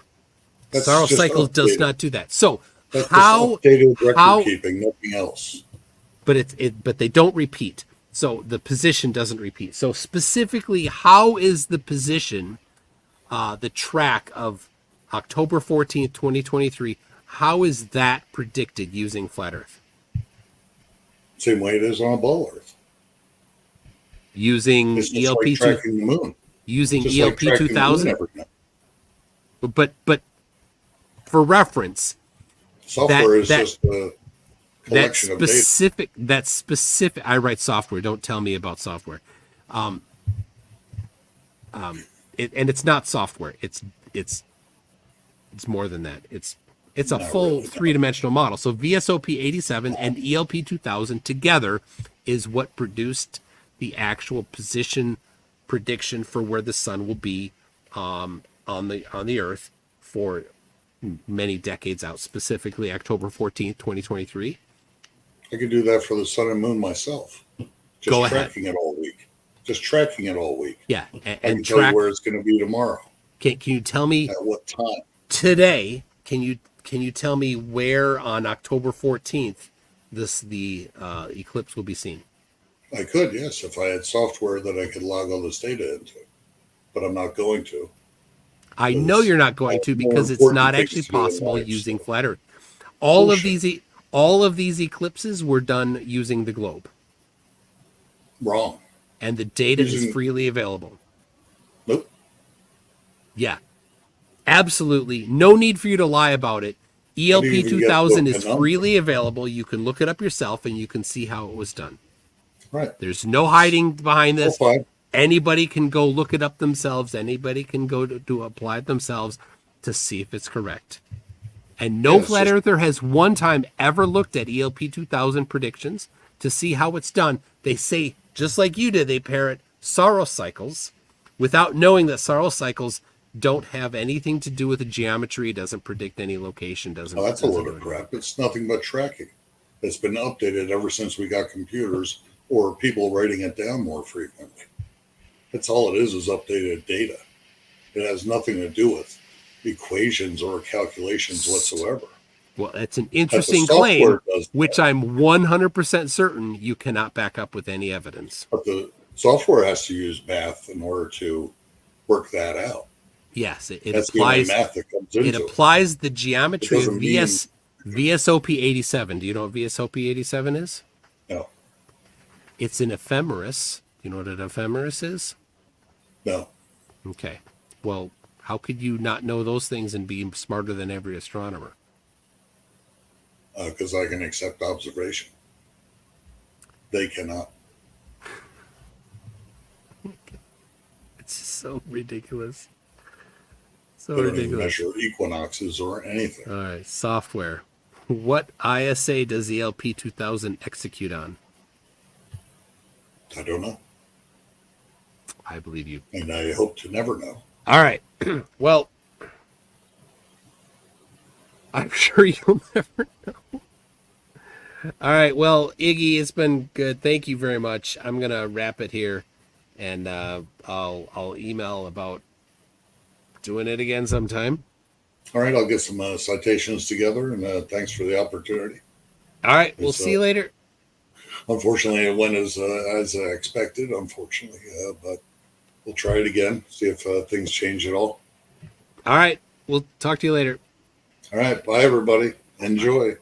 Saros cycle does not do that. So that's how record keeping, nothing else. But but they don't repeat. So the position doesn't repeat. So specifically, how is the position, the track of October 14th, 2023, how is that predicted using flat Earth? Same way it is on a ball Earth. Using ELP like tracking the moon. Using just ELP like 2000. But for reference, software is just a collection of data. That specific. I write software. Don't tell me about software. And it's not software. It's more than that. It's a full three-dimensional model. So VSOP 87 and ELP 2000 together is what produced the actual position prediction for where the sun will be on the Earth for many decades out, specifically October 14th, 2023. I could do that for the sun and moon myself. Just tracking it all week. Yeah, and tell you where it's going to be tomorrow. Can you tell me at what time today? Can you tell me where on October 14th the eclipse will be seen? I could, yes, if I had software that I could log all this data into, but I'm not going to. I know you're not going to, because it's not actually possible using flat Earth. All of these eclipses were done using the globe. Wrong. And the data is freely available. Nope. Yeah. Absolutely. No need for you to lie about it. ELP 2000 is freely available. You can look it up yourself and you can see how it was done. Right. There's no hiding behind this. Anybody can go look it up themselves. Anybody can go to apply it themselves to see if it's correct. And no flat earther has one time ever looked at ELP 2000 predictions to see how it's done. They say, just like you did, they parrot Saros cycles without knowing that Saros cycles don't have anything to do with the geometry. It doesn't predict any location. That's a load of crap. It's nothing but tracking. It's been updated ever since we got computers or people writing it down more frequently. That's all it is updated data. It has nothing to do with equations or calculations whatsoever. Well, it's an interesting claim, which I'm 100% certain you cannot back up with any evidence. But the software has to use math in order to work that out. Yes, it That's applies. The only math that comes into it applies the geometry of VSOP 87. Do you know what VSOP 87 is? No. It's an ephemeris. Do you know what an ephemeris is? No. Okay. Well, how could you not know those things and be smarter than every astronomer? Because I can accept observation. They cannot. It's so ridiculous. So they don't ridiculous. Even measure equinoxes or anything. All right, software. What ISA does ELP 2000 execute on? I don't know. I believe you. And I hope to never know. All right. Well, I'm sure you'll never know. All right. Well, Iggy, it's been good. Thank you very much. I'm going to wrap it here, and I'll email about doing it again sometime. All right. I'll get some citations together, and thanks for the opportunity. All right. We'll see you later. Unfortunately, it went as expected, unfortunately, but we'll try it again, see if things change at all. All right. We'll talk to you later. All right. Bye, everybody. Enjoy.